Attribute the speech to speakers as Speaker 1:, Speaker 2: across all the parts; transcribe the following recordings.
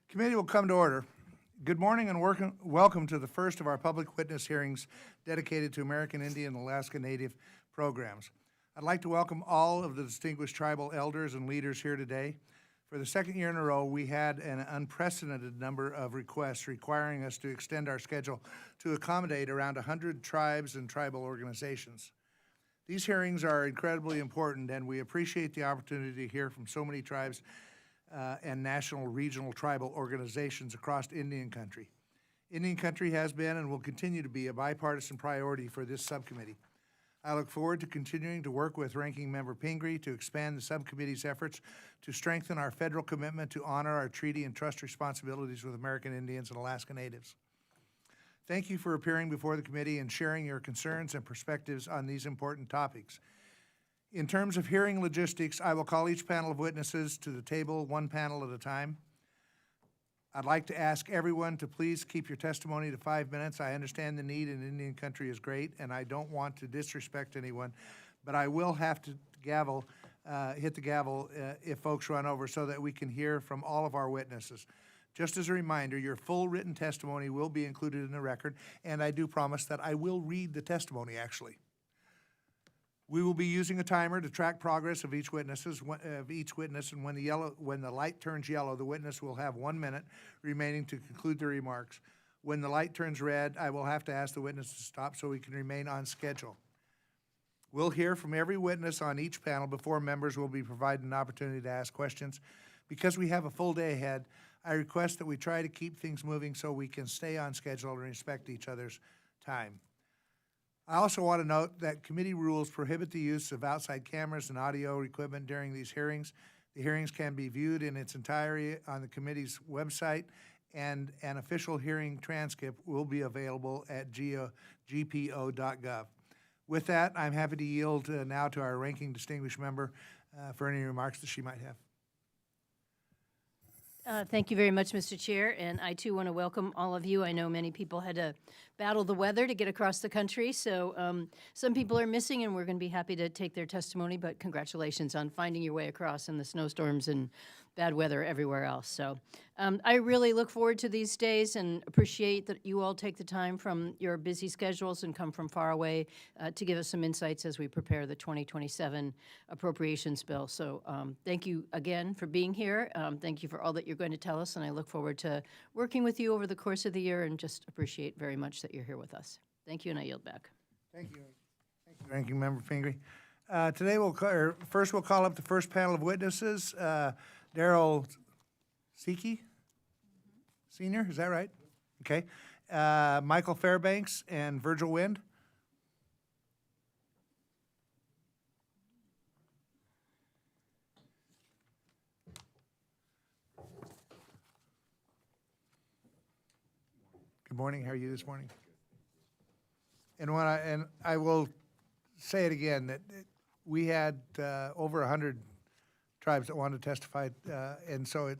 Speaker 1: Committee will come to order. Good morning and welcome to the first of our public witness hearings dedicated to American Indian and Alaska Native programs. I'd like to welcome all of the distinguished tribal elders and leaders here today. For the second year in a row, we had an unprecedented number of requests requiring us to extend our schedule to accommodate around 100 tribes and tribal organizations. These hearings are incredibly important, and we appreciate the opportunity to hear from so many tribes and national, regional, tribal organizations across Indian country. Indian country has been and will continue to be a bipartisan priority for this subcommittee. I look forward to continuing to work with Ranking Member Pingree to expand the subcommittee's efforts to strengthen our federal commitment to honor our treaty and trust responsibilities with American Indians and Alaska Natives. Thank you for appearing before the committee and sharing your concerns and perspectives on these important topics. In terms of hearing logistics, I will call each panel of witnesses to the table, one panel at a time. I'd like to ask everyone to please keep your testimony to 5 minutes. I understand the need in Indian country is great, and I don't want to disrespect anyone, but I will have to hit the gavel if folks run over so that we can hear from all of our witnesses. Just as a reminder, your full written testimony will be included in the record, and I do promise that I will read the testimony, actually. We will be using a timer to track progress of each witness, and when the light turns yellow, the witness will have 1 minute remaining to conclude their remarks. When the light turns red, I will have to ask the witness to stop so we can remain on schedule. We'll hear from every witness on each panel before members will be provided an opportunity to ask questions. Because we have a full day ahead, I request that we try to keep things moving so we can stay on schedule and respect each other's time. I also want to note that committee rules prohibit the use of outside cameras and audio equipment during these hearings. The hearings can be viewed in its entirety on the committee's website, and an official hearing transcript will be available at gpo.gov. With that, I'm happy to yield now to our ranking distinguished member for any remarks that she might have.
Speaker 2: Thank you very much, Mr. Chair, and I too want to welcome all of you. I know many people had to battle the weather to get across the country, so some people are missing, and we're going to be happy to take their testimony, but congratulations on finding your way across in the snowstorms and bad weather everywhere else. So I really look forward to these days and appreciate that you all take the time from your busy schedules and come from far away to give us some insights as we prepare the 2027 Appropriations Bill. So thank you again for being here. Thank you for all that you're going to tell us, and I look forward to working with you over the course of the year and just appreciate very much that you're here with us. Thank you, and I yield back.
Speaker 1: Thank you. Thank you, Ranking Member Pingree. Today first we'll call up the first panel of witnesses. Daryl Seeke, Senior, is that right? Okay. Michael Fairbanks and Virgil Wind. Good morning. How are you this morning? And I will say it again that we had over 100 tribes that wanted to testify, and so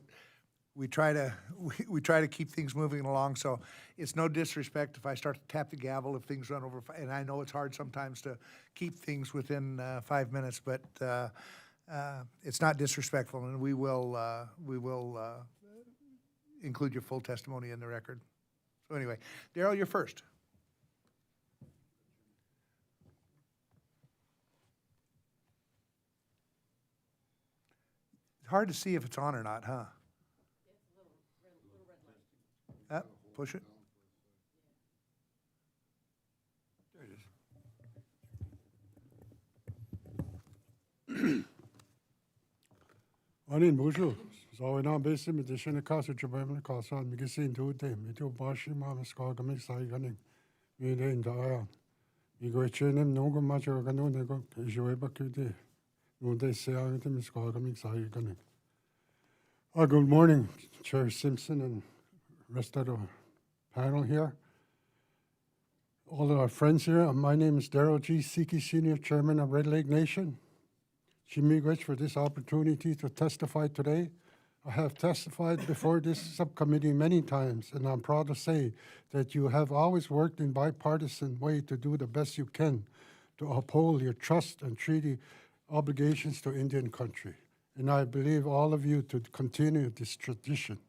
Speaker 1: we try to keep things moving along. So it's no disrespect if I start to tap the gavel if things run over. And I know it's hard sometimes to keep things within 5 minutes, but it's not disrespectful, and we will include your full testimony in the record. So anyway, Daryl, you're first. Hard to see if it's on or not, huh? Push it. There it is.
Speaker 3: Anin buju. So ina besi mi dişini kasu çubuğunu kasan mi kesin tuğde mi tu başı mama skaga mi sayganing mi de inda aya mi goçenem nogu maço ganu nego joe baküde no de se aya mi skaga mi sayganing. Good morning, Chair Simpson and rest of the panel here. All of our friends here. My name is Daryl G. Seeke, Senior Chairman of Red Lake Nation. Chimigwich for this opportunity to testify today. I have testified before this subcommittee many times, and I'm proud to say that you have always worked in bipartisan way to do the best you can to uphold your trust and treaty obligations to Indian country. And I believe all of you to continue this tradition.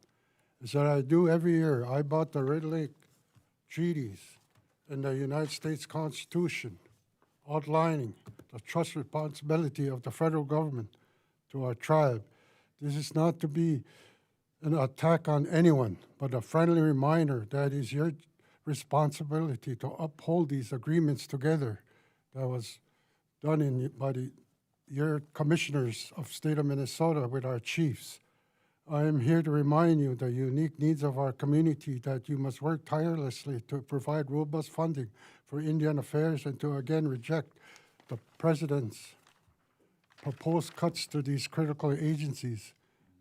Speaker 3: is that I do every year. I bought the Red Lake treaties and the United States Constitution outlining the trust responsibility of the federal government to our tribe. This is not to be an attack on anyone, but a friendly reminder that it's your responsibility to uphold these agreements together. That was done by your commissioners of state of Minnesota with our chiefs. I am here to remind you the unique needs of our community, that you must work tirelessly to provide robust funding for Indian affairs and to again reject the president's proposed cuts to these critical agencies.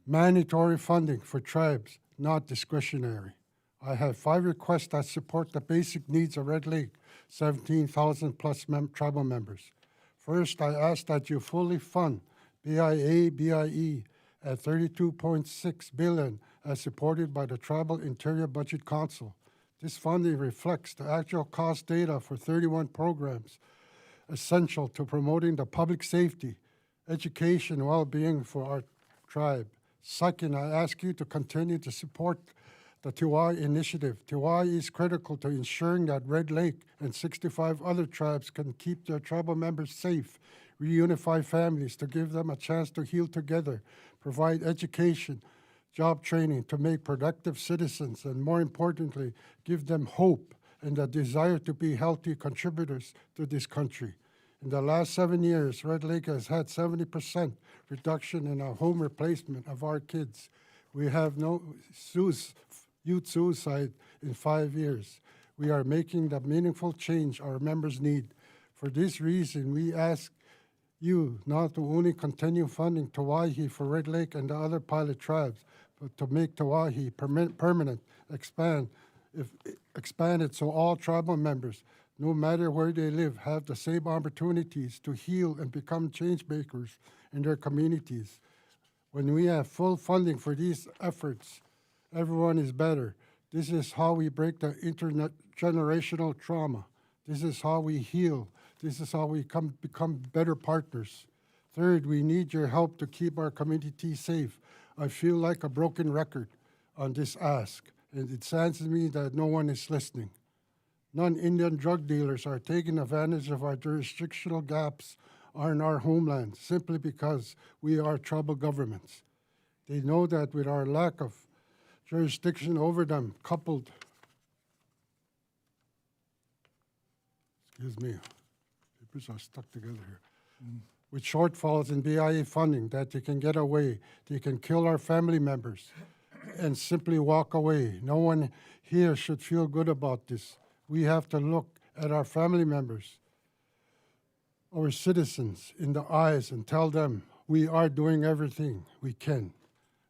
Speaker 3: Mandatory funding for tribes, not discretionary. I have 5 requests that support the basic needs of Red Lake, 17,000 plus tribal members. First, I ask that you fully fund BIE at $32.6 billion as supported by the Tribal Interior Budget Council. This funding reflects the actual cost data for 31 programs essential to promoting the public safety, education, and well-being for our tribe. Second, I ask you to continue to support the Tiwai initiative. Tiwai is critical to ensuring that Red Lake and 65 other tribes can keep their tribal members safe, reunify families to give them a chance to heal together, provide education, job training to make productive citizens, and more importantly, give them hope and the desire to be healthy contributors to this country. In the last 7 years, Red Lake has had 70% reduction in our home replacement of our kids. We have no youth suicide in 5 years. We are making the meaningful change our members need. For this reason, we ask you not to only continue funding Tawahi for Red Lake and the other pilot tribes, but to make Tawahi permanent, expand it so all tribal members, no matter where they live, have the same opportunities to heal and become change makers in their communities. When we have full funding for these efforts, everyone is better. This is how we break the intergenerational trauma. This is how we heal. This is how we become better partners. Third, we need your help to keep our community safe. I feel like a broken record on this ask, and it saddens me that no one is listening. Non-Indian drug dealers are taking advantage of our jurisdictional gaps in our homeland simply because we are tribal governments. They know that with our lack of jurisdiction over them, coupled, excuse me, papers are stuck together here, with shortfalls in BIA funding, that they can get away, they can kill our family members and simply walk away. No one here should feel good about this. We have to look at our family members, our citizens in the eyes and tell them we are doing everything we can.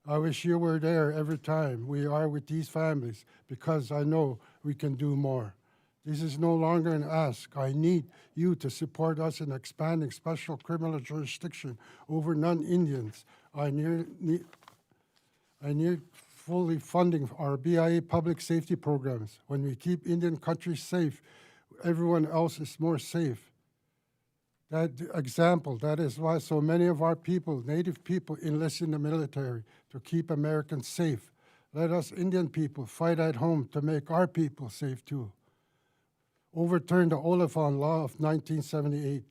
Speaker 3: I wish you were there every time we are with these families, because I know we can do more. This is no longer an ask. I need you to support us in expanding special criminal jurisdiction over non-Indians. I need fully funding our BIA public safety programs. When we keep Indian countries safe, everyone else is more safe. That example, that is why so many of our people, Native people, enlist in the military to keep Americans safe. Let us Indian people fight at home to make our people safe too. Overturn the Oliphant Law of 1978.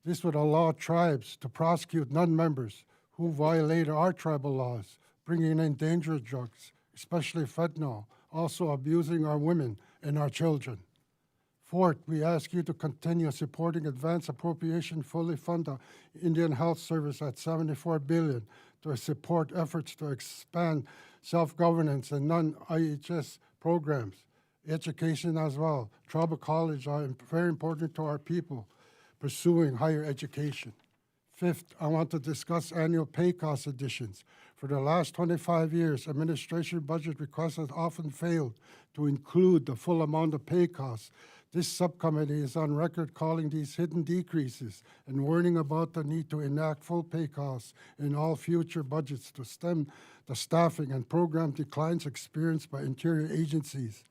Speaker 3: This would allow tribes to prosecute non-members who violate our tribal laws, bringing in dangerous drugs, especially fentanyl, also abusing our women and our children. Fourth, we ask you to continue supporting advance appropriation, fully fund the Indian Health Service at $74 billion to support efforts to expand self-governance and non-IHS programs, education as well. Tribal colleges are very important to our people pursuing higher education. Fifth, I want to discuss annual pay cost additions. For the last 25 years, administration budget requests have often failed to include the full amount of pay costs. This subcommittee is on record calling these hidden decreases and warning about the need to enact full pay costs in all future budgets to stem the staffing and program declines experienced by interior agencies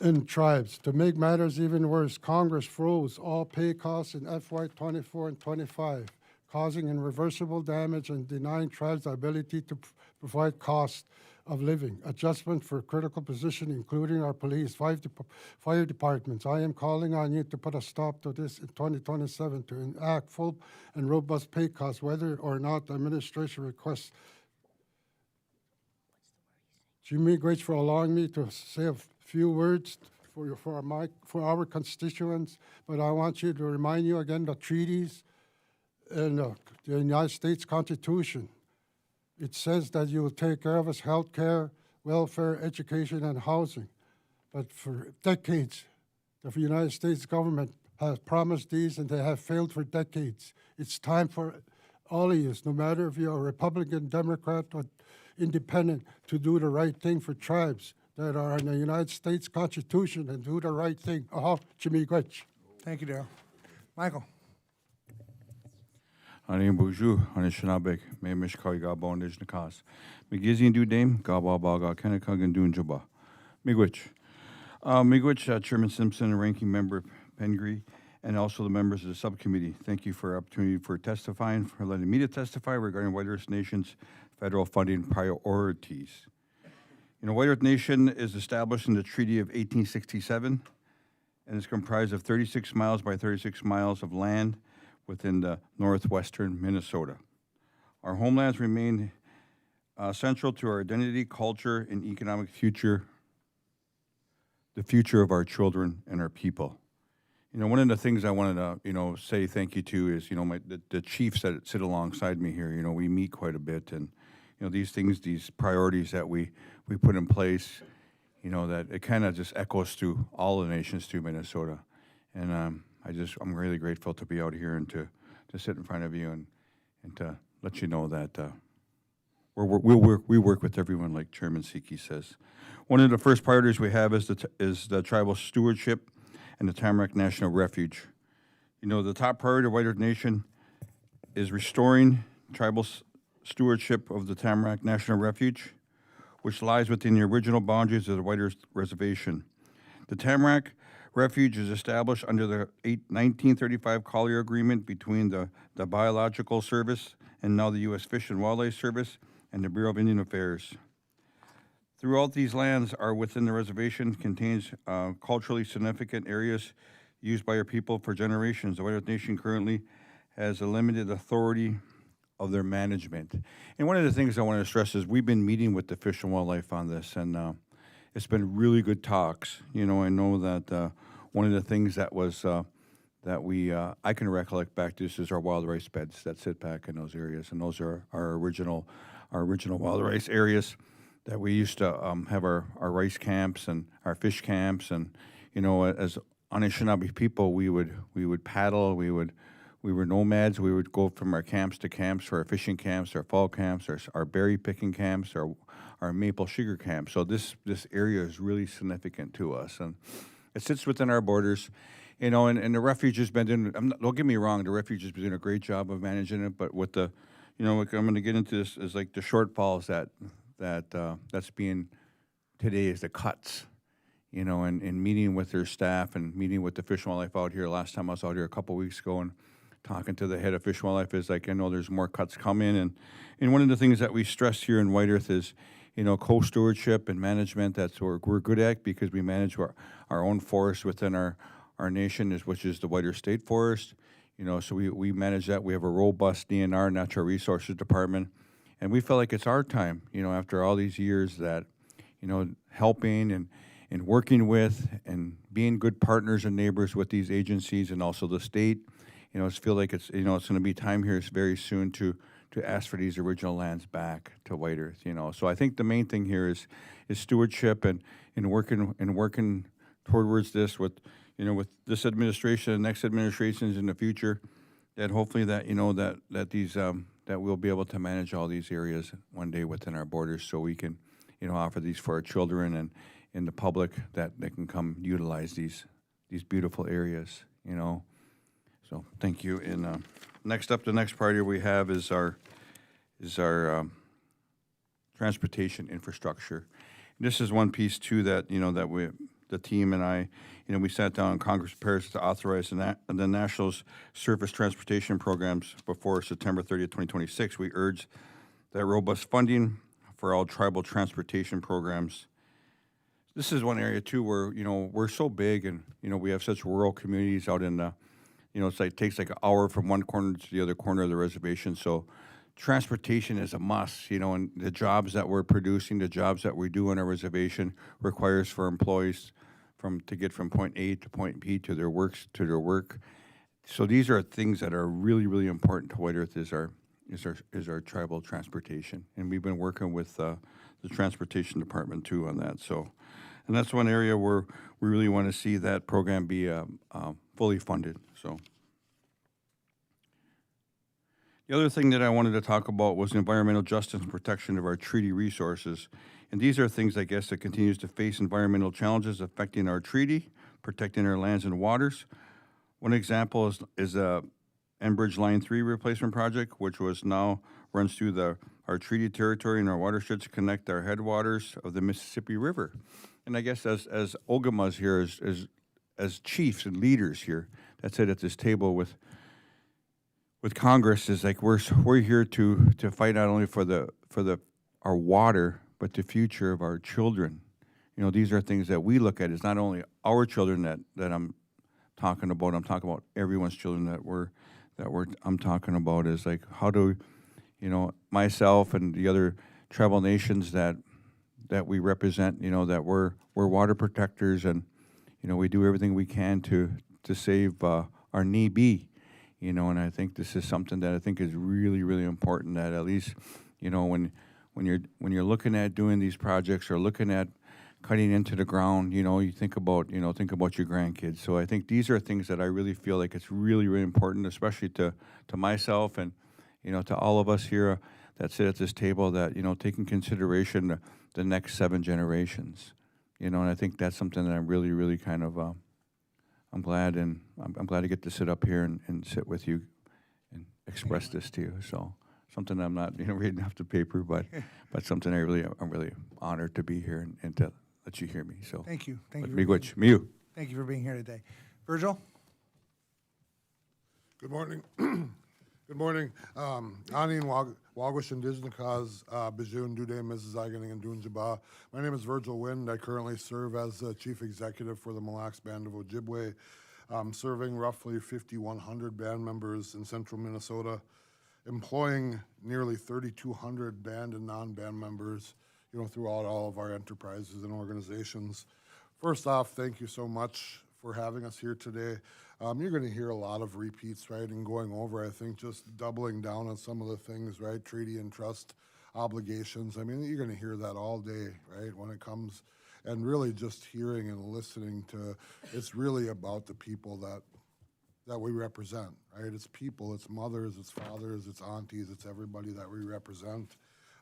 Speaker 3: and tribes. To make matters even worse, Congress froze all pay costs in FY24 and 25, causing irreversible damage and denying tribes the ability to provide cost of living, adjustment for critical position, including our police, fire departments. I am calling on you to put a stop to this in 2027 to enact full and robust pay costs, whether or not the administration requests. Jimmy, great for allowing me to say a few words for our constituents, but I want you to remind you again the treaties and the United States Constitution. It says that you will take care of us health care, welfare, education, and housing. But for decades, the United States government has promised these and they have failed for decades. It's time for all of you, no matter if you're a Republican, Democrat, or independent, to do the right thing for tribes that are in the United States Constitution and do the right thing. Jimmy Gwetch.
Speaker 1: Thank you, Daryl. Michael.
Speaker 4: Ani buju, ani shnabek, me mishkoi ga bondage nakas. Migizin du dame, gaba baga, kenakagan dun juba. Miigwech, Chairman Simpson, Ranking Member Pengree, and also the members of the subcommittee. Thank you for the opportunity for testifying, for letting me to testify regarding White Earth Nation's federal funding priorities. You know, White Earth Nation is established in the Treaty of 1867 and is comprised of 36 miles by 36 miles of land within the northwestern Minnesota. Our homelands remain central to our identity, culture, and economic future, the future of our children and our people. You know, one of the things I wanted to, say thank you to is, the chiefs that sit alongside me here. You know, we meet quite a bit, and, these things, these priorities that we put in place, that it kind of just echoes through all the nations through Minnesota. And I'm really grateful to be out here and to sit in front of you and to let you know that we work with everyone, like Chairman Siki says. One of the first priorities we have is the tribal stewardship and the Tamarack National Refuge. The top priority of White Earth Nation is restoring tribal stewardship of the Tamarack National Refuge, which lies within the original boundaries of the White Earth Reservation. The Tamarack Refuge is established under the 1935 Collier Agreement between the Biological Service and now the U.S. Fish and Wildlife Service and the Bureau of Indian Affairs. Throughout these lands are within the reservation contains culturally significant areas used by our people for generations. The White Earth Nation currently has a limited authority of their management. And one of the things I want to stress is we've been meeting with the Fish and Wildlife on this, and it's been really good talks. I know that one of the things that was I can recollect back to this is our wild rice beds that sit back in those areas, and those are our original wild rice areas that we used to have our rice camps and our fish camps, and as Anishinaabe people, we would paddle, we were nomads. We would go from our camps to camps for our fishing camps, our fall camps, our berry picking camps, our maple sugar camps. So this area is really significant to us, and it sits within our borders, and the refuge has been doing. Don't get me wrong, the refuge has been doing a great job of managing it, but with the, I'm going to get into this is like the shortfalls that's being today is the cuts. And meeting with their staff and meeting with the Fish and Wildlife out here. Last time I was out here a couple weeks ago and talking to the head of Fish and Wildlife is like, I know there's more cuts coming. And one of the things that we stress here in White Earth is, co-stewardship and management. That's what we're good at because we manage our own forest within our nation, which is the White Earth State Forest. So we manage that. We have a robust DNR, Natural Resources Department. And we feel like it's our time, after all these years that, helping and working with and being good partners and neighbors with these agencies and also the state, I feel like it's going to be time here very soon to ask for these original lands back to White Earth. So I think the main thing here is stewardship and working towards this with with this administration and next administrations in the future, that hopefully that that these that we'll be able to manage all these areas one day within our borders, so we can offer these for our children and in the public that they can come utilize these beautiful areas. So thank you. And next up, the next priority we have is our transportation infrastructure. And this is one piece too that that the team and I, we sat down and Congress prepares to authorize the National Surface Transportation Programs before September 30th, 2026. We urge that robust funding for all tribal transportation programs. This is one area too where, we're so big and, we have such rural communities out in the, it takes like an hour from one corner to the other corner of the reservation. So transportation is a must, and the jobs that we're producing, the jobs that we do on our reservation requires for employees to get from point A to point B to their work. So these are things that are really, really important to White Earth is our tribal transportation. And we've been working with the transportation department too on that. So, and that's one area where we really want to see that program be fully funded. So. The other thing that I wanted to talk about was environmental justice and protection of our treaty resources. And these are things, I guess, that continues to face environmental challenges affecting our treaty, protecting our lands and waters. One example is Enbridge Line 3 replacement project, which now runs through our treaty territory and our watersheds to connect our headwaters of the Mississippi River. And I guess as Ogamas here, as chiefs and leaders here that sit at this table with Congress, is like we're here to fight not only for our water, but the future of our children. These are things that we look at. It's not only our children that I'm talking about. I'm talking about everyone's children I'm talking about. Is like how do myself and the other tribal nations that we represent. That we're water protectors, and we do everything we can to save our Nibi. And I think this is something that I think is really, really important. That at least, when you're looking at doing these projects or looking at cutting into the ground, you think about your grandkids. So I think these are things that I really feel like it's really, really important, especially to myself and to all of us here that sit at this table. That take in consideration the next 7 generations. And I think that's something that I'm really, really kind of. I'm glad to get to sit up here and sit with you and express this to you. So something I'm not reading off the paper, but something I'm really honored to be here and to let you hear me. So
Speaker 1: Thank you. Thank you. Thank you for being here today. Virgil?
Speaker 5: Good morning. Good morning. Anin Wagish Indigenous Bijun Dude Mrs. Iganing and Dunjaba. My name is Virgil Wind. I currently serve as Chief Executive for the Mille Lacs Band of Ojibwe, serving roughly 5,100 band members in central Minnesota, employing nearly 3,200 band and non-band members, throughout all of our enterprises and organizations. First off, thank you so much for having us here today. You're going to hear a lot of repeats, right, and going over, I think, just doubling down on some of the things, right, treaty and trust obligations. I mean, you're going to hear that all day, right, when it comes, and really just hearing and listening to, it's really about the people that we represent, right? It's people, it's mothers, it's fathers, it's aunties, it's everybody that we represent.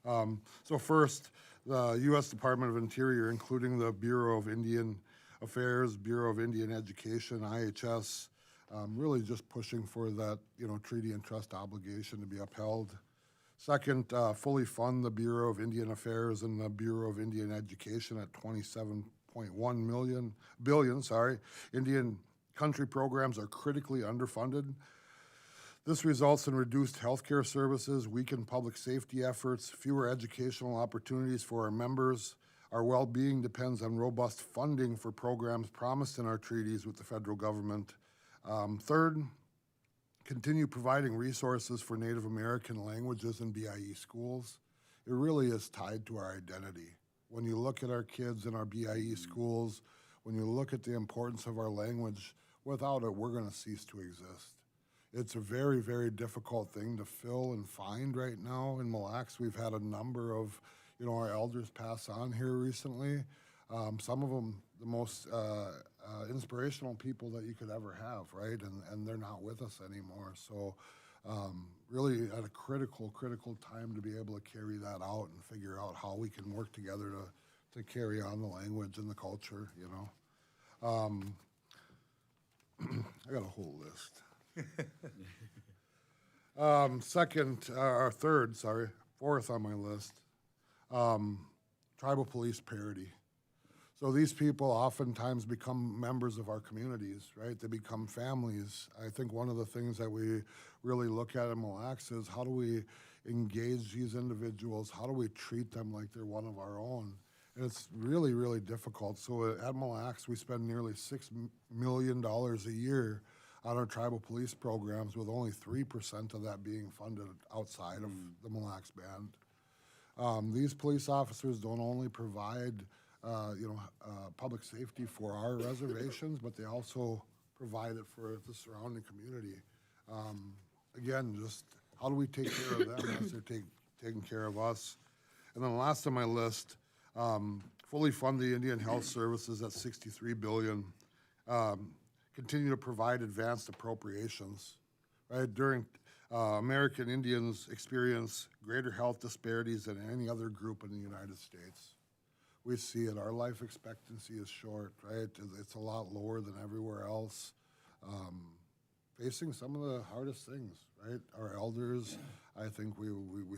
Speaker 5: So first, the U.S. Department of Interior, including the Bureau of Indian Affairs, Bureau of Indian Education, IHS, really just pushing for that, treaty and trust obligation to be upheld. Second, fully fund the Bureau of Indian Affairs and the Bureau of Indian Education at $27.1 billion. Indian country programs are critically underfunded. This results in reduced healthcare services, weakened public safety efforts, fewer educational opportunities for our members. Our well-being depends on robust funding for programs promised in our treaties with the federal government. Third, continue providing resources for Native American languages in BIE schools. It really is tied to our identity. When you look at our kids in our BIE schools, when you look at the importance of our language, without it, we're going to cease to exist. It's a very, very difficult thing to fill and find right now in Mille Lacs. We've had a number of our elders pass on here recently. Some of them, the most inspirational people that you could ever have, right? And they're not with us anymore. So really at a critical time to be able to carry that out and figure out how we can work together to carry on the language and the culture, I got a whole list. Fourth on my list, tribal police parity. So these people oftentimes become members of our communities, right? They become families. I think one of the things that we really look at in Mille Lacs is how do we engage these individuals? How do we treat them like they're one of our own? And it's really, really difficult. So at Mille Lacs, we spend nearly $6 million a year on our tribal police programs, with only 3% of that being funded outside of the Mille Lacs band. These police officers don't only provide public safety for our reservations, but they also provide it for the surrounding community. Again, just how do we take care of them as they're taking care of us? And then last on my list, fully fund the Indian Health Services at $63 billion. Continue to provide advanced appropriations. Right? During American Indians experience greater health disparities than any other group in the United States. We see it. Our life expectancy is short, right? It's a lot lower than everywhere else. Facing some of the hardest things, right? Our elders, I think we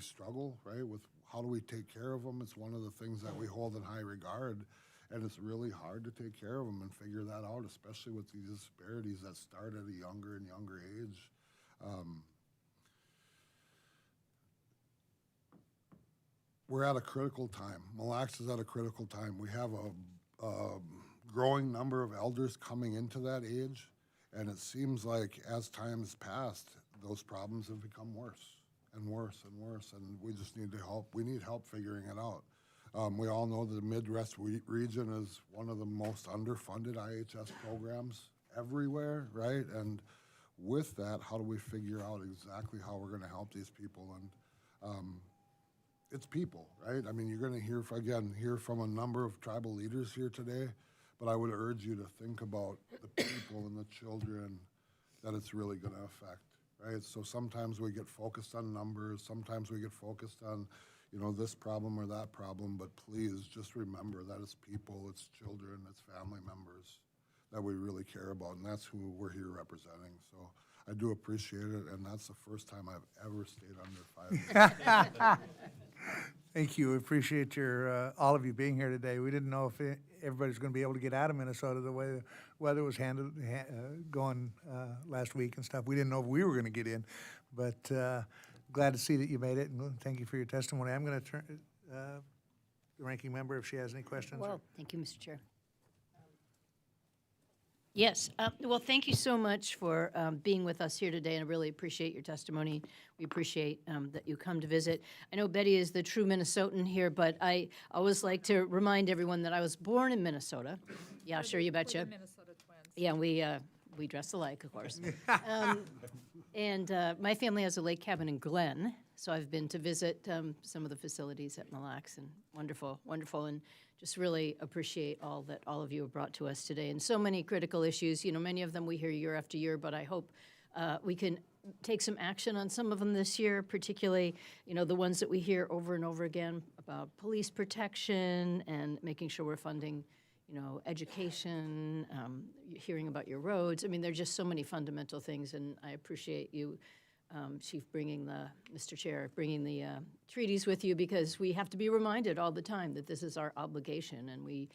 Speaker 5: struggle, right, with how do we take care of them. It's one of the things that we hold in high regard, and it's really hard to take care of them and figure that out, especially with these disparities that start at a younger and younger age. We're at a critical time. Mille Lacs is at a critical time. We have a growing number of elders coming into that age, and it seems like as time has passed, those problems have become worse and worse and worse, and we just need help. We need help figuring it out. We all know the Midwest region is one of the most underfunded IHS programs everywhere, right? And with that, how do we figure out exactly how we're going to help these people? And it's people, right? I mean, you're going to hear from a number of tribal leaders here today, but I would urge you to think about the people and the children that it's really going to affect, right? So sometimes we get focused on numbers, sometimes we get focused on, this problem or that problem, but please just remember that it's people, it's children, it's family members that we really care about, and that's who we're here representing. So I do appreciate it, and that's the first time I've ever stayed under 5 minutes.
Speaker 1: Thank you. We appreciate your, all of you being here today. We didn't know if everybody's going to be able to get out of Minnesota the way the weather was going last week and stuff. We didn't know if we were going to get in, but glad to see that you made it, and thank you for your testimony. I'm going to turn the ranking member if she has any questions.
Speaker 2: Well, thank you, Mr. Chair. Yes, well, thank you so much for being with us here today, and I really appreciate your testimony. We appreciate that you come to visit. I know Betty is the true Minnesotan here, but I always like to remind everyone that I was born in Minnesota. Yeah, sure, you betcha.
Speaker 6: We're the Minnesota twins.
Speaker 2: Yeah, we dress alike, of course. And my family has a lake cabin in Glen, so I've been to visit some of the facilities at Mille Lacs, and wonderful, wonderful, and just really appreciate all that all of you have brought to us today. And so many critical issues, many of them we hear year after year, but I hope we can take some action on some of them this year, particularly, the ones that we hear over and over again about police protection and making sure we're funding education, hearing about your roads. I mean, there are just so many fundamental things, and I appreciate you, Chief, Mr. Chair, bringing the treaties with you, because we have to be reminded all the time that this is our obligation, and we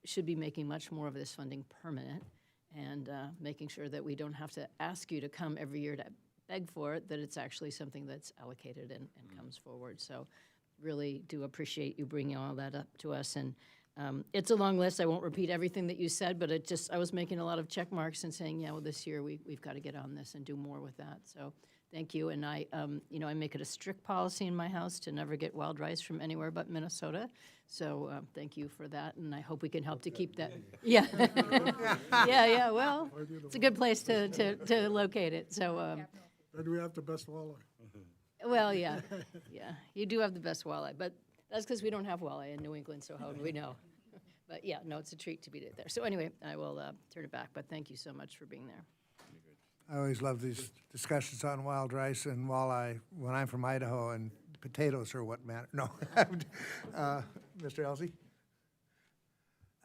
Speaker 2: should be making much more of this funding permanent, and making sure that we don't have to ask you to come every year to beg for it, that it's actually something that's allocated and comes forward. So really do appreciate you bringing all that up to us. And it's a long list. I won't repeat everything that you said, but I was making a lot of check marks and saying, yeah, well, this year we've got to get on this and do more with that. So thank you. And I make it a strict policy in my house to never get wild rice from anywhere but Minnesota. So thank you for that, and I hope we can help to keep that. Yeah. yeah. Well, it's a good place to locate it. So.
Speaker 3: And we have the best walleye.
Speaker 2: Well, yeah. You do have the best walleye, but that's because we don't have walleye in New England, so how would we know? But yeah, no, it's a treat to be there. So anyway, I will turn it back, but thank you so much for being there.
Speaker 1: I always love these discussions on wild rice and walleye when I'm from Idaho, and potatoes are what matter. No. Mr. Elsey?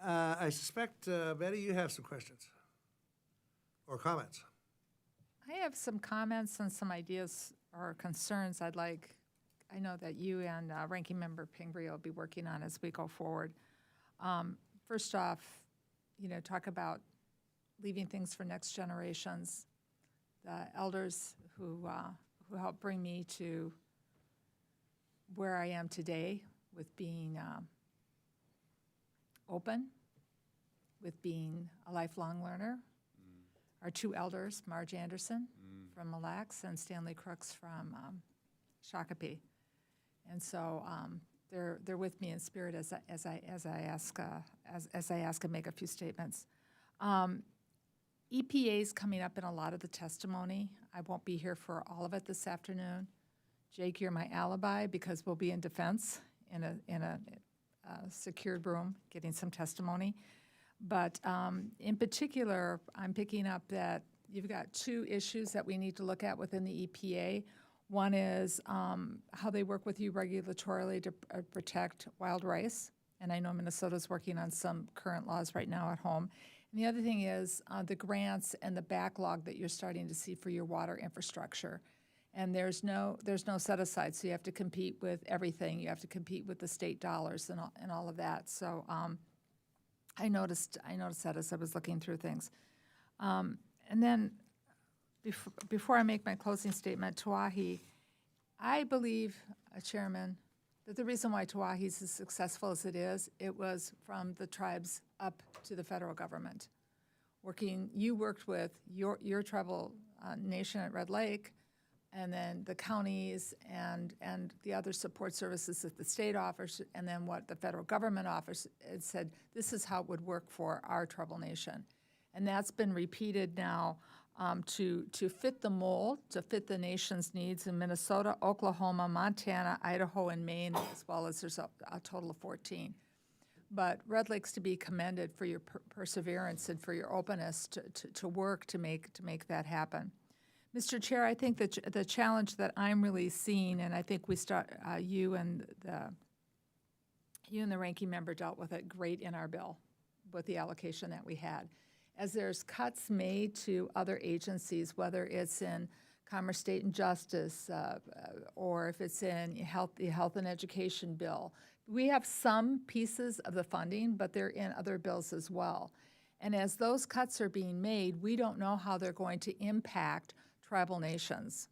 Speaker 1: I suspect, Betty, you have some questions or comments.
Speaker 6: I have some comments and some ideas or concerns I know that you and Ranking Member Pingree will be working on as we go forward. first off, talk about leaving things for next generations. The elders who helped bring me to where I am today with being open, with being a lifelong learner. Our two elders, Marge Anderson from Mille Lacs and Stanley Crooks from Shakopee. And so they're with me in spirit as I ask and make a few statements. EPA is coming up in a lot of the testimony. I won't be here for all of it this afternoon. Jake, you're my alibi because we'll be in defense in a secured room getting some testimony. But in particular, I'm picking up that you've got two issues that we need to look at within the EPA. One is how they work with you regulatorily to protect wild rice. And I know Minnesota's working on some current laws right now at home. And the other thing is the grants and the backlog that you're starting to see for your water infrastructure. And there's no set aside, so you have to compete with everything. You have to compete with the state dollars and all of that. So I noticed that as I was looking through things. And then before I make my closing statement, Tawahi, I believe, Chairman, that the reason why Tawahi is as successful as it was from the tribes up to the federal government. You worked with your tribal nation at Red Lake, and then the counties and the other support services that the state offers, and then what the federal government offers, it said, this is how it would work for our tribal nation. And that's been repeated now to fit the mold, to fit the nation's needs in Minnesota, Oklahoma, Montana, Idaho, and Maine, as well as there's a total of 14. But Red Lake's to be commended for your perseverance and for your openness to work to make that happen. Mr. Chair, I think that the challenge that I'm really seeing, and I think we start you and the ranking member dealt with it great in our bill with the allocation that we had. As there's cuts made to other agencies, whether it's in Commerce, State, and Justice, or if it's in the Health and Education bill, we have some pieces of the funding, but they're in other bills as well. And as those cuts are being made, we don't know how they're going to impact tribal nations.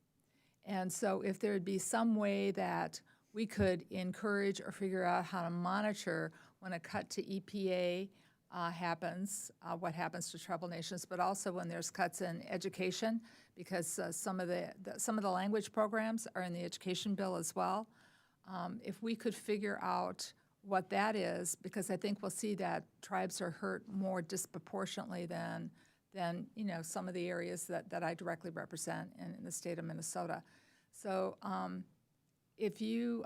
Speaker 6: And so if there'd be some way that we could encourage or figure out how to monitor when a cut to EPA happens, what happens to tribal nations, but also when there's cuts in education, because some of the language programs are in the education bill as well. If we could figure out what that is, because I think we'll see that tribes are hurt more disproportionately than some of the areas that I directly represent in the state of Minnesota. So if you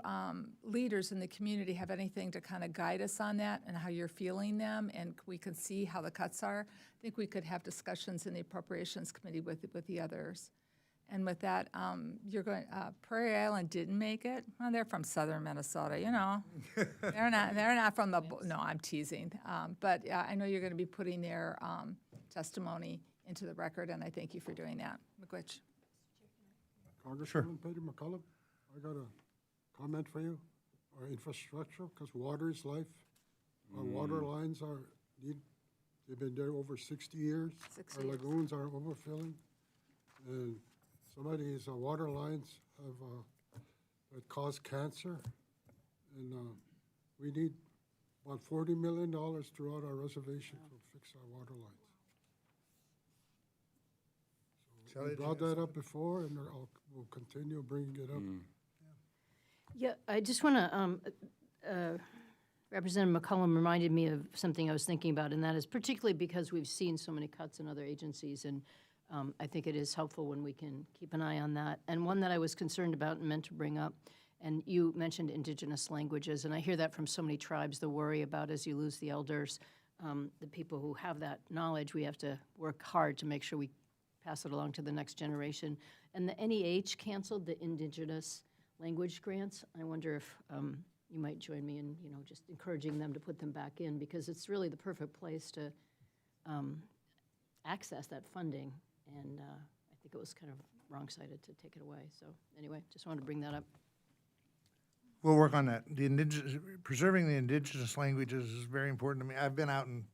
Speaker 6: leaders in the community have anything to kind of guide us on that and how you're feeling them, and we can see how the cuts are, I think we could have discussions in the Appropriations Committee with the others. And with that, you're going. Prairie Island didn't make it. Well, they're from southern Minnesota. They're not from the. No, I'm teasing. But I know you're going to be putting their testimony into the record, and I thank you for doing that. McGwitch.
Speaker 3: Congressman Peter McCullum, I got a comment for you. Our infrastructure, because water is life. Our water lines they've been there over 60 years. Our lagoons are overfilling. And some of these water lines that cause cancer. And we need about $40 million throughout our reservation to fix our water lines. So we brought that up before, and we'll continue bringing it up.
Speaker 2: Yeah, I just want to, Representative McCollum reminded me of something I was thinking about, and that is particularly because we've seen so many cuts in other agencies, and I think it is helpful when we can keep an eye on that. And one that I was concerned about and meant to bring up, and you mentioned indigenous languages, and I hear that from so many tribes, the worry about as you lose the elders, the people who have that knowledge, we have to work hard to make sure we pass it along to the next generation. And the NEH canceled the indigenous language grants. I wonder if you might join me in, just encouraging them to put them back in, because it's really the perfect place to access that funding. And I think it was kind of wrong-sided to take it away. So anyway, just wanted to bring that up.
Speaker 1: We'll work on that. Preserving the indigenous languages is very important to me. I've been out and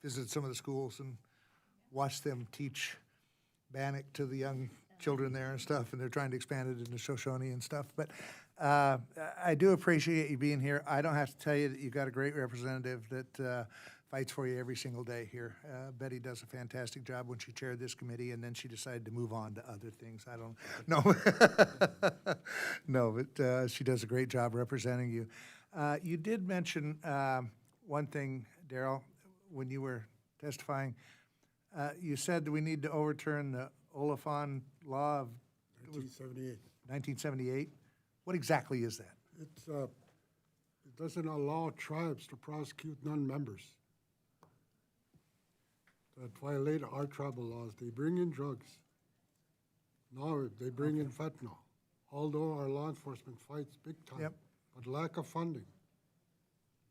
Speaker 1: visited some of the schools and watched them teach Bannock to the young children there and stuff, and they're trying to expand it into Shoshone and stuff. But I do appreciate you being here. I don't have to tell you that you've got a great representative that fights for you every single day here. Betty does a fantastic job when she chaired this committee, and then she decided to move on to other things. I don't know. No, but she does a great job representing you. You did mention one thing, Darrell, when you were testifying. You said that we need to overturn the Oliphant Law of
Speaker 3: 1978.
Speaker 1: 1978. What exactly is that?
Speaker 3: It doesn't allow tribes to prosecute non-members that violate our tribal laws. They bring in drugs. Now they bring in fentanyl. Although our law enforcement fights big time,
Speaker 1: Yep.
Speaker 3: but lack of funding,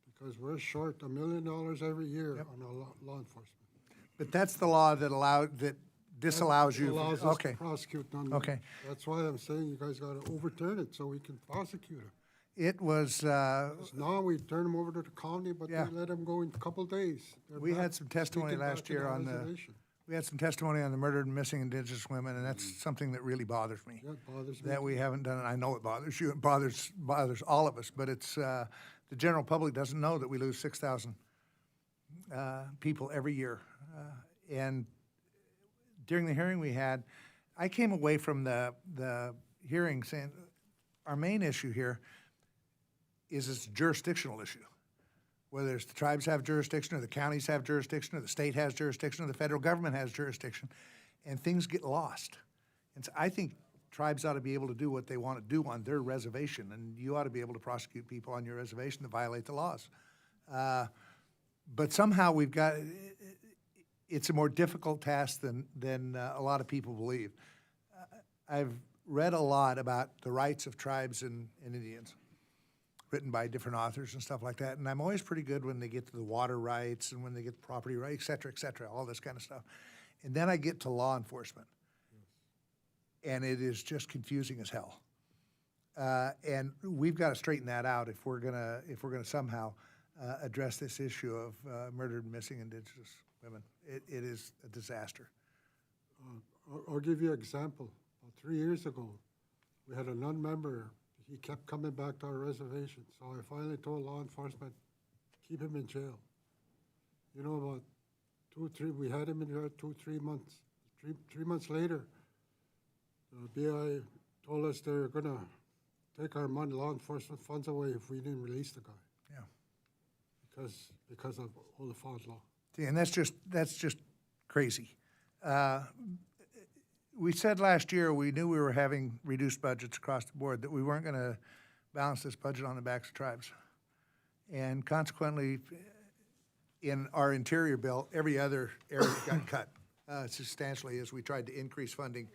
Speaker 3: because we're short $1 million every year on our law enforcement.
Speaker 1: But that's the law that disallows you.
Speaker 3: Allows us
Speaker 1: Okay.
Speaker 3: to prosecute non-members.
Speaker 1: Okay.
Speaker 3: That's why I'm saying you guys got to overturn it so we can prosecute them.
Speaker 1: It was,
Speaker 3: 'Cause now we turn them over to the county, but
Speaker 1: Yeah.
Speaker 3: we let them go in a couple days. They're
Speaker 1: we
Speaker 3: back-
Speaker 1: had some testimony
Speaker 3: sneaking
Speaker 1: last
Speaker 3: back in
Speaker 1: year
Speaker 3: our
Speaker 1: on the,
Speaker 3: reservation.
Speaker 1: we had some testimony on the murdered and missing Indigenous women, and that's something that really bothers me.
Speaker 3: Yeah, it bothers me.
Speaker 1: That we haven't done it. I know it bothers you. It bothers all of us, but it's, the general public doesn't know that we lose 6,000 people every year. And during the hearing we had, I came away from the hearing saying, our main issue here is it's a jurisdictional issue. Whether it's the tribes have jurisdiction, or the counties have jurisdiction, or the state has jurisdiction, or the federal government has jurisdiction, and things get lost. And so I think tribes ought to be able to do what they want to do on their reservation, and you ought to be able to prosecute people on your reservation that violate the laws. But somehow we've got, it's a more difficult task than a lot of people believe. I've read a lot about the rights of tribes and Indians, written by different authors and stuff like that, and I'm always pretty good when they get to the water rights and when they get the property rights, et cetera, all this kind of stuff. And then I get to law enforcement, and it is just confusing as hell. And we've got to straighten that out if we're gonna somehow address this issue of murdered and missing Indigenous women. It is a disaster.
Speaker 3: I'll give you an example. About 3 years ago, we had a non-member. He kept coming back to our reservation, so I finally told law enforcement, keep him in jail. You know, about 2 or 3, we had him in there 2 or 3 months. Three months later, the BI told us they were gonna take our money, law enforcement funds away if we didn't release the guy.
Speaker 1: Yeah.
Speaker 3: Because of Oliphant law.
Speaker 1: See, and that's just crazy. We said last year we knew we were having reduced budgets across the board, that we weren't going to balance this budget on the backs of tribes. And consequently, in our interior bill, every other area got cut substantially as we tried to increase funding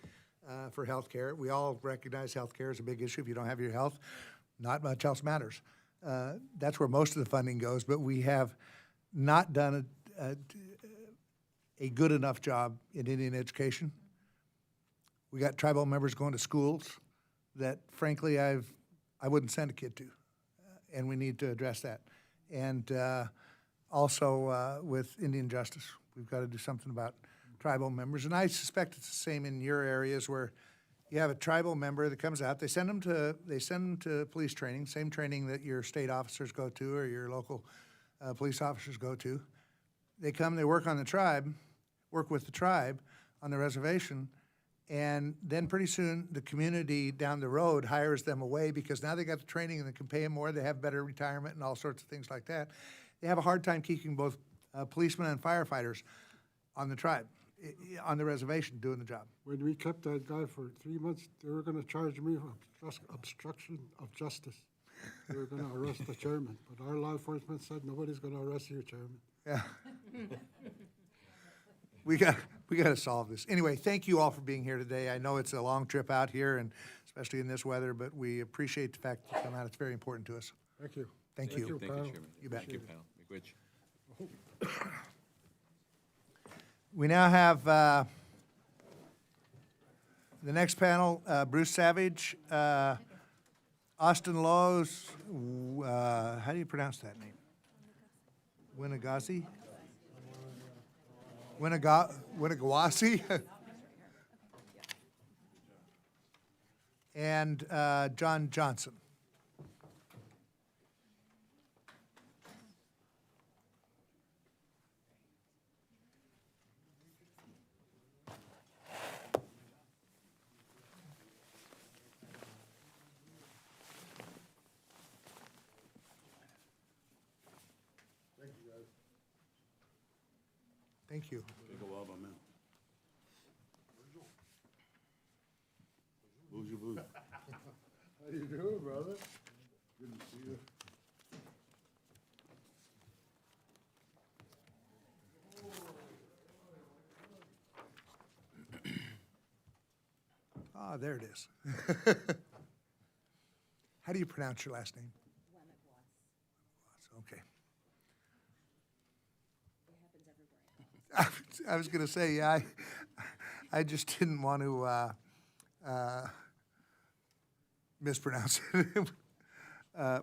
Speaker 1: for health care. We all recognize health care is a big issue. If you don't have your health, not much else matters. That's where most of the funding goes, but we have not done a good enough job in Indian education. We got tribal members going to schools that, frankly, I wouldn't send a kid to, and we need to address that. And also with Indian justice, we've got to do something about tribal members. And I suspect it's the same in your areas where you have a tribal member that comes out. They send them to police training, same training that your state officers go to or your local police officers go to. They come, they work on the tribe, work with the tribe on the reservation, and then pretty soon the community down the road hires them away because now they got the training and they can pay them more, they have better retirement and all sorts of things like that. They have a hard time keeping both policemen and firefighters on the tribe, on the reservation, doing the job.
Speaker 3: When we kept that guy for 3 months, they were gonna charge me for obstruction of justice. They were gonna arrest the chairman, but our law enforcement said nobody's gonna arrest your chairman.
Speaker 1: Yeah. We got to solve this. Anyway, thank you all for being here today. I know it's a long trip out here, and especially in this weather, but we appreciate the fact that you come out. It's very important to us.
Speaker 3: Thank you.
Speaker 1: Thank you.
Speaker 3: Thank you,
Speaker 7: Thank you,
Speaker 3: Kyle.
Speaker 7: Chairman.
Speaker 1: You bet.
Speaker 7: Thank you, pal. Miigwech.
Speaker 1: We now have the next panel, Bruce Savage, Austin Lowe's, how do you pronounce that name? Winnegasi? Winnegawasi? And John Johnson. Thank you.
Speaker 7: Take a while, my man. Bonjour, bonjour.
Speaker 5: How you doing, brother? Good to see you.
Speaker 1: Ah, there it is. How do you pronounce your last name? Okay. I was going to say, yeah, I just didn't want to mispronounce it.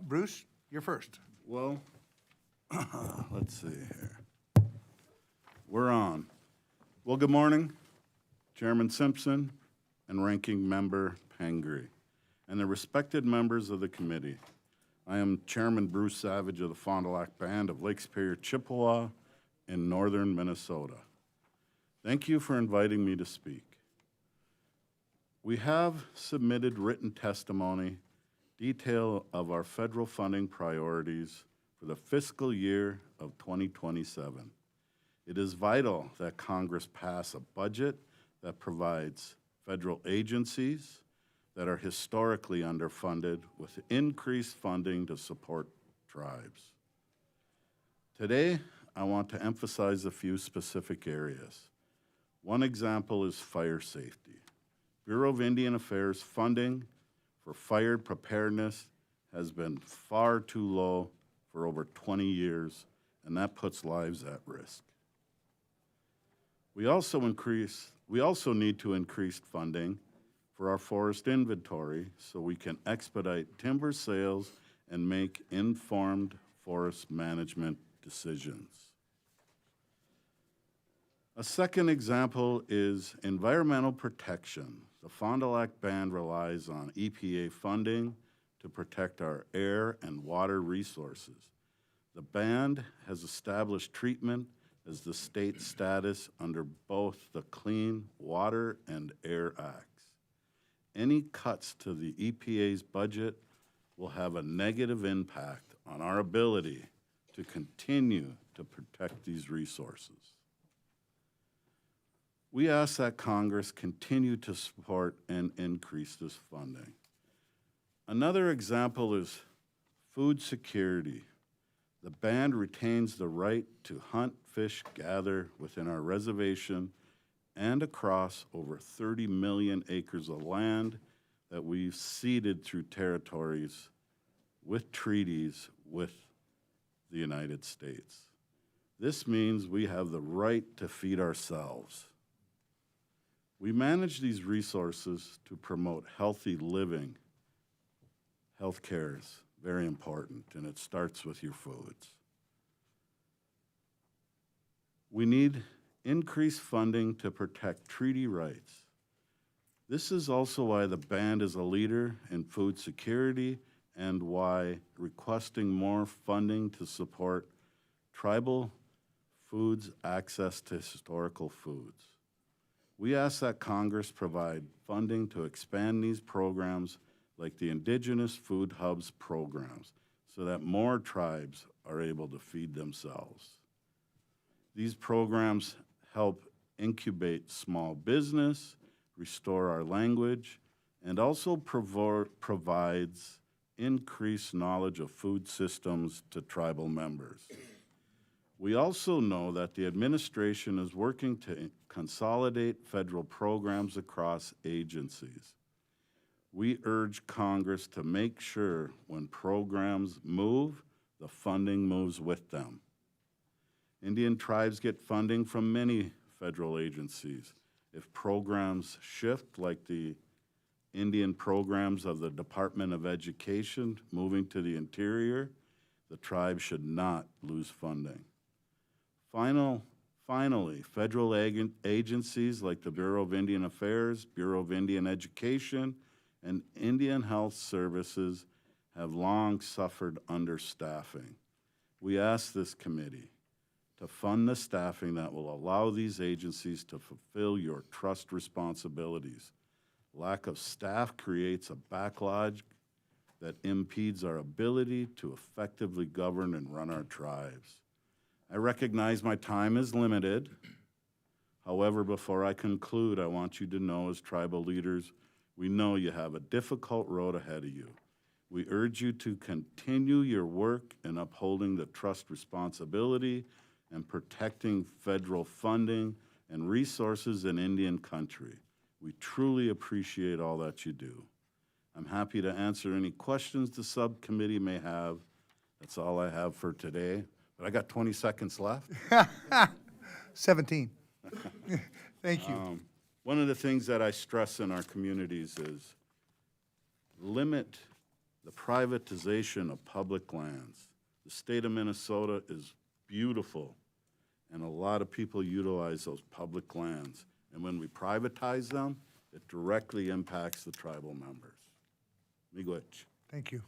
Speaker 1: Bruce, you're first.
Speaker 7: Well, let's see here. We're on. Well, good morning, Chairman Simpson and Ranking Member Pengri, and the respected members of the committee. I am Chairman Bruce Savage of the Fond du Lac Band of Lake Superior, Chippewa in northern Minnesota. Thank you for inviting me to speak. We have submitted written testimony, detail of our federal funding priorities for the fiscal year of 2027. It is vital that Congress pass a budget that provides federal agencies that are historically underfunded with increased funding to support tribes. Today, I want to emphasize a few specific areas. One example is fire safety. Bureau of Indian Affairs funding for fire preparedness has been far too low for over 20 years, and that puts lives at risk. We also need to increase funding for our forest inventory so we can expedite timber sales and make informed forest management decisions. A second example is environmental protection. The Fond du Lac Band relies on EPA funding to protect our air and water resources. The band has established treatment as the state status under both the Clean Water and Air Acts. Any cuts to the EPA's budget will have a negative impact on our ability to continue to protect these resources. We ask that Congress continue to support and increase this funding. Another example is food security. The band retains the right to hunt, fish, gather within our reservation and across over 30 million acres of land that we've ceded through territories with treaties with the United States. This means we have the right to feed ourselves. We manage these resources to promote healthy living. Healthcare is very important, and it starts with your foods. We need increased funding to protect treaty rights. This is also why the band is a leader in food security and why requesting more funding to support tribal foods access to historical foods. We ask that Congress provide funding to expand these programs like the Indigenous Food Hubs programs so that more tribes are able to feed themselves. These programs help incubate small business, restore our language, and also provides increased knowledge of food systems to tribal members. We also know that the administration is working to consolidate federal programs across agencies. We urge Congress to make sure when programs move, the funding moves with them. Indian tribes get funding from many federal agencies. If programs shift, like the Indian programs of the Department of Education moving to the interior, the tribe should not lose funding. Finally, federal agencies like the Bureau of Indian Affairs, Bureau of Indian Education, and Indian Health Services have long suffered understaffing. We ask this committee to fund the staffing that will allow these agencies to fulfill your trust responsibilities. Lack of staff creates a backlog that impedes our ability to effectively govern and run our tribes. I recognize my time is limited. However, before I conclude, I want you to know as tribal leaders, we know you have a difficult road ahead of you. We urge you to continue your work in upholding the trust responsibility and protecting federal funding and resources in Indian country. We truly appreciate all that you do. I'm happy to answer any questions the subcommittee may have. That's all I have for today. But I got 20 seconds left.
Speaker 1: 17. Thank you.
Speaker 7: One of the things that I stress in our communities is limit the privatization of public lands. The state of Minnesota is beautiful, and a lot of people utilize those public lands. And when we privatize them, it directly impacts the tribal members. Miigwech.
Speaker 1: Thank you.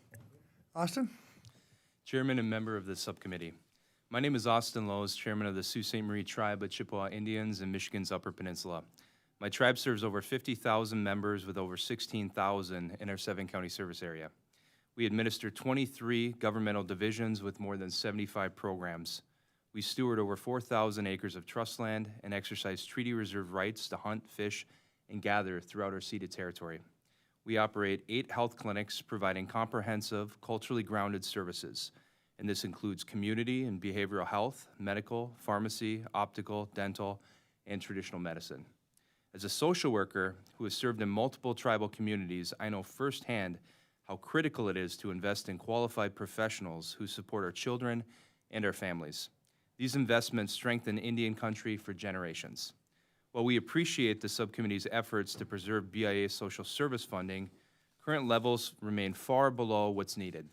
Speaker 1: Austin?
Speaker 8: Chairman and member of the subcommittee. My name is Austin Lowe's, Chairman of the Sault Ste. Marie Tribe of Chippewa Indians in Michigan's Upper Peninsula. My tribe serves over 50,000 members with over 16,000 in our 7-county service area. We administer 23 governmental divisions with more than 75 programs. We steward over 4,000 acres of trust land and exercise treaty reserve rights to hunt, fish, and gather throughout our ceded territory. We operate 8 health clinics providing comprehensive, culturally grounded services, and this includes community and behavioral health, medical, pharmacy, optical, dental, and traditional medicine. As a social worker who has served in multiple tribal communities, I know firsthand how critical it is to invest in qualified professionals who support our children and our families. These investments strengthen Indian country for generations. While we appreciate the subcommittee's efforts to preserve BIA social service funding, current levels remain far below what's needed.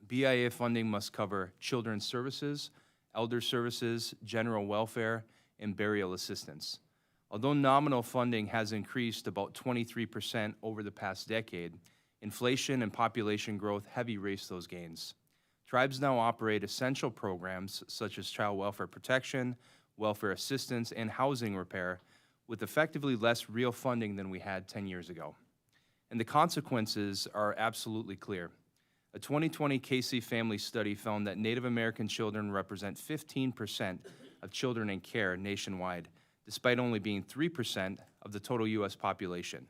Speaker 8: BIA funding must cover children's services, elder services, general welfare, and burial assistance. Although nominal funding has increased about 23% over the past decade, inflation and population growth have erased those gains. Tribes now operate essential programs such as child welfare protection, welfare assistance, and housing repair with effectively less real funding than we had 10 years ago. And the consequences are absolutely clear. A 2020 KC Family Study found that Native American children represent 15% of children in care nationwide, despite only being 3% of the total U.S. population.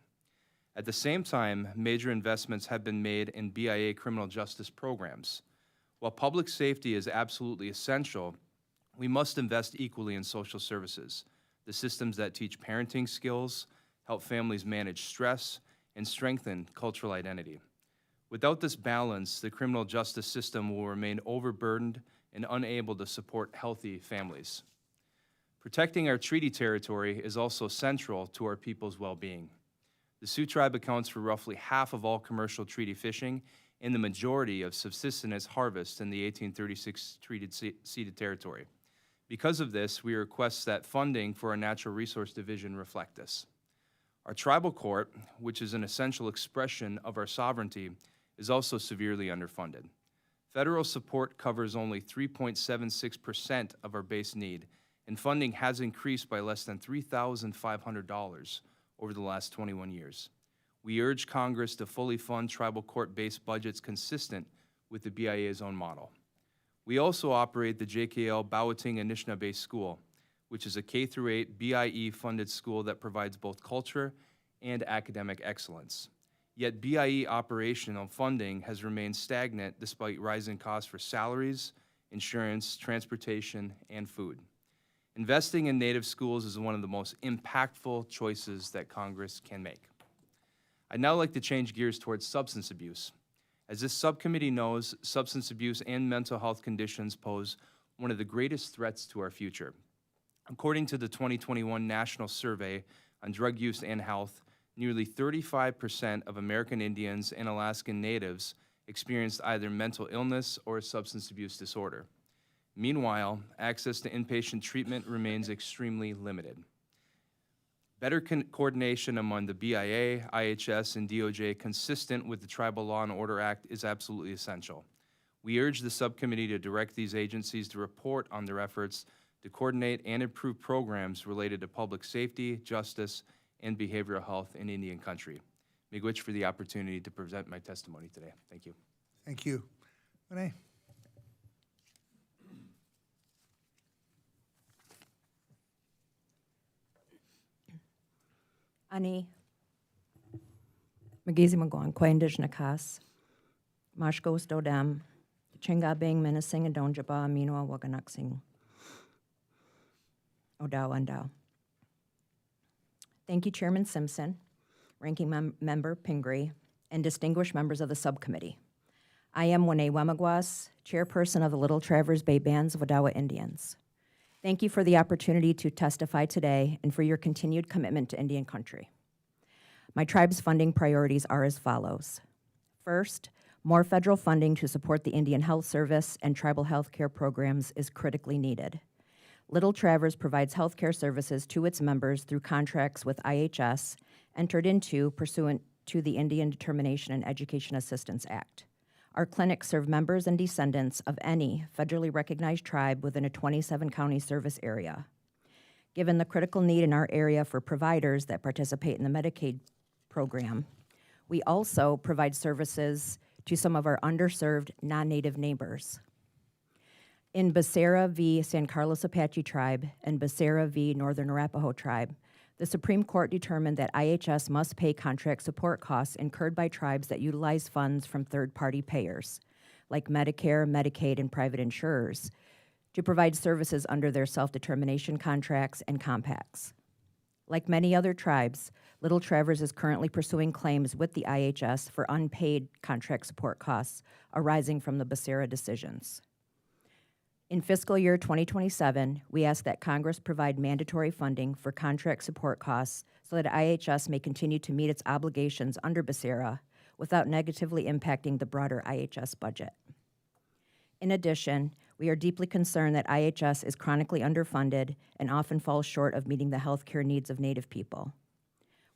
Speaker 8: At the same time, major investments have been made in BIA criminal justice programs. While public safety is absolutely essential, we must invest equally in social services, the systems that teach parenting skills, help families manage stress, and strengthen cultural identity. Without this balance, the criminal justice system will remain overburdened and unable to support healthy families. Protecting our treaty territory is also central to our people's well-being. The Sioux Tribe accounts for roughly half of all commercial treaty fishing and the majority of subsistence harvest in the 1836 ceded territory. Because of this, we request that funding for our Natural Resource Division reflect this. Our tribal court, which is an essential expression of our sovereignty, is also severely underfunded. Federal support covers only 3.76% of our base need, and funding has increased by less than $3,500 over the last 21 years. We urge Congress to fully fund tribal court-based budgets consistent with the BIA's own model. We also operate the JKL Bawating Anishinaabe School, which is a K-8 BIE-funded school that provides both culture and academic excellence. Yet BIE operational funding has remained stagnant despite rising costs for salaries, insurance, transportation, and food. Investing in Native schools is one of the most impactful choices that Congress can make. I'd now like to change gears towards substance abuse. As this subcommittee knows, substance abuse and mental health conditions pose one of the greatest threats to our future. According to the 2021 National Survey on Drug Use and Health, nearly 35% of American Indians and Alaskan Natives experienced either mental illness or a substance abuse disorder. Meanwhile, access to inpatient treatment remains extremely limited. Better coordination among the BIA, IHS, and DOJ consistent with the Tribal Law and Order Act is absolutely essential. We urge the subcommittee to direct these agencies to report on their efforts to coordinate and improve programs related to public safety, justice, and behavioral health in Indian country. Miigwech for the opportunity to present my testimony today. Thank you.
Speaker 1: Thank you. Renee?
Speaker 9: Ani, Magizi Magwan, Kwa Indigenous Kas, Mashko Stodem, Chinga Bang Menacing and Donjaba, Minua Waganaxing, Odaw Andaw. Thank you, Chairman Simpson, Ranking Member Pingree, and distinguished members of the subcommittee. I am Wene Wemagwas, Chairperson of the Little Traverse Bay Bands of Odawa Indians. Thank you for the opportunity to testify today and for your continued commitment to Indian country. My tribe's funding priorities are as follows. First, more federal funding to support the Indian Health Service and tribal health care programs is critically needed. Little Traverse provides health care services to its members through contracts with IHS entered into pursuant to the Indian Determination and Education Assistance Act. Our clinics serve members and descendants of any federally recognized tribe within a 27-county service area. Given the critical need in our area for providers that participate in the Medicaid program, we also provide services to some of our underserved non-native neighbors. In Becerra v. San Carlos Apache Tribe and Becerra v. Northern Arapaho Tribe, the Supreme Court determined that IHS must pay contract support costs incurred by tribes that utilize funds from third-party payers, like Medicare, Medicaid, and private insurers, to provide services under their self-determination contracts and compacts. Like many other tribes, Little Traverse is currently pursuing claims with the IHS for unpaid contract support costs arising from the Becerra decisions. In fiscal year 2027, we ask that Congress provide mandatory funding for contract support costs so that IHS may continue to meet its obligations under Becerra without negatively impacting the broader IHS budget. In addition, we are deeply concerned that IHS is chronically underfunded and often falls short of meeting the health care needs of Native people.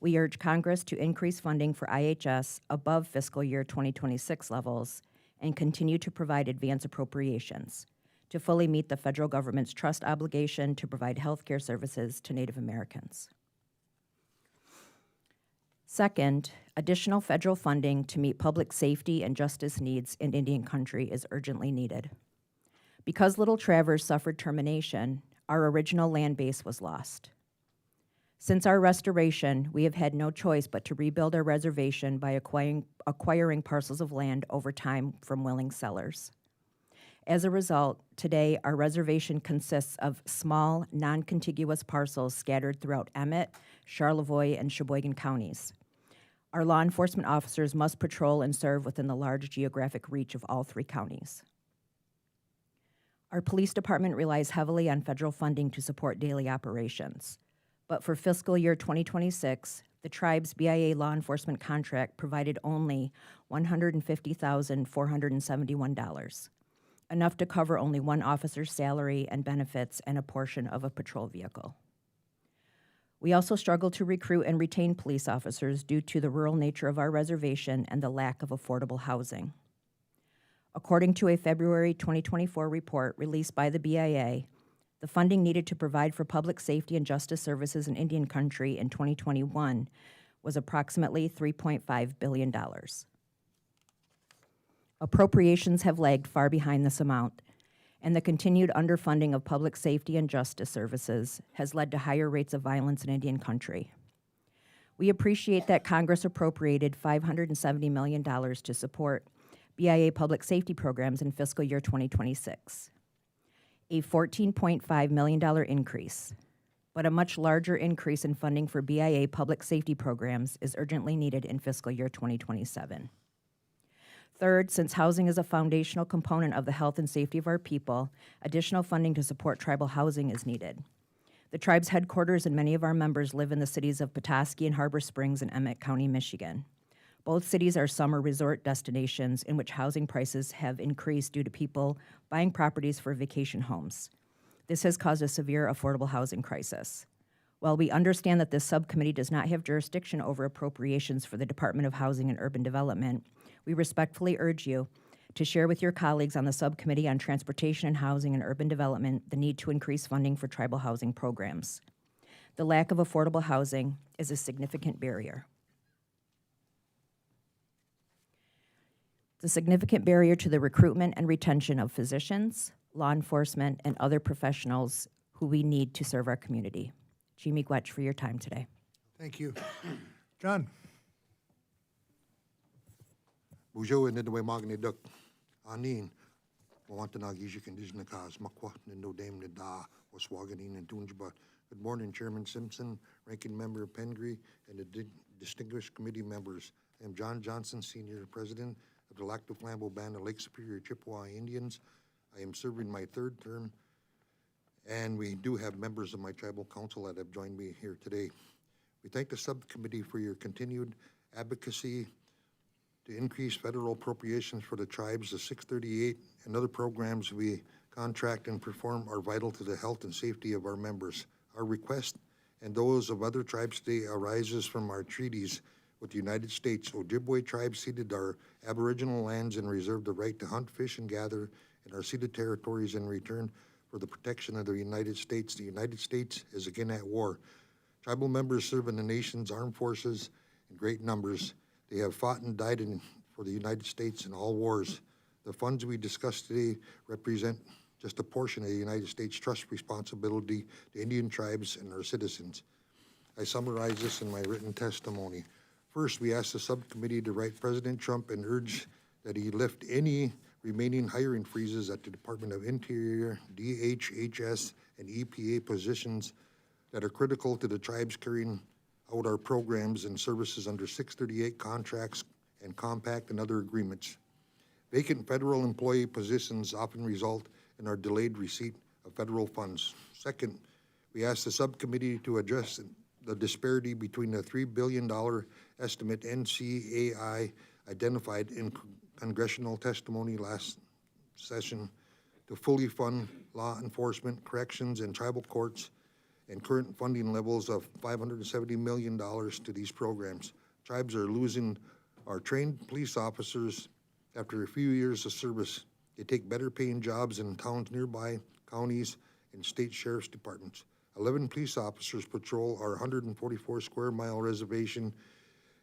Speaker 9: We urge Congress to increase funding for IHS above fiscal year 2026 levels and continue to provide advance appropriations to fully meet the federal government's trust obligation to provide health care services to Native Americans. Second, additional federal funding to meet public safety and justice needs in Indian country is urgently needed. Because Little Traverse suffered termination, our original land base was lost. Since our restoration, we have had no choice but to rebuild our reservation by acquiring parcels of land over time from willing sellers. As a result, today our reservation consists of small, non-contiguous parcels scattered throughout Emmett, Charlevoix, and Sheboygan counties. Our law enforcement officers must patrol and serve within the large geographic reach of all three counties. Our police department relies heavily on federal funding to support daily operations. But for fiscal year 2026, the tribe's BIA law enforcement contract provided only $150,471. Enough to cover only one officer's salary and benefits and a portion of a patrol vehicle. We also struggle to recruit and retain police officers due to the rural nature of our reservation and the lack of affordable housing. According to a February 2024 report released by the BIA, the funding needed to provide for public safety and justice services in Indian country in 2021 was approximately $3.5 billion. Appropriations have lagged far behind this amount, and the continued underfunding of public safety and justice services has led to higher rates of violence in Indian country. We appreciate that Congress appropriated $570 million to support BIA public safety programs in fiscal year 2026, a $14.5 million increase, but a much larger increase in funding for BIA public safety programs is urgently needed in fiscal year 2027. Third, since housing is a foundational component of the health and safety of our people, additional funding to support tribal housing is needed. The tribe's headquarters and many of our members live in the cities of Petoskey and Harbor Springs in Emmett County, Michigan. Both cities are summer resort destinations in which housing prices have increased due to people buying properties for vacation homes. This has caused a severe affordable housing crisis. While we understand that this subcommittee does not have jurisdiction over appropriations for the Department of Housing and Urban Development, we respectfully urge you to share with your colleagues on the Subcommittee on Transportation and Housing and Urban Development the need to increase funding for tribal housing programs. The lack of affordable housing is a significant barrier. It's a significant barrier to the recruitment and retention of physicians, law enforcement, and other professionals who we need to serve our community. Jimmy Gwetch for your time today.
Speaker 1: Thank you. John?
Speaker 10: Bujo and the way Magni Duck Anin, Wawantanagi Indigenous Cause, Makwa, Nindo Dame Nida, Waswaganin and Tunjba. Good morning, Chairman Simpson, Ranking Member Pengree, and the distinguished committee members. I am John Johnson, Senior President of the Lac du Flambeau Band of Lake Superior Chippewa Indians. I am serving my third term, and we do have members of my tribal council that have joined me here today. We thank the subcommittee for your continued advocacy to increase federal appropriations for the tribes. The 638 and other programs we contract and perform are vital to the health and safety of our members. Our request and those of other tribes today arises from our treaties with the United States. Ojibwe tribes ceded our aboriginal lands and reserved the right to hunt, fish, and gather in our ceded territories in return for the protection of the United States. The United States is again at war. Tribal members serve in the nation's armed forces in great numbers. They have fought and died for the United States in all wars. The funds we discuss today represent just a portion of the United States trust responsibility to Indian tribes and our citizens. I summarize this in my written testimony. First, we ask the subcommittee to write President Trump and urge that he lift any remaining hiring freezes at the Department of Interior, DHHS, and EPA positions that are critical to the tribes carrying out our programs and services under 638 contracts and compact and other agreements. Vacant federal employee positions often result in our delayed receipt of federal funds. Second, we ask the subcommittee to address the disparity between the $3 billion estimate NCAI identified in congressional testimony last session to fully fund law enforcement, corrections, and tribal courts, and current funding levels of $570 million to these programs. Tribes are losing our trained police officers after a few years of service. They take better paying jobs in towns nearby, counties, and state sheriff's departments. 11 police officers patrol our 144 square mile reservation.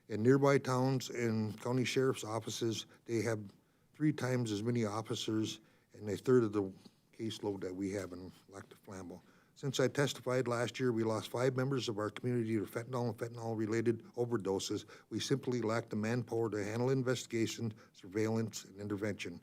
Speaker 10: In nearby towns and county sheriff's offices, they have 3 times as many officers and a third of the caseload that we have in Lac du Flambeau. Since I testified last year, we lost 5 members of our community to fentanyl and fentanyl-related overdoses. We simply lack the manpower to handle investigation, surveillance, and intervention.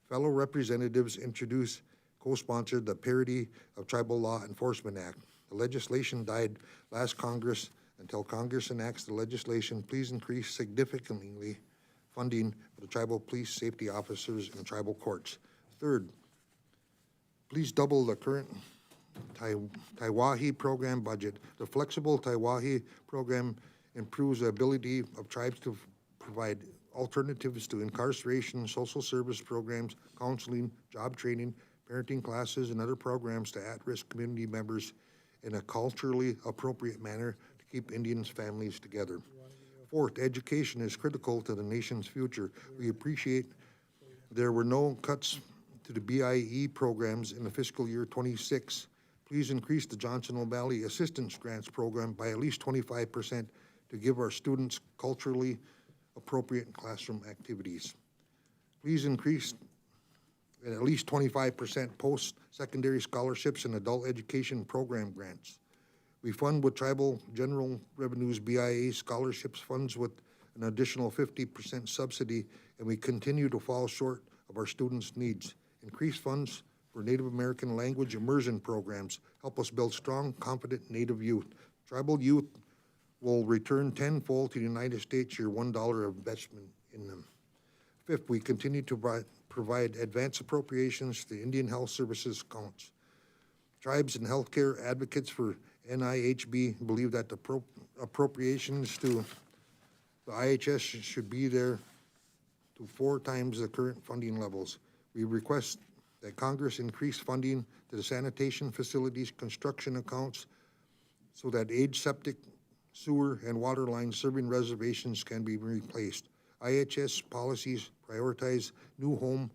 Speaker 10: Fellow representatives introduced, co-sponsored the Parity of Tribal Law Enforcement Act. The legislation died last Congress. Until Congress enacts the legislation, please increase significantly funding for the tribal police safety officers and tribal courts. Third, please double the current Taiwahi program budget. The flexible Taiwahi program improves the ability of tribes to provide alternatives to incarceration, social service programs, counseling, job training, parenting classes, and other programs to at-risk community members in a culturally appropriate manner to keep Indians' families together. Fourth, education is critical to the nation's future. We appreciate there were no cuts to the BIE programs in the fiscal year 26. Please increase the Johnson Valley Assistance Grants Program by at least 25% to give our students culturally appropriate classroom activities. Please increase at least 25% post-secondary scholarships and adult education program grants. We fund with Tribal General Revenues BIA scholarships funds with an additional 50% subsidy, and we continue to fall short of our students' needs. Increase funds for Native American language immersion programs help us build strong, confident Native youth. Tribal youth will return tenfold to the United States your $1 of investment in them. Fifth, we continue to provide advance appropriations to Indian Health Services accounts. Tribes and healthcare advocates for NIHB believe that the appropriations to the IHS should be there to 4 times the current funding levels. We request that Congress increase funding to the sanitation facilities construction accounts so that aged septic, sewer, and water lines serving reservations can be replaced. IHS policies prioritize new home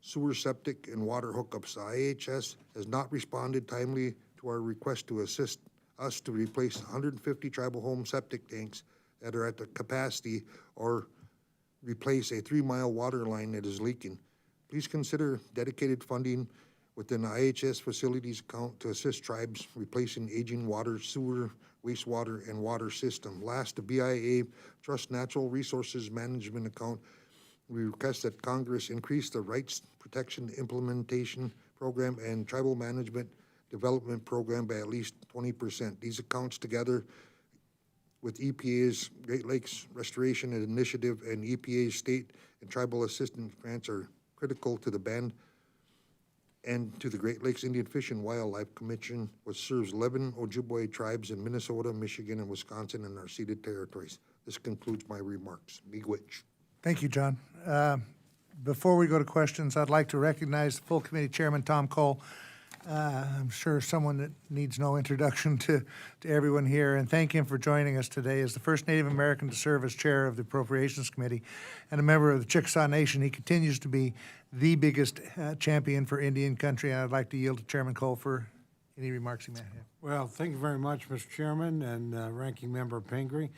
Speaker 10: sewer, septic, and water hookups. The IHS has not responded timely to our request to assist us to replace 150 tribal home septic tanks that are at the capacity or replace a 3-mile water line that is leaking. Please consider dedicated funding within the IHS facilities account to assist tribes replacing aging water, sewer, wastewater, and water system. Last, the BIA Trust Natural Resources Management account. We request that Congress increase the Rights Protection Implementation Program and Tribal Management Development Program by at least 20%. These accounts, together with EPA's Great Lakes Restoration Initiative and EPA's state and tribal assistance grants, are critical to the band and to the Great Lakes Indian Fish and Wildlife Commission, which serves 11 Ojibwe tribes in Minnesota, Michigan, and Wisconsin and our ceded territories. This concludes my remarks. Miigwech.
Speaker 1: Thank you, John. Before we go to questions, I'd like to recognize the full committee chairman, Tom Cole. I'm sure someone that needs no introduction to everyone here, and thank him for joining us today. As the first Native American to serve as chair of the Appropriations Committee and a member of the Chickasaw Nation, he continues to be the biggest champion for Indian country, and I'd like to yield to Chairman Cole for any remarks he may have.
Speaker 3: Well, thank you very much, Mr. Chairman and Ranking Member Pingree.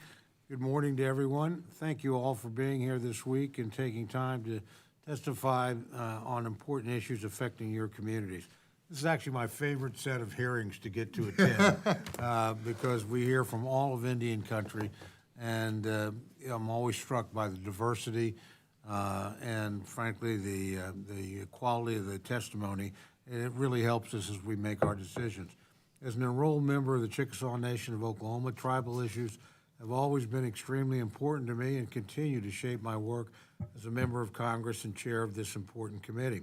Speaker 3: Good morning to everyone. Thank you all for being here this week and taking time to testify on important issues affecting your communities. This is actually my favorite set of hearings to get to attend because we hear from all of Indian country, and I'm always struck by the diversity and, frankly, the quality of the testimony. And it really helps us as we make our decisions. As an enrolled member of the Chickasaw Nation of Oklahoma, tribal issues have always been extremely important to me and continue to shape my work as a member of Congress and chair of this important committee.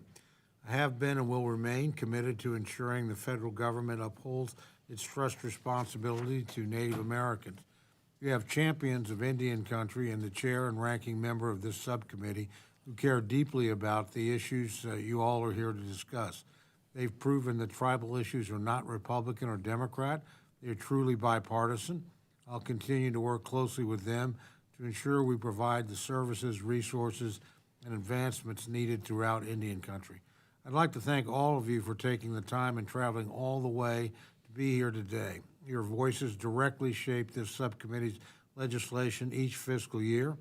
Speaker 3: I have been and will remain committed to ensuring the federal government upholds its trust responsibility to Native Americans. We have champions of Indian country and the chair and ranking member of this subcommittee who care deeply about the issues you all are here to discuss. They've proven that tribal issues are not Republican or Democrat. They're truly bipartisan. I'll continue to work closely with them to ensure we provide the services, resources, and advancements needed throughout Indian country. I'd like to thank all of you for taking the time and traveling all the way to be here today. Your voices directly shape this subcommittee's legislation each fiscal year.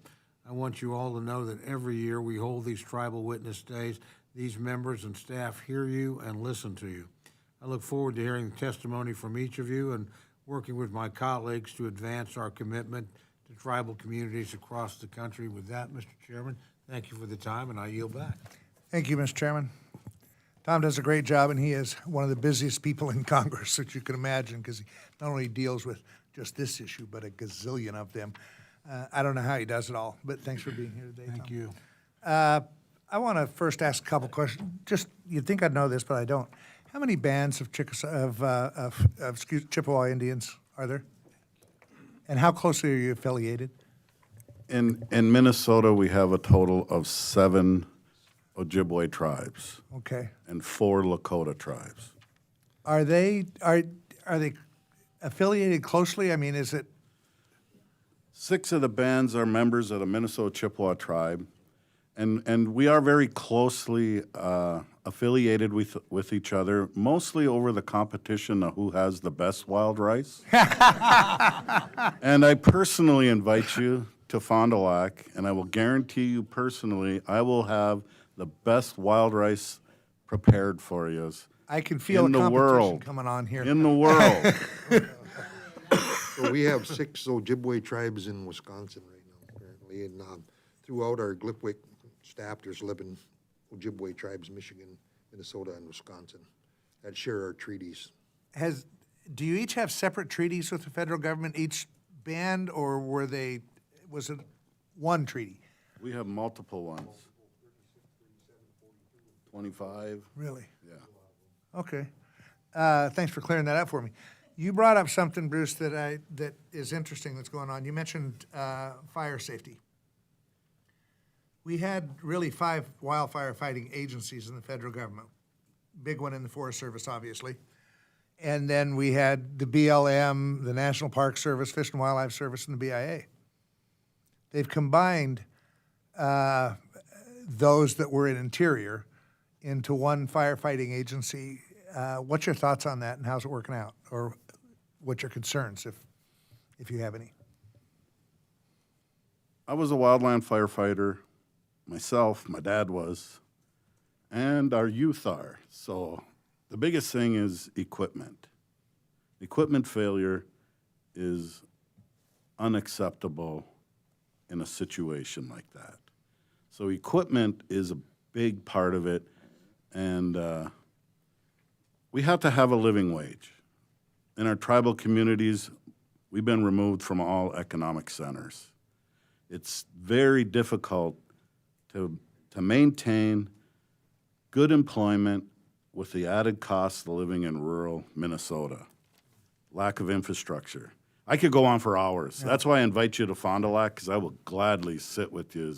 Speaker 3: I want you all to know that every year we hold these tribal witness days. These members and staff hear you and listen to you. I look forward to hearing testimony from each of you and working with my colleagues to advance our commitment to tribal communities across the country. With that, Mr. Chairman, thank you for the time, and I yield back.
Speaker 1: Thank you, Mr. Chairman. Tom does a great job, and he is one of the busiest people in Congress that you can imagine, because he not only deals with just this issue, but a gazillion of them. I don't know how he does it all, but thanks for being here today, Tom.
Speaker 3: Thank you.
Speaker 1: I want to first ask a couple questions. Just, you'd think I'd know this, but I don't. How many bands of Chippewa Indians are there? And how closely are you affiliated?
Speaker 7: In Minnesota, we have a total of 7 Ojibwe tribes
Speaker 1: Okay.
Speaker 7: and 4 Lakota tribes.
Speaker 1: Are they affiliated closely? I mean, is it?
Speaker 7: 6 of the bands are members of the Minnesota Chippewa tribe, and we are very closely affiliated with each other, mostly over the competition of who has the best wild rice. And I personally invite you to Fond du Lac, and I will guarantee you personally, I will have the best wild rice prepared for you.
Speaker 1: I can feel
Speaker 7: in
Speaker 1: a
Speaker 7: the
Speaker 1: competition
Speaker 7: world,
Speaker 1: coming on here.
Speaker 7: in the world.
Speaker 10: So we have 6 Ojibwe tribes in Wisconsin right now, apparently, and throughout our Glipwick staff, there's 11 Ojibwe tribes, Michigan, Minnesota, and Wisconsin, that share our treaties.
Speaker 1: Do you each have separate treaties with the federal government, each band, or was it one treaty?
Speaker 7: We have multiple ones. 25.
Speaker 1: Really?
Speaker 7: Yeah.
Speaker 1: Okay. Thanks for clearing that up for me. You brought up something, Bruce, that is interesting that's going on. You mentioned fire safety. We had really 5 wildfire fighting agencies in the federal government. Big one in the Forest Service, obviously. And then we had the BLM, the National Park Service, Fish and Wildlife Service, and the BIA. They've combined those that were in Interior into one firefighting agency. What's your thoughts on that, and how's it working out? Or what's your concerns, if you have any?
Speaker 7: I was a wildland firefighter myself, my dad was, and our youth are. So the biggest thing is equipment. Equipment failure is unacceptable in a situation like that. So equipment is a big part of it, and we have to have a living wage. In our tribal communities, we've been removed from all economic centers. It's very difficult to maintain good employment with the added cost of living in rural Minnesota. Lack of infrastructure. I could go on for hours. That's why I invite you to Fond du Lac, because I will gladly sit with you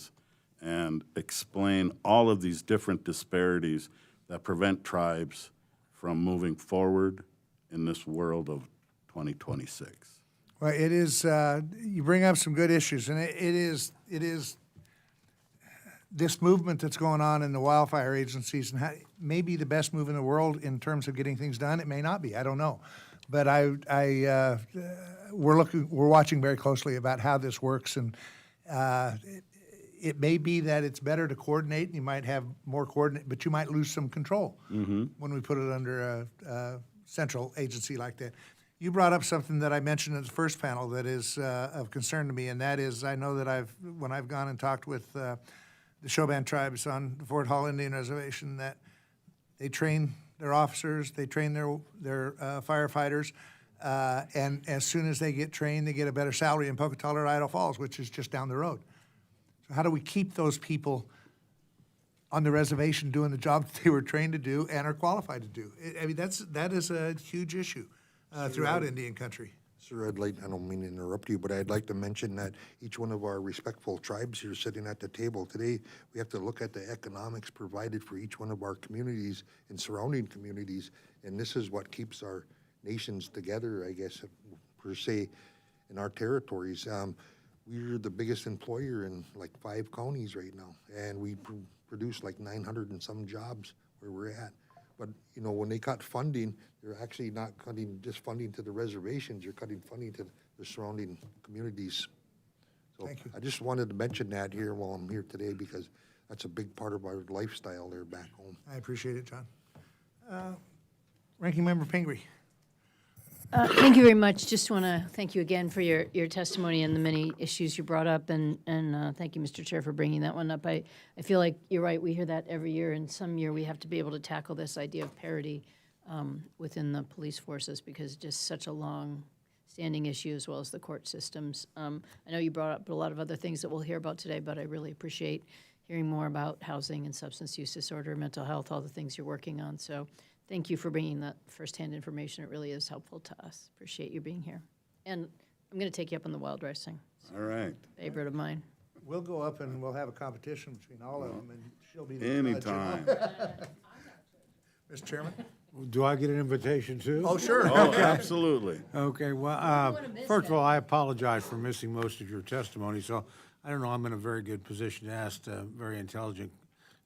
Speaker 7: and explain all of these different disparities that prevent tribes from moving forward in this world of 2026.
Speaker 1: Well, it is, you bring up some good issues, and it is this movement that's going on in the wildfire agencies, and may be the best move in the world in terms of getting things done. It may not be, I don't know. But we're watching very closely about how this works, and it may be that it's better to coordinate, and you might have more coordinate, but you might lose some control when we put it under a central agency like that. You brought up something that I mentioned in the first panel that is of concern to me, and that is I know that when I've gone and talked with the Chauvin tribes on the Fort Hall Indian Reservation, that they train their officers, they train their firefighters, and as soon as they get trained, they get a better salary in Pocatello or Idaho Falls, which is just down the road. So how do we keep those people on the reservation doing the job that they were trained to do and are qualified to do? I mean, that is a huge issue throughout Indian country.
Speaker 10: Sir, I don't mean to interrupt you, but I'd like to mention that each one of our respectful tribes here sitting at the table today, we have to look at the economics provided for each one of our communities and surrounding communities, and this is what keeps our nations together, I guess, per se, in our territories. We're the biggest employer in like 5 counties right now, and we produce like 900 and some jobs where we're at. But, you know, when they cut funding, they're actually not cutting just funding to the reservations, you're cutting funding to the surrounding communities. So
Speaker 1: Thank you.
Speaker 10: I just wanted to mention that here while I'm here today, because that's a big part of our lifestyle there back home.
Speaker 1: I appreciate it, John. Ranking Member Pingree.
Speaker 2: Thank you very much. Just want to thank you again for your testimony and the many issues you brought up, and thank you, Mr. Chair, for bringing that one up. I feel like you're right. We hear that every year, and some year we have to be able to tackle this idea of parity within the police forces, because it's just such a long-standing issue, as well as the court systems. I know you brought up a lot of other things that we'll hear about today, but I really appreciate hearing more about housing and substance use disorder, mental health, all the things you're working on. So thank you for bringing that firsthand information. It really is helpful to us. Appreciate you being here. And I'm going to take you up on the wild racing.
Speaker 7: All right.
Speaker 2: Favorite of mine.
Speaker 1: We'll go up and we'll have a competition between all of them, and she'll be the
Speaker 7: Anytime.
Speaker 1: Mr. Chairman?
Speaker 11: Do I get an invitation too?
Speaker 1: Oh, sure.
Speaker 7: Oh, absolutely.
Speaker 11: Okay, well, first of all, I apologize for missing most of your testimony, so I don't know, I'm in a very good position to ask a very intelligent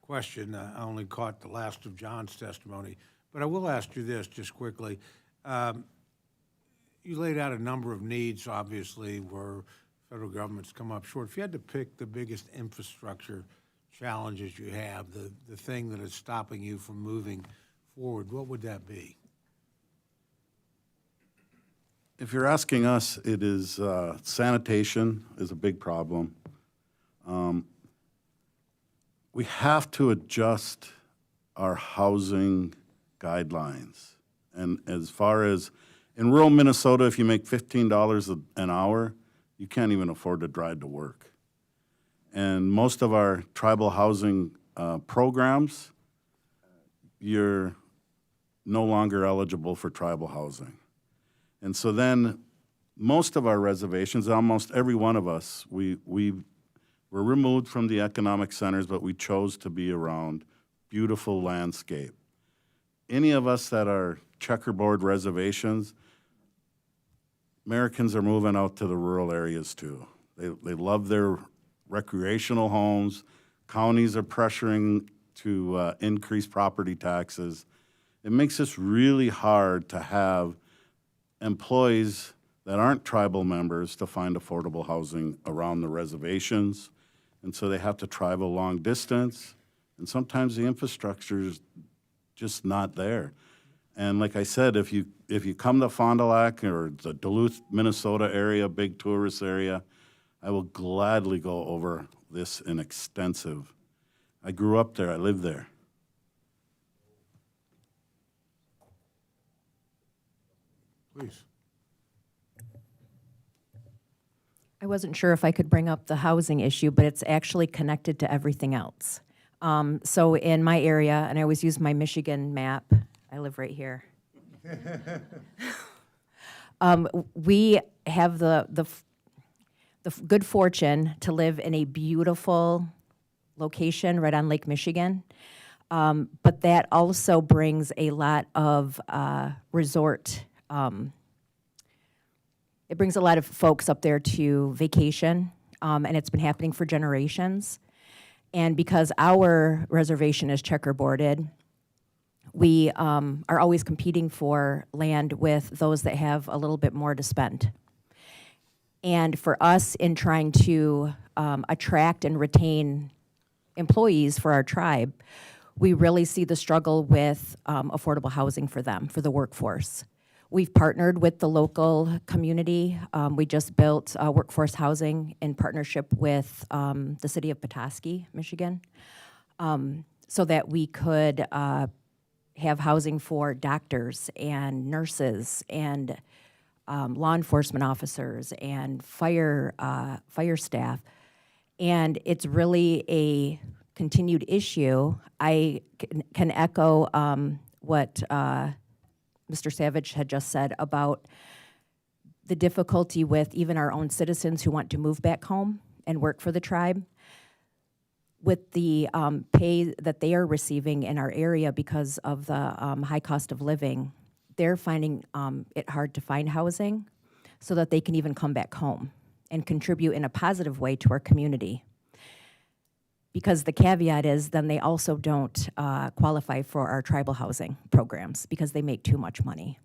Speaker 11: question. I only caught the last of John's testimony, but I will ask you this just quickly. You laid out a number of needs, obviously, where federal government's come up short. If you had to pick the biggest infrastructure challenges you have, the thing that is stopping you from moving forward, what would that be?
Speaker 7: If you're asking us, it is sanitation is a big problem. We have to adjust our housing guidelines. And as far as in rural Minnesota, if you make $15 an hour, you can't even afford to drive to work. And most of our tribal housing programs, you're no longer eligible for tribal housing. And so then most of our reservations, almost every one of us, we were removed from the economic centers, but we chose to be around beautiful landscape. Any of us that are checkerboard reservations, Americans are moving out to the rural areas too. They love their recreational homes. Counties are pressuring to increase property taxes. It makes this really hard to have employees that aren't tribal members to find affordable housing around the reservations. And so they have to travel long distance. And sometimes the infrastructure is just not there. And like I said, if you come to Fond du Lac or the Duluth, Minnesota area, big tourist area, I will gladly go over this in extensive. I grew up there, I lived there.
Speaker 11: Please.
Speaker 9: I wasn't sure if I could bring up the housing issue, but it's actually connected to everything else. So in my area, and I always use my Michigan map, I live right here. We have the good fortune to live in a beautiful location right on Lake Michigan, but that also brings a lot of resort. It brings a lot of folks up there to vacation, and it's been happening for generations. And because our reservation is checkerboarded, we are always competing for land with those that have a little bit more to spend. And for us, in trying to attract and retain employees for our tribe, we really see the struggle with affordable housing for them, for the workforce. We've partnered with the local community. We just built workforce housing in partnership with the city of Petoskey, Michigan, so that we could have housing for doctors and nurses and law enforcement officers and fire staff. And it's really a continued issue. I can echo what Mr. Savage had just said about the difficulty with even our own citizens who want to move back home and work for the tribe. With the pay that they are receiving in our area because of the high cost of living, they're finding it hard to find housing so that they can even come back home and contribute in a positive way to our community. Because the caveat is then they also don't qualify for our tribal housing programs because they make too much money.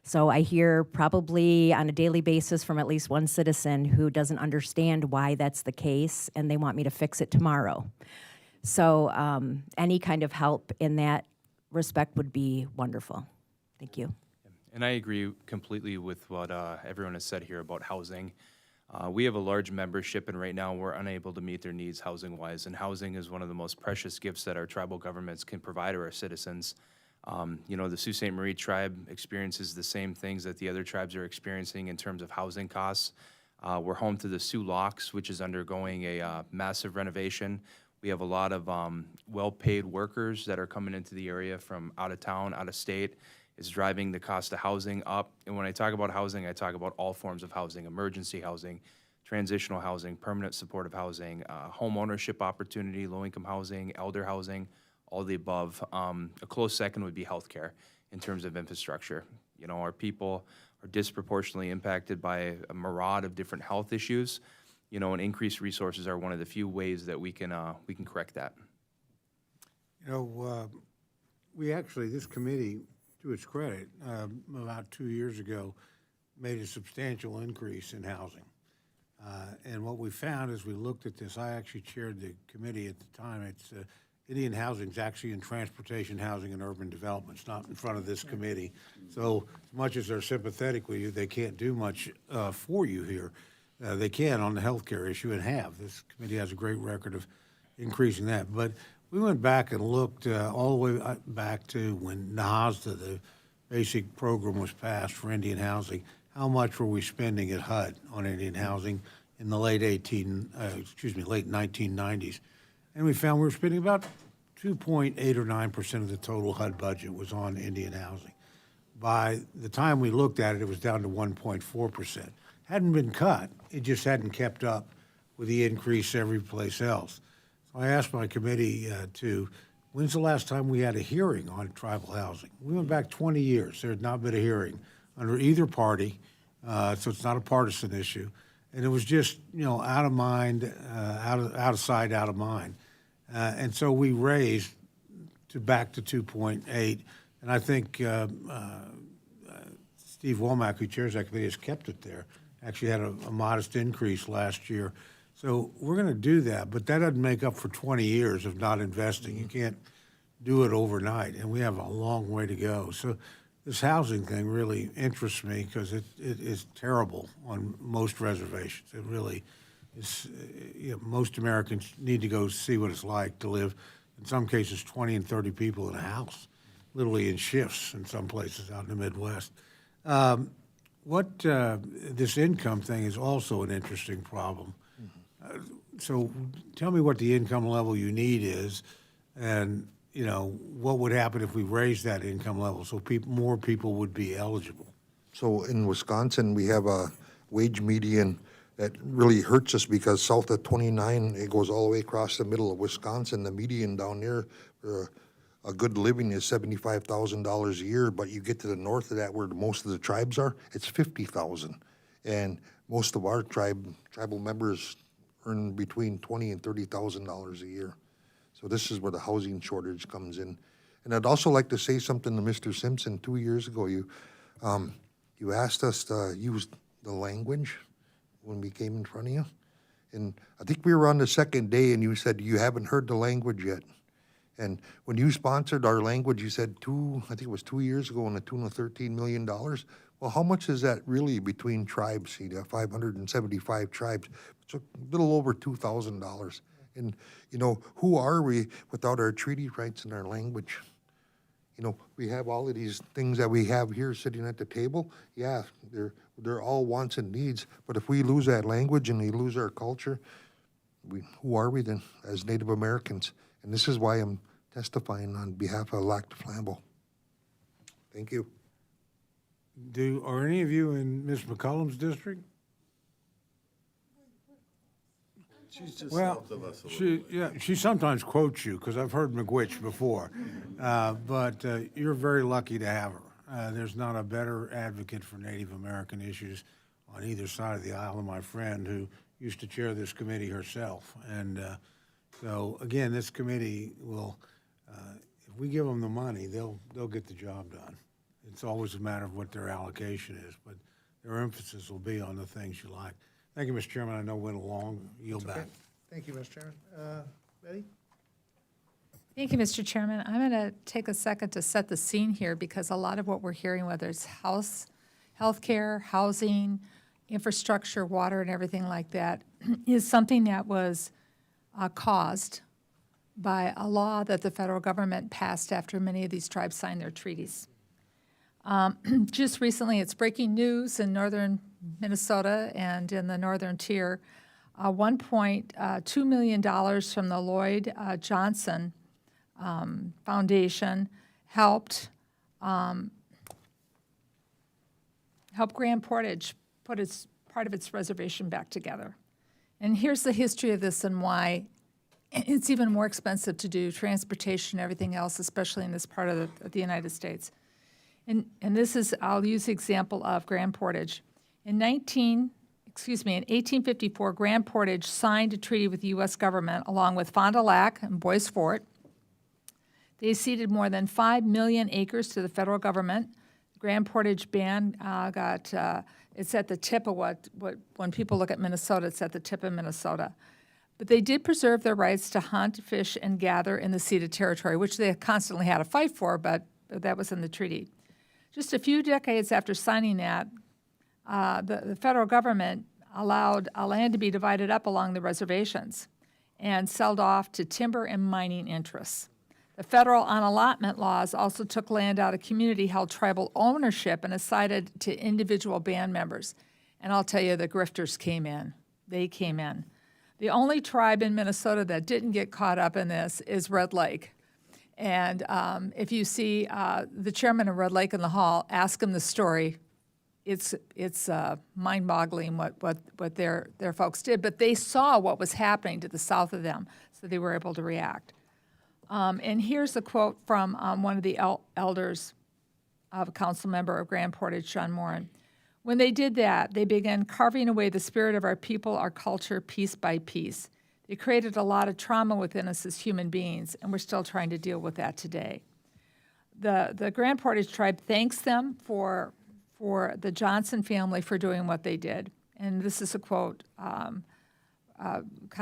Speaker 9: So I hear probably on a daily basis from at least one citizen who doesn't understand why that's the case, and they want me to fix it tomorrow. So any kind of help in that respect would be wonderful. Thank you.
Speaker 8: And I agree completely with what everyone has said here about housing. We have a large membership, and right now we're unable to meet their needs housing-wise. And housing is one of the most precious gifts that our tribal governments can provide to our citizens. You know, the Sault Ste. Marie tribe experiences the same things that the other tribes are experiencing in terms of housing costs. We're home to the Sioux Locks, which is undergoing a massive renovation. We have a lot of well-paid workers that are coming into the area from out of town, out of state. It's driving the cost of housing up. And when I talk about housing, I talk about all forms of housing: emergency housing, transitional housing, permanent supportive housing, home ownership opportunity, low-income housing, elder housing, all the above. A close second would be healthcare in terms of infrastructure. You know, our people are disproportionately impacted by a myriad of different health issues. You know, and increased resources are one of the few ways that we can correct that.
Speaker 11: You know, we actually, this committee, to its credit, about 2 years ago, made a substantial increase in housing. And what we found as we looked at this, I actually chaired the committee at the time. It's Indian housing is actually in transportation, housing, and urban development. It's not in front of this committee. So as much as they're sympathetic with you, they can't do much for you here. They can on the healthcare issue and have. This committee has a great record of increasing that. But we went back and looked all the way back to when NAHSDA, the basic program, was passed for Indian housing. How much were we spending at HUD on Indian housing in the late 1990s? And we found we were spending about 2.8 or 9% of the total HUD budget was on Indian housing. By the time we looked at it, it was down to 1.4%. Hadn't been cut, it just hadn't kept up with the increase every place else. So I asked my committee when's the last time we had a hearing on tribal housing? We went back 20 years. There had not been a hearing under either party, so it's not a partisan issue. And it was just, out of mind, out of sight, out of mind. And so we raised back to 2.8. And I think Steve Womack, who chairs that committee, has kept it there. Actually had a modest increase last year. So we're going to do that, but that doesn't make up for 20 years of not investing. You can't do it overnight, and we have a long way to go. So this housing thing really interests me because it is terrible on most reservations. It really is. Most Americans need to go see what it's like to live, in some cases, 20 and 30 people in a house, literally in shifts in some places out in the Midwest. This income thing is also an interesting problem. So tell me what the income level you need is, and what would happen if we raised that income level so more people would be eligible.
Speaker 10: So in Wisconsin, we have a wage median that really hurts us because south of 29, it goes all the way across the middle of Wisconsin. The median down there for a good living is $75,000 a year, but you get to the north of that where most of the tribes are, it's $50,000. And most of our tribal members earn between $20,000 and $30,000 a year. So this is where the housing shortage comes in. And I'd also like to say something to Mr. Simpson. 2 years ago, you asked us to use the language when we came in front of you. And I think we were on the second day, and you said you haven't heard the language yet. And when you sponsored our language, you said I think it was 2 years ago, on the tune of $13 million. Well, how much is that really between tribes? See, there are 575 tribes. It's a little over $2,000. And, who are we without our treaty rights and our language? We have all of these things that we have here sitting at the table. Yeah, they're all wants and needs. But if we lose that language and we lose our culture, who are we then as Native Americans? And this is why I'm testifying on behalf of Lac du Flambeau. Thank you.
Speaker 11: Are any of you in Ms. McCollum's district?
Speaker 7: She's just
Speaker 11: Well,
Speaker 7: south of us a little bit.
Speaker 11: she sometimes quotes you, because I've heard McWitch before. But you're very lucky to have her. There's not a better advocate for Native American issues on either side of the aisle than my friend who used to chair this committee herself. And so, again, this committee will, if we give them the money, they'll get the job done. It's always a matter of what their allocation is, but their emphasis will be on the things you like. Thank you, Mr. Chairman. I know we went along. Yield back.
Speaker 1: Thank you, Mr. Chairman. Betty?
Speaker 6: Thank you, Mr. Chairman. I'm going to take a second to set the scene here because a lot of what we're hearing, whether it's healthcare, housing, infrastructure, water, and everything like that, is something that was caused by a law that the federal government passed after many of these tribes signed their treaties. Just recently, it's breaking news in northern Minnesota and in the northern tier. $1.2 million from the Lloyd Johnson Foundation helped Grand Portage put part of its reservation back together. And here's the history of this and why it's even more expensive to do transportation and everything else, especially in this part of the United States. And this is, I'll use the example of Grand Portage. In 1854, Grand Portage signed a treaty with the U.S. government along with Fond du Lac and Bois Forte. They ceded more than 5 million acres to the federal government. The Grand Portage band it's at the tip of what when people look at Minnesota, it's at the tip of Minnesota. But they did preserve their rights to hunt, fish, and gather in the ceded territory, which they constantly had to fight for, but that was in the treaty. Just a few decades after signing that, the federal government allowed land to be divided up along the reservations and sold off to timber and mining interests. The federal on-allotment laws also took land out of community-held tribal ownership and assigned it to individual band members. And I'll tell you, the grifters came in. They came in. The only tribe in Minnesota that didn't get caught up in this is Red Lake. And if you see the chairman of Red Lake in the hall, ask him the story. It's mind-boggling what their folks did, but they saw what was happening to the south of them, so they were able to react. And here's a quote from one of the elders, of a council member of Grand Portage, Sean Moran. When they did that, they began carving away the spirit of our people, our culture, piece by piece. They created a lot of trauma within us as human beings, and we're still trying to deal with that today. The Grand Portage tribe thanks them for the Johnson family for doing what they did. And this is a quote kind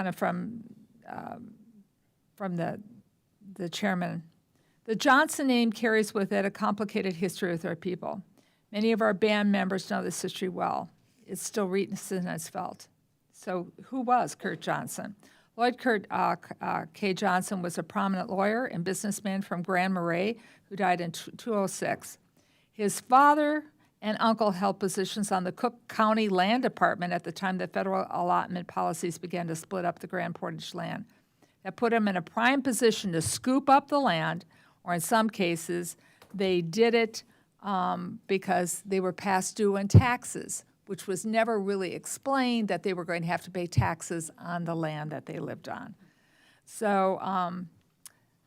Speaker 6: of from the chairman. The Johnson name carries with it a complicated history with our people. Many of our band members know this history well. It's still recent as felt. So who was Kurt Johnson? Lloyd Kurt K. Johnson was a prominent lawyer and businessman from Grand Marais who died in 2006. His father and uncle held positions on the Cook County Land Department at the time that federal allotment policies began to split up the Grand Portage land. That put him in a prime position to scoop up the land, or in some cases, they did it because they were past due in taxes, which was never really explained that they were going to have to pay taxes on the land that they lived on. So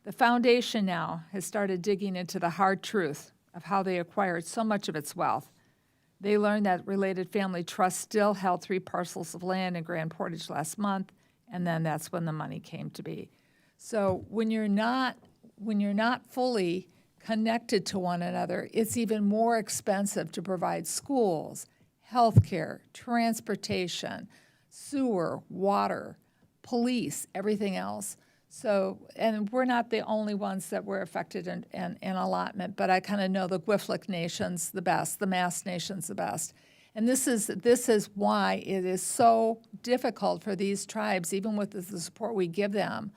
Speaker 6: the foundation now has started digging into the hard truth of how they acquired so much of its wealth. They learned that related family trust still held 3 parcels of land in Grand Portage last month, and then that's when the money came to be. So when you're not fully connected to one another, it's even more expensive to provide schools, healthcare, transportation, sewer, water, police, everything else. So, and we're not the only ones that were affected in allotment, but I kind of know the Gwiflik nations the best, the Mass nations the best. And this is why it is so difficult for these tribes, even with the support we give them,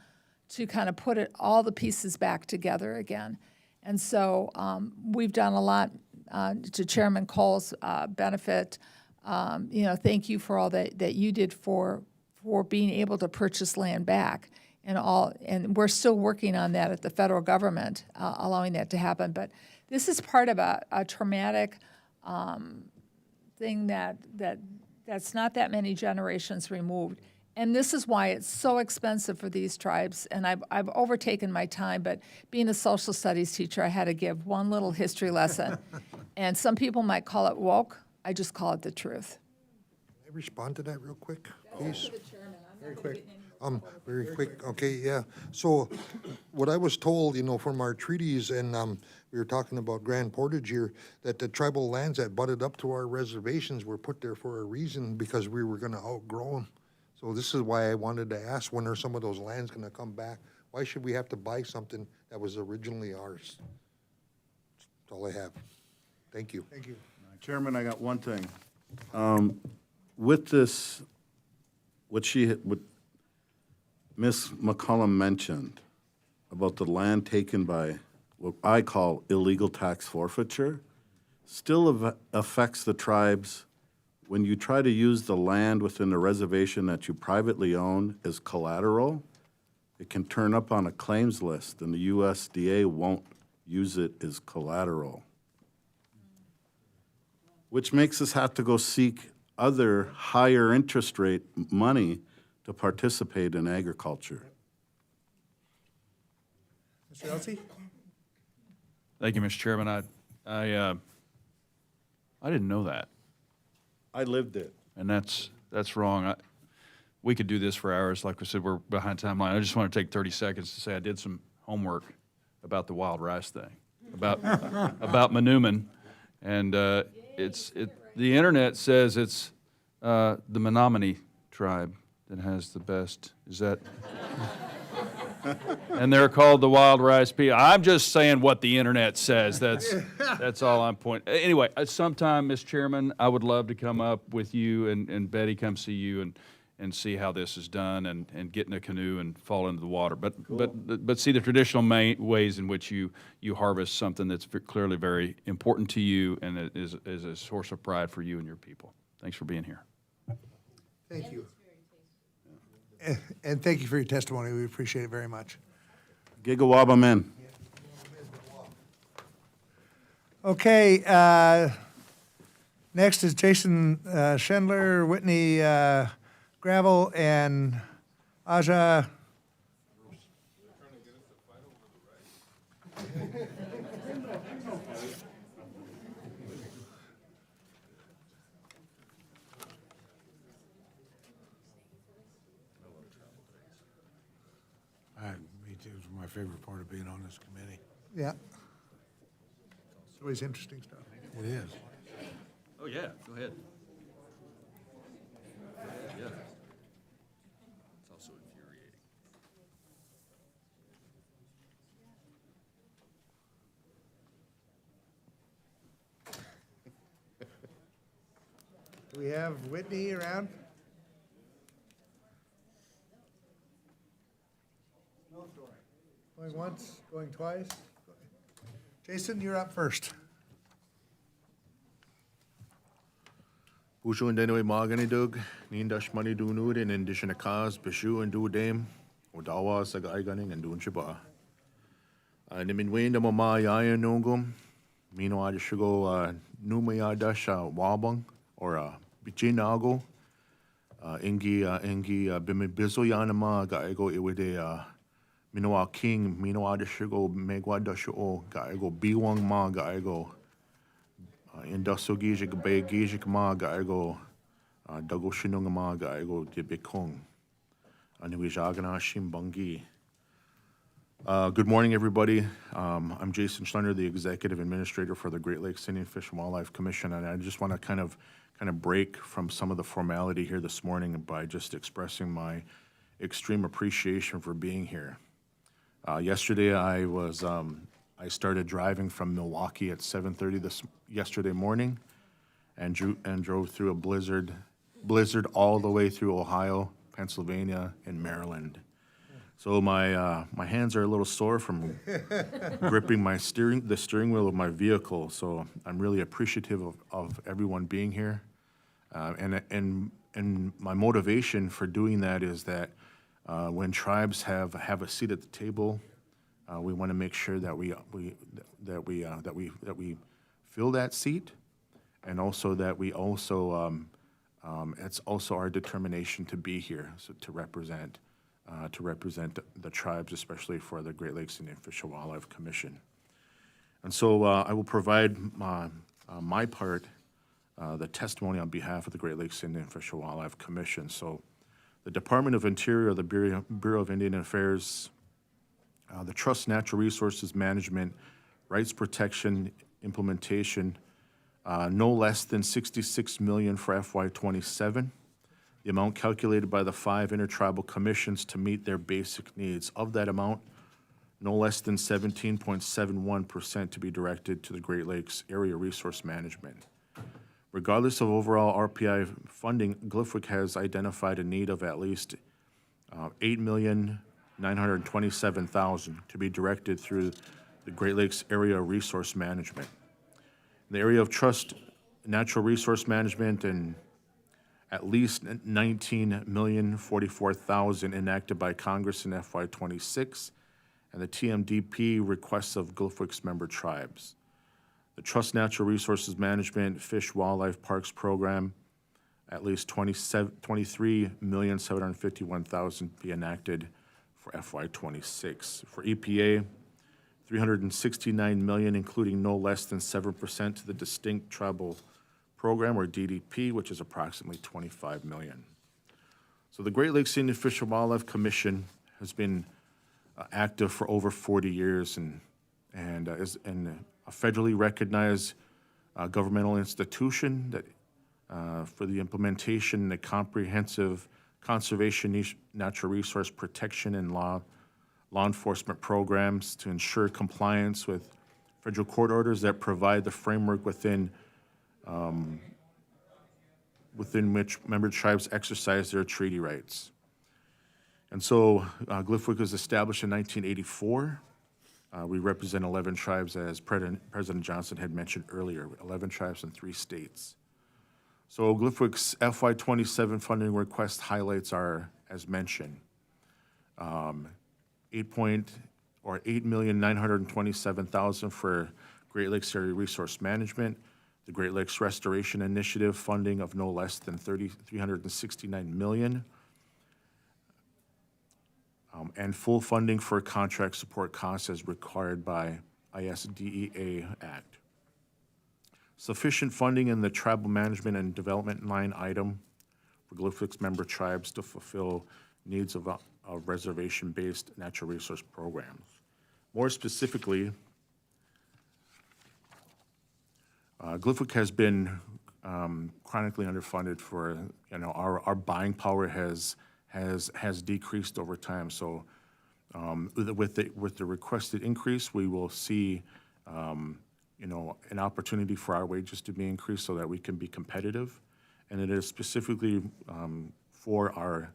Speaker 6: to kind of put all the pieces back together again. And so we've done a lot to Chairman Cole's benefit. Thank you for all that you did for being able to purchase land back. And we're still working on that at the federal government, allowing that to happen. But this is part of a traumatic thing that's not that many generations removed. And this is why it's so expensive for these tribes. And I've overtaken my time, but being a social studies teacher, I had to give one little history lesson. And some people might call it woke. I just call it the truth.
Speaker 10: Can I respond to that real quick, please?
Speaker 1: Very quick.
Speaker 10: Very quick, okay, yeah. So what I was told, from our treaties, and we were talking about Grand Portage here, that the tribal lands that butted up to our reservations were put there for a reason, because we were gonna outgrow them. So this is why I wanted to ask, when are some of those lands gonna come back? Why should we have to buy something that was originally ours? That's all I have. Thank you.
Speaker 1: Thank you.
Speaker 7: Chairman, I got one thing. With this, what Ms. McCollum mentioned about the land taken by what I call illegal tax forfeiture, still affects the tribes when you try to use the land within the reservation that you privately own as collateral. It can turn up on a claims list, and the USDA won't use it as collateral, which makes us have to go seek other higher interest rate money to participate in agriculture.
Speaker 1: Mr. Elsey?
Speaker 12: Thank you, Mr. Chairman. I didn't know that,
Speaker 7: I lived it.
Speaker 12: and that's wrong. We could do this for hours. Like we said, we're behind timeline. I just want to take 30 seconds to say I did some homework about the wild rice thing, about Manoomin, and the internet says it's the Menominee tribe that has the best. Is that? And they're called the wild rice people. I'm just saying what the internet says. That's all I'm pointing. Anyway, sometime, Mr. Chairman, I would love to come up with you and Betty come see you and see how this is done and get in a canoe and fall into the water. But see the traditional ways in which you harvest something that's clearly very important to you and it is a source of pride for you and your people. Thanks for being here.
Speaker 1: Thank you. And thank you for your testimony. We appreciate it very much.
Speaker 7: Gigawaba men.
Speaker 1: Okay, next is Jason Schindler, Whitney Gravel, and Aja.
Speaker 11: Me too. It's my favorite part of being on this committee.
Speaker 1: Yeah. It's always interesting stuff.
Speaker 11: It is.
Speaker 12: Oh, yeah, go ahead. Yeah. It's also infuriating.
Speaker 1: Do we have Whitney around? Going once, going twice? Jason, you're up first.
Speaker 13: Bushu and Denway Magani Dug, Nindash Money Do Nud and Indigenous Cause, Bishu and Do Dame, Odawa Saga Iganing and Dun Chiba. Nimin Wayne the Mama Yaya Nungum, Mino Adishugo Numaya Dasha Wabang, or Bichinago, Ingi Bimibizo Yanama, Gaigo Iwide Minoa King, Mino Adishugo Megwa Dasho, Gaigo Biwang Ma, Gaigo. Industrial Gijik Bay Gijik Ma Gaigo Dago Shinung Ma Gaigo de Bekong Aniwijagana Shimbangi. Good morning, everybody. I'm Jason Schlenner, the Executive Administrator for the Great Lakes Indian Fish and Wildlife Commission, and I just want to kind of break from some of the formality here this morning by just expressing my extreme appreciation for being here. Yesterday, I started driving from Milwaukee at 7:30 yesterday morning, and drove through a blizzard all the way through Ohio, Pennsylvania, and Maryland. So my hands are a little sore from gripping the steering wheel of my vehicle. So I'm really appreciative of everyone being here, and my motivation for doing that is that when tribes have a seat at the table. We want to make sure that we fill that seat, and also that we also it's also our determination to be here, so to represent the tribes, especially for the Great Lakes Indian Fish and Wildlife Commission. And so I will provide my part, the testimony on behalf of the Great Lakes Indian Fish and Wildlife Commission. So the Department of Interior, the Bureau of Indian Affairs, the Trust Natural Resources Management, Rights Protection Implementation, no less than $66 million for FY27. The amount calculated by the 5 intertribal commissions to meet their basic needs. Of that amount, no less than 17.71% to be directed to the Great Lakes Area Resource Management. Regardless of overall RPI funding, GLFWC has identified a need of at least $8,927,000 to be directed through the Great Lakes Area Resource Management. In the area of Trust Natural Resource Management, and at least $19,044,000 enacted by Congress in FY26, and the TMDP requests of GLFWC's member tribes. The Trust Natural Resources Management Fish Wildlife Parks Program, at least $23,751,000 be enacted for FY26. For EPA, $369 million, including no less than 7% to the Distinct Tribal Program, or DDP, which is approximately $25 million. So the Great Lakes Indian Fish and Wildlife Commission has been active for over 40 years and is a federally recognized governmental institution that for the implementation and comprehensive conservation, natural resource protection, and law enforcement programs to ensure compliance with federal court orders that provide the framework within which member tribes exercise their treaty rights. And so GLFWC was established in 1984. We represent 11 tribes, as President Johnson had mentioned earlier, 11 tribes in 3 states. So GLFWC's FY27 funding request highlights are, as mentioned, $8,927,000 for Great Lakes Area Resource Management, the Great Lakes Restoration Initiative funding of no less than $369 million, and full funding for contract support costs as required by ISDEA Act. Sufficient funding in the tribal management and development line item for GLFIX member tribes to fulfill needs of reservation-based natural resource programs. More specifically, GLFIC has been chronically underfunded for, our buying power has decreased over time. So with the requested increase, we will see, an opportunity for our wages to be increased so that we can be competitive. And it is specifically for our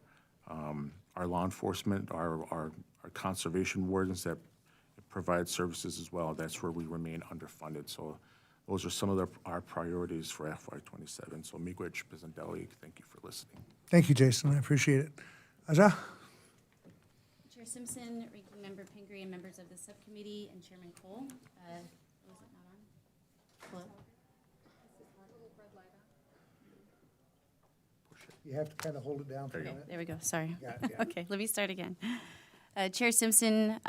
Speaker 13: law enforcement, our conservation wardens that provide services as well. That's where we remain underfunded. So those are some of our priorities for FY27. So Miigwech Bizandeli, thank you for listening.
Speaker 1: Thank you, Jason. I appreciate it. Aja?
Speaker 14: Chair Simpson, Ranking Member Pingree, and members of the subcommittee, and Chairman Cole. Was it not on? Hello?
Speaker 1: You have to kind of hold it down for a minute.
Speaker 14: There we go. Sorry.
Speaker 1: Got it, yeah.
Speaker 14: Okay, let me start again. Chair Simpson,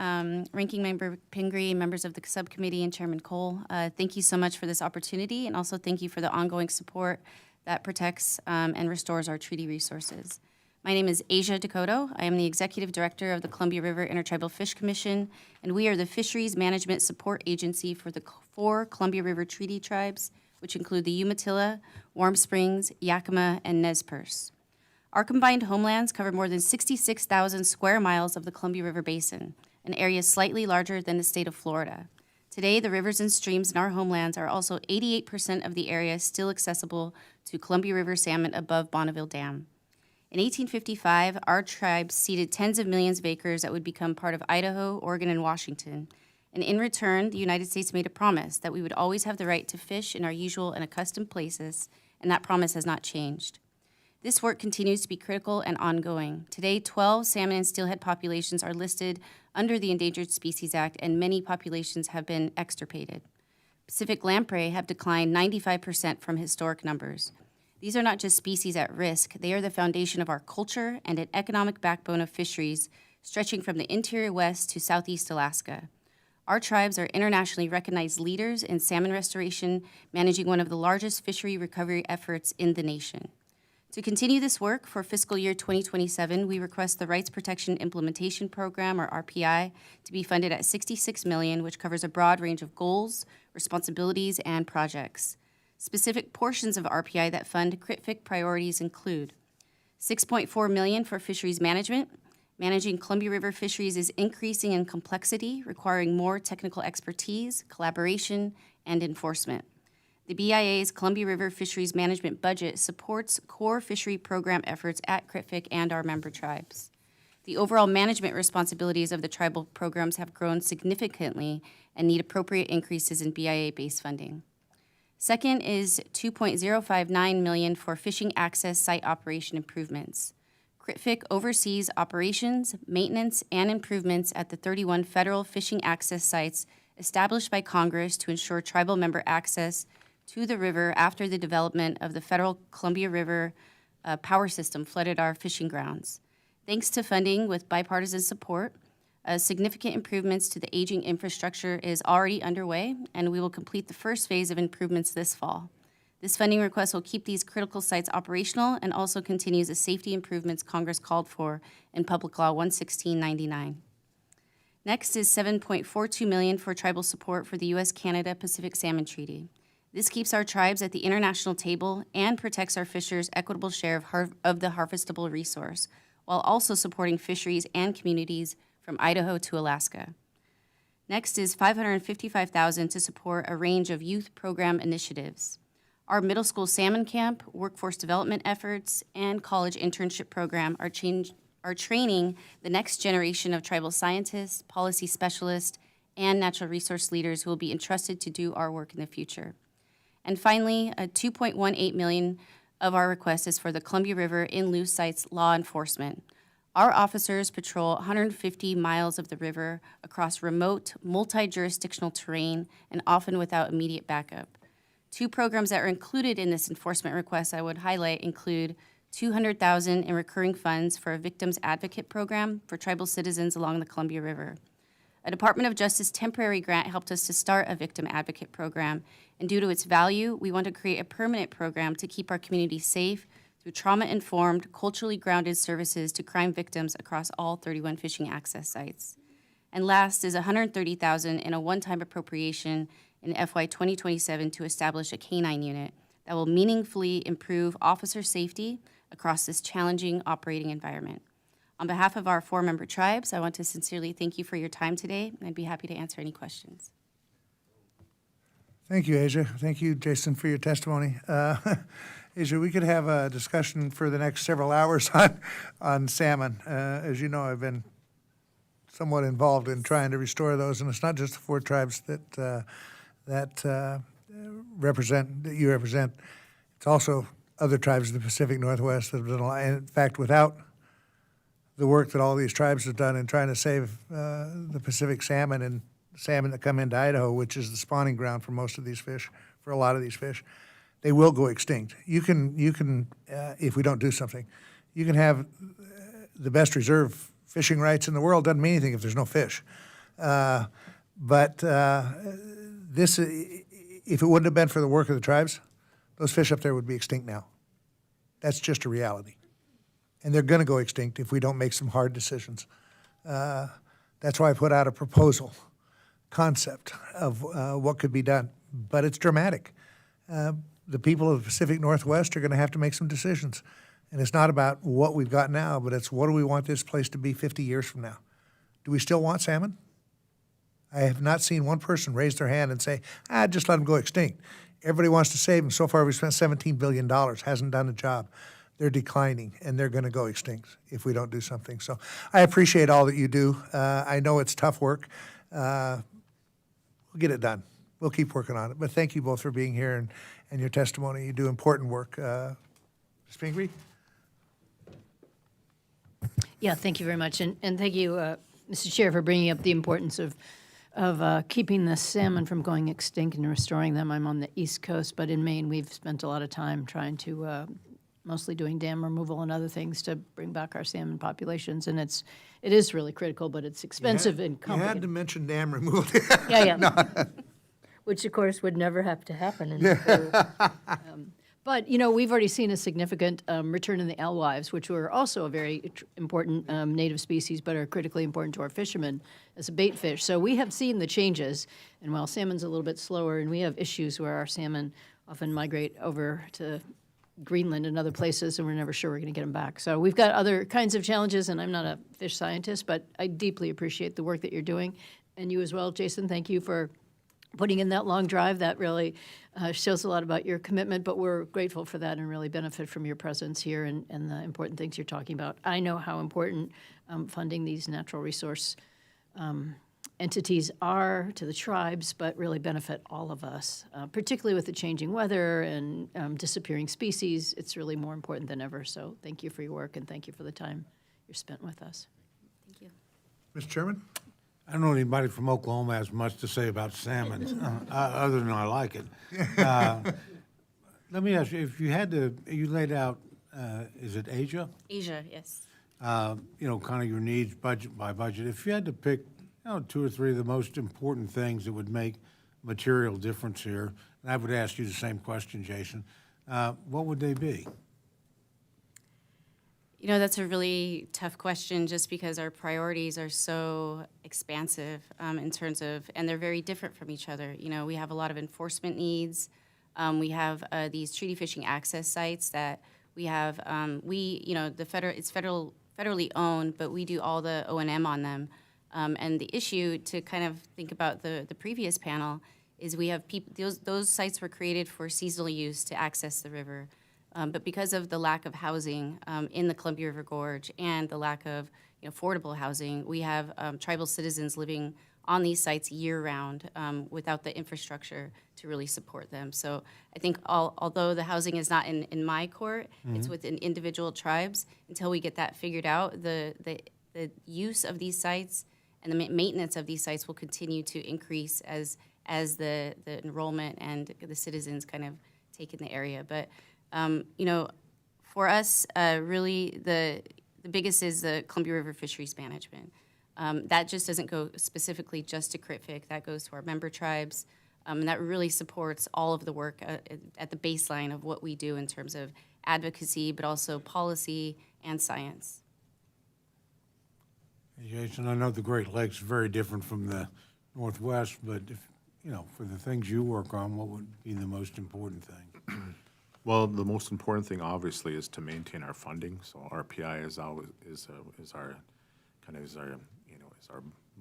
Speaker 14: Ranking Member Pingree, members of the subcommittee, and Chairman Cole, thank you so much for this opportunity, and also thank you for the ongoing support that protects and restores our treaty resources. My name is Asia Dakota. I am the Executive Director of the Columbia River Intertribal Fish Commission, and we are the Fisheries Management Support Agency for the 4 Columbia River Treaty Tribes, which include the Umatilla, Warm Springs, Yakima, and Nez Perce. Our combined homelands cover more than 66,000 square miles of the Columbia River Basin, an area slightly larger than the state of Florida. Today, the rivers and streams in our homelands are also 88% of the area still accessible to Columbia River salmon above Bonneville Dam. In 1855, our tribes ceded tens of millions of acres that would become part of Idaho, Oregon, and Washington. And in return, the United States made a promise that we would always have the right to fish in our usual and accustomed places, and that promise has not changed. This work continues to be critical and ongoing. Today, 12 salmon and steelhead populations are listed under the Endangered Species Act, and many populations have been extirpated. Pacific lamprey have declined 95% from historic numbers. These are not just species at risk, they are the foundation of our culture and an economic backbone of fisheries stretching from the interior west to southeast Alaska. Our tribes are internationally recognized leaders in salmon restoration, managing one of the largest fishery recovery efforts in the nation. To continue this work for fiscal year 2027, we request the Rights Protection Implementation Program, or RPI, to be funded at $66 million, which covers a broad range of goals, responsibilities, and projects. Specific portions of RPI that fund CRITFIC priorities include $6.4 million for fisheries management. Managing Columbia River fisheries is increasing in complexity, requiring more technical expertise, collaboration, and enforcement. The BIA's Columbia River Fisheries Management budget supports core fishery program efforts at CRITFIC and our member tribes. The overall management responsibilities of the tribal programs have grown significantly and need appropriate increases in BIA-based funding. Second is $2.059 million for fishing access site operation improvements. CRITFIC oversees operations, maintenance, and improvements at the 31 federal fishing access sites established by Congress to ensure tribal member access to the river after the development of the federal Columbia River power system flooded our fishing grounds. Thanks to funding with bipartisan support, significant improvements to the aging infrastructure is already underway, and we will complete the first phase of improvements this fall. This funding request will keep these critical sites operational and also continues the safety improvements Congress called for in Public Law 11699. Next is $7.42 million for tribal support for the U.S.-Canada Pacific Salmon Treaty. This keeps our tribes at the international table and protects our fishers' equitable share of the harvestable resource, while also supporting fisheries and communities from Idaho to Alaska. Next is $555,000 to support a range of youth program initiatives. Our middle school salmon camp, workforce development efforts, and college internship program are training the next generation of tribal scientists, policy specialists, and natural resource leaders who will be entrusted to do our work in the future. And finally, $2.18 million of our request is for the Columbia River in lieu sites law enforcement. Our officers patrol 150 miles of the river across remote, multi-jurisdictional terrain and often without immediate backup. Two programs that are included in this enforcement request I would highlight include $200,000 in recurring funds for a victims advocate program for tribal citizens along the Columbia River. A Department of Justice temporary grant helped us to start a victim advocate program, and due to its value, we want to create a permanent program to keep our community safe through trauma-informed, culturally grounded services to crime victims across all 31 fishing access sites. And last is $130,000 in a one-time appropriation in FY 2027 to establish a K-9 unit that will meaningfully improve officer safety across this challenging operating environment. On behalf of our 4-member tribes, I want to sincerely thank you for your time today, and I'd be happy to answer any questions.
Speaker 1: Thank you, Asia. Thank you, Jason, for your testimony. Asia, we could have a discussion for the next several hours on salmon. As you know, I've been somewhat involved in trying to restore those, and it's not just the 4 tribes that you represent. It's also other tribes in the Pacific Northwest that have done a lot. In fact, without the work that all these tribes have done in trying to save the Pacific salmon and salmon that come into Idaho, which is the spawning ground for most of these fish, for a lot of these fish, they will go extinct. You can, if we don't do something, you can have the best reserve fishing rights in the world. Doesn't mean anything if there's no fish. But this, if it wouldn't have been for the work of the tribes, those fish up there would be extinct now. That's just a reality. And they're going to go extinct if we don't make some hard decisions. That's why I put out a proposal, concept of what could be done. But it's dramatic. The people of the Pacific Northwest are going to have to make some decisions. And it's not about what we've got now, but it's what do we want this place to be 50 years from now? Do we still want salmon? I have not seen one person raise their hand and say, just let them go extinct. Everybody wants to save them. So far, we've spent $17 billion. Hasn't done a job. They're declining, and they're going to go extinct if we don't do something. So I appreciate all that you do. I know it's tough work. We'll get it done. We'll keep working on it. But thank you both for being here and your testimony. You do important work. Ms. Pingree?
Speaker 2: Yeah, thank you very much. And thank you, Mr. Chair, for bringing up the importance of keeping the salmon from going extinct and restoring them. I'm on the East Coast, but in Maine, we've spent a lot of time trying to mostly doing dam removal and other things to bring back our salmon populations. And it is really critical, but it's expensive and
Speaker 1: You
Speaker 2: complicated.
Speaker 1: had to mention dam removal.
Speaker 2: Yeah. Which, of course, would never have to happen. But, we've already seen a significant return in the alewives, which were also a very important native species, but are critically important to our fishermen as a bait fish. So we have seen the changes, and while salmon's a little bit slower, and we have issues where our salmon often migrate over to Greenland and other places, and we're never sure we're going to get them back. So we've got other kinds of challenges, and I'm not a fish scientist, but I deeply appreciate the work that you're doing. And you as well, Jason, thank you for putting in that long drive. That really shows a lot about your commitment, but we're grateful for that and really benefit from your presence here and the important things you're talking about. I know how important funding these natural resource entities are to the tribes, but really benefit all of us, particularly with the changing weather and disappearing species. It's really more important than ever. So thank you for your work, and thank you for the time you're spent with us.
Speaker 14: Thank you.
Speaker 1: Mr. Chairman?
Speaker 11: I don't know anybody from Oklahoma has much to say about salmon, other than I like it. Let me ask you, if you had to, you laid out, is it Asia?
Speaker 14: Asia, yes.
Speaker 11: Kind of your needs budget by budget. If you had to pick, 2 or 3 of the most important things that would make material difference here, and I would ask you the same question, Jason, what would they be?
Speaker 14: That's a really tough question just because our priorities are so expansive in terms of, and they're very different from each other. We have a lot of enforcement needs. We have these treaty fishing access sites that we have, it's federally owned, but we do all the O&M on them. And the issue, to kind of think about the previous panel, is we have those sites were created for seasonal use to access the river. But because of the lack of housing in the Columbia River Gorge and the lack of affordable housing, we have tribal citizens living on these sites year-round without the infrastructure to really support them. So I think although the housing is not in my court, it's within individual tribes, until we get that figured out, the use of these sites and the maintenance of these sites will continue to increase as the enrollment and the citizens kind of take in the area. But, you know, for us, really the biggest is the Columbia River Fisheries Management. That just doesn't go specifically just to CRITFIC, that goes to our member tribes, and that really supports all of the work at the baseline of what we do in terms of advocacy, but also policy and science.
Speaker 11: Jason, I know the Great Lakes are very different from the Northwest, but if, you know, for the things you work on, what would be the most important thing?
Speaker 13: Well, the most important thing, obviously, is to maintain our funding. So RPI is our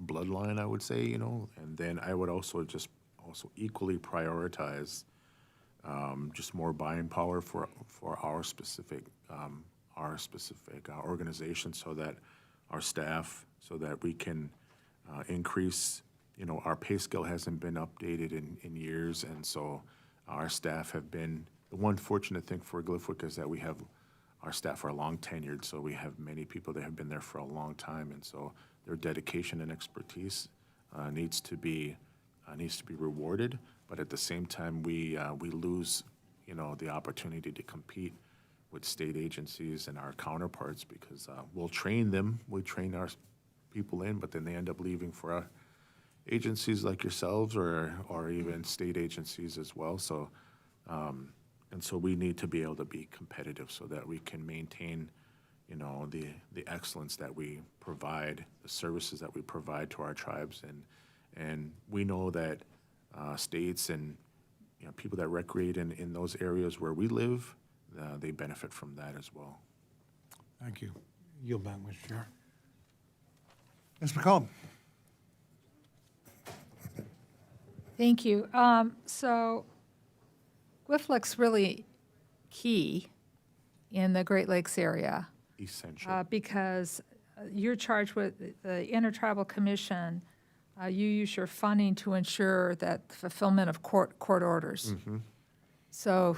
Speaker 13: bloodline, I would say, you know. And then I would also equally prioritize just more buying power for our specific organization, so that our staff, so that we can increase. You know, our pay scale hasn't been updated in years, and so our staff have been. The one fortunate thing for Glyphwick is that our staff are long tenured, so we have many people that have been there for a long time, and so their dedication and expertise needs to be rewarded. But at the same time, we lose, you know, the opportunity to compete with state agencies and our counterparts, because we'll train them, we train our people in, but then they end up leaving for agencies like yourselves or even state agencies as well. So. And so we need to be able to be competitive so that we can maintain, you know, the excellence that we provide, the services that we provide to our tribes. And we know that states and, you know, people that recreate in those areas where we live, they benefit from that as well.
Speaker 11: Thank you. Yield back, Mr. Chair.
Speaker 1: Ms. McCollum.
Speaker 6: Thank you. So Glyphlic's really key in the Great Lakes area
Speaker 13: Essential.
Speaker 6: because you're charged with the Intertribal Commission. You use your funding to ensure that the fulfillment of court orders. So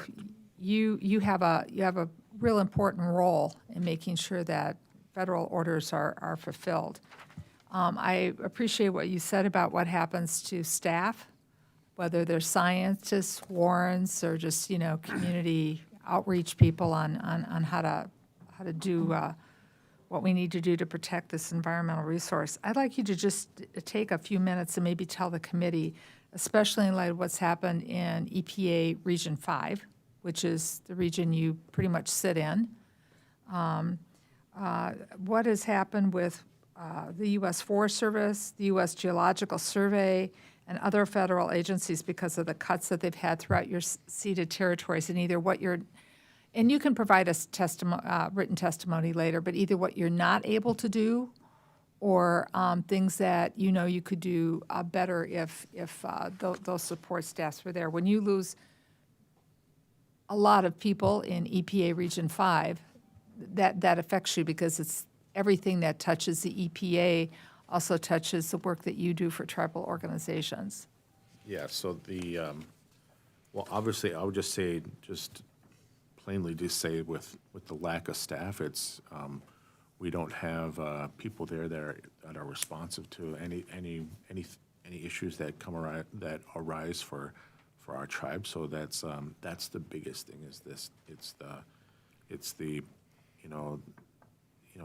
Speaker 6: you have a real important role in making sure that federal orders are fulfilled. I appreciate what you said about what happens to staff, whether they're scientists, warrants, or just, you know, community outreach people on how to do what we need to do to protect this environmental resource. I'd like you to just take a few minutes and maybe tell the committee, especially in light of what's happened in EPA Region 5, which is the region you pretty much sit in, what has happened with the U.S. Forest Service, the U.S. Geological Survey, and other federal agencies because of the cuts that they've had throughout your ceded territories, and either what you're, and you can provide us written testimony later, but either what you're not able to do or things that you know you could do better if those support staffs were there. When you lose a lot of people in EPA Region 5, that affects you because it's everything that touches the EPA also touches the work that you do for tribal organizations.
Speaker 13: Yeah, so well, obviously, I would just say, plainly say with the lack of staff, it's, we don't have people there that are responsive to any issues that arise for our tribe. So that's the biggest thing is this. It's the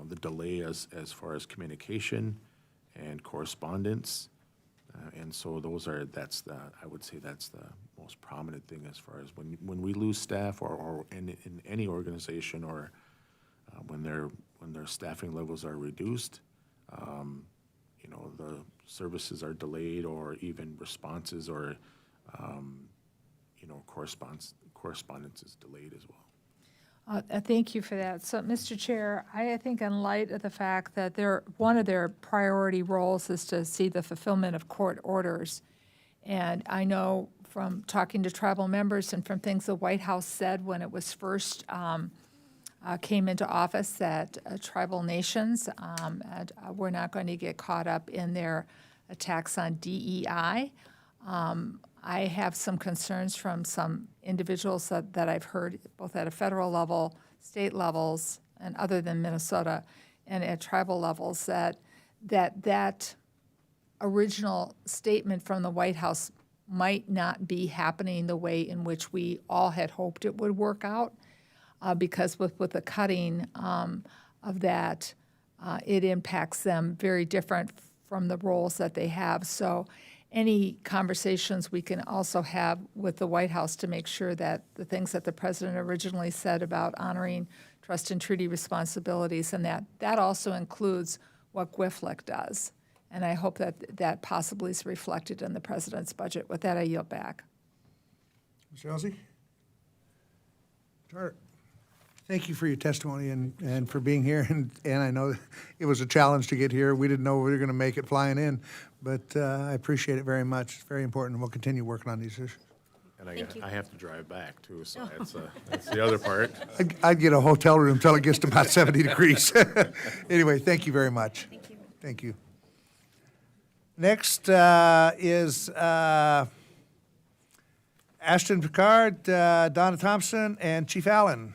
Speaker 13: the delay as far as communication and correspondence, and so I would say that's the most prominent thing as far as when we lose staff or in any organization or when their staffing levels are reduced, the services are delayed or even responses or correspondence is delayed as well.
Speaker 6: Thank you for that. So, Mr. Chair, I think in light of the fact that one of their priority roles is to see the fulfillment of court orders, and I know from talking to tribal members and from things the White House said when it was first came into office that tribal nations were not going to get caught up in their attacks on DEI. I have some concerns from some individuals that I've heard, both at a federal level, state levels, and other than Minnesota, and at tribal levels, that original statement from the White House might not be happening the way in which we all had hoped it would work out, because with the cutting of that, it impacts them very different from the roles that they have. So any conversations we can also have with the White House to make sure that the things that the president originally said about honoring trust and treaty responsibilities, and that also includes what GWIFLIC does. And I hope that possibly is reflected in the president's budget. With that, I yield back.
Speaker 1: Mr. Elsey? Sure. Thank you for your testimony and for being here. And I know it was a challenge to get here. We didn't know we were going to make it flying in, but I appreciate it very much. It's very important, and we'll continue working on these issues.
Speaker 13: And I have to drive back too, so that's the other part.
Speaker 1: I'd get a hotel room until it gets to about 70 degrees. Anyway, thank you very much.
Speaker 14: Thank you.
Speaker 1: Thank you. Next is Ashton Picard, Donna Thompson, and Chief Allen.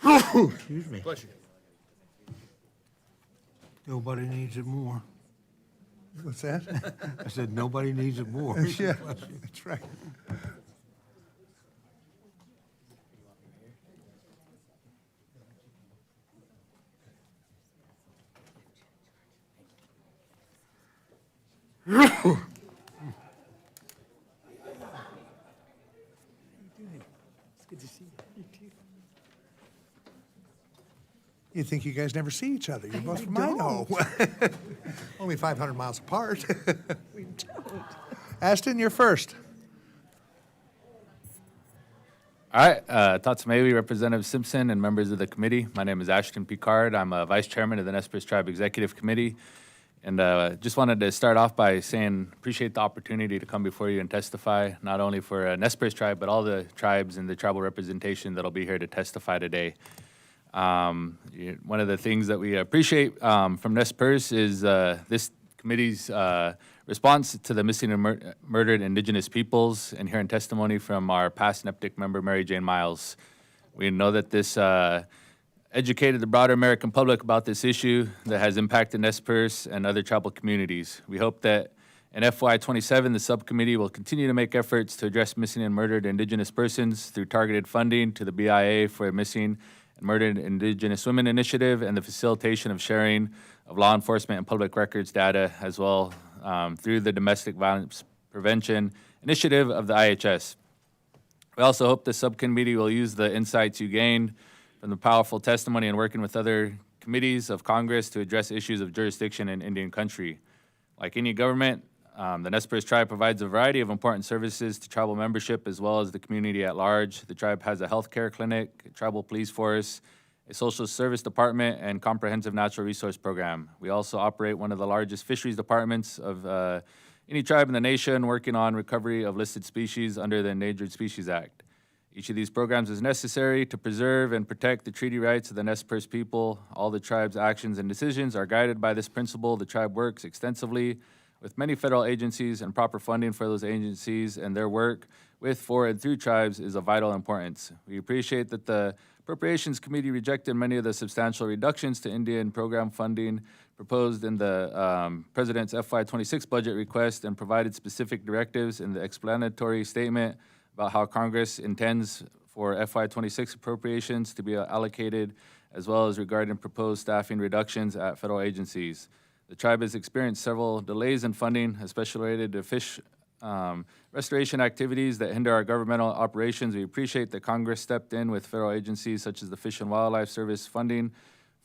Speaker 3: Excuse me.
Speaker 13: Bless you.
Speaker 3: Nobody needs it more.
Speaker 1: What's that?
Speaker 3: I said, nobody needs it more.
Speaker 1: Yeah, that's right. You think you guys never see each other. You're both from Idaho. Only 500 miles apart. We don't. Ashton, you're first.
Speaker 15: All right, Tatsumeiwi, Representative Simpson, and members of the committee. My name is Ashton Picard. I'm a Vice Chairman of the Nez Perce Tribe Executive Committee. And just wanted to start off by saying appreciate the opportunity to come before you and testify, not only for Nez Perce Tribe, but all the tribes and the tribal representation that'll be here to testify today. One of the things that we appreciate from Nez Perce is this committee's response to the missing and murdered Indigenous peoples, and hearing testimony from our past NEPTIC member, Mary Jane Miles. We know that this educated the broader American public about this issue that has impacted Nez Perce and other tribal communities. We hope that in FY27, the subcommittee will continue to make efforts to address missing and murdered Indigenous persons through targeted funding to the BIA for Missing and Murdered Indigenous Women Initiative and the facilitation of sharing of law enforcement and public records data, as well through the Domestic Violence Prevention Initiative of the IHS. We also hope the subcommittee will use the insights you gained from the powerful testimony and working with other committees of Congress to address issues of jurisdiction in Indian country. Like any government, the Nez Perce Tribe provides a variety of important services to tribal membership as well as the community at large. The tribe has a healthcare clinic, a tribal police force, a social service department, and comprehensive natural resource program. We also operate one of the largest fisheries departments of any tribe in the nation, working on recovery of listed species under the Endangered Species Act. Each of these programs is necessary to preserve and protect the treaty rights of the Nez Perce people. All the tribe's actions and decisions are guided by this principle. The tribe works extensively with many federal agencies, and proper funding for those agencies and their work with, for, and through tribes is of vital importance. We appreciate that the Appropriations Committee rejected many of the substantial reductions to Indian program funding proposed in the President's FY26 budget request, and provided specific directives in the explanatory statement about how Congress intends for FY26 appropriations to be allocated, as well as regarding proposed staffing reductions at federal agencies. The tribe has experienced several delays in funding, especially related to fish restoration activities that hinder our governmental operations. We appreciate that Congress stepped in with federal agencies such as the Fish and Wildlife Service funding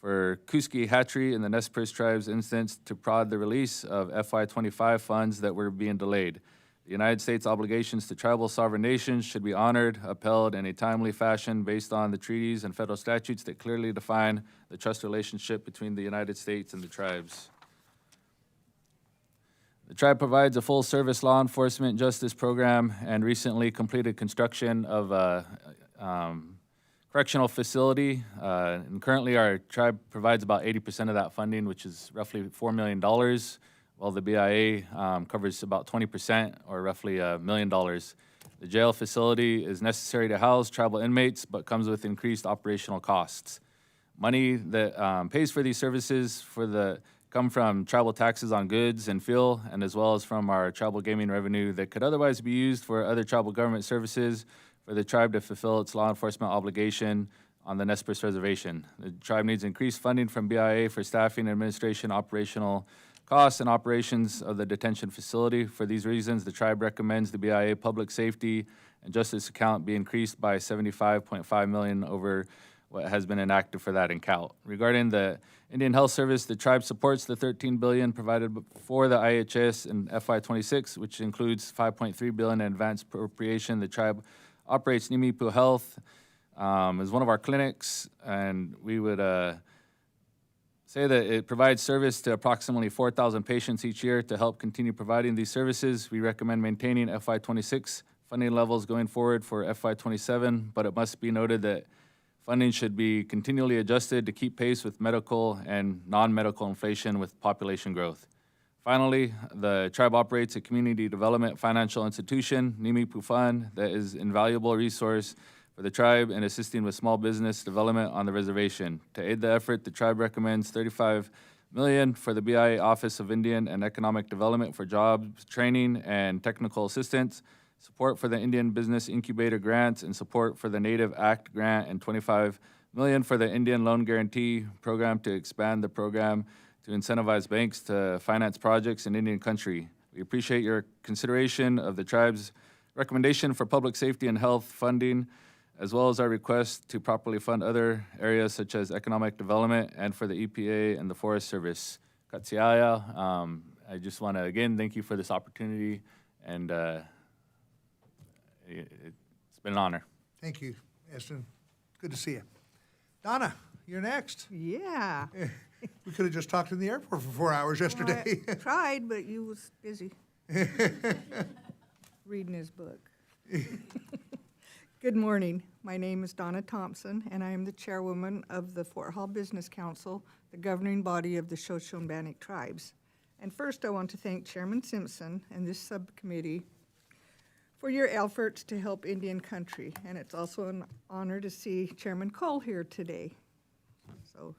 Speaker 15: for Kuski hatchery in the Nez Perce tribe's instance to prod the release of FY25 funds that were being delayed. The United States obligations to tribal sovereign nations should be honored, upheld in a timely fashion based on the treaties and federal statutes that clearly define the trust relationship between the United States and the tribes. The tribe provides a full-service law enforcement justice program and recently completed construction of correctional facility. And currently, our tribe provides about 80% of that funding, which is roughly $4 million, while the BIA covers about 20%, or roughly $1 million. The jail facility is necessary to house tribal inmates, but comes with increased operational costs. Money that pays for these services come from tribal taxes on goods and fuel, and as well as from our tribal gaming revenue that could otherwise be used for other tribal government services for the tribe to fulfill its law enforcement obligation on the Nez Perce Reservation. The tribe needs increased funding from BIA for staffing, administration, operational costs, and operations of the detention facility. For these reasons, the tribe recommends the BIA Public Safety and Justice account be increased by $75.5 million over what has been enacted for that account. Regarding the Indian Health Service, the tribe supports the $13 billion provided for the IHS in FY26, which includes $5.3 billion in advanced appropriation. The tribe operates Nimipu Health as one of our clinics, and we would say that it provides service to approximately 4,000 patients each year. To help continue providing these services, we recommend maintaining FY26 funding levels going forward for FY27, but it must be noted that funding should be continually adjusted to keep pace with medical and non-medical inflation with population growth. Finally, the tribe operates a community development financial institution, Nimipu Fund, that is an invaluable resource for the tribe in assisting with small business development on the reservation. To aid the effort, the tribe recommends $35 million for the BIA Office of Indian and Economic Development for jobs, training, and technical assistance, support for the Indian Business Incubator grants, and support for the Native Act grant, and $25 million for the Indian Loan Guarantee Program to expand the program to incentivize banks to finance projects in Indian country. We appreciate your consideration of the tribe's recommendation for public safety and health funding, as well as our request to properly fund other areas such as economic development and for the EPA and the Forest Service. Katsiaya, I just want to again thank you for this opportunity, and it's been an honor.
Speaker 1: Thank you, Eston. Good to see you. Donna, you're next.
Speaker 16: Yeah.
Speaker 1: We could have just talked in the airport for 4 hours yesterday.
Speaker 16: Well, I tried, but you was busy reading his book. Good morning. My name is Donna Thompson, and I am the chairwoman of the Fort Hall Business Council, the governing body of the Shoshone-Bannock tribes. And first, I want to thank Chairman Simpson and this subcommittee for your efforts to help Indian country. And it's also an honor to see Chairman Cole here today. So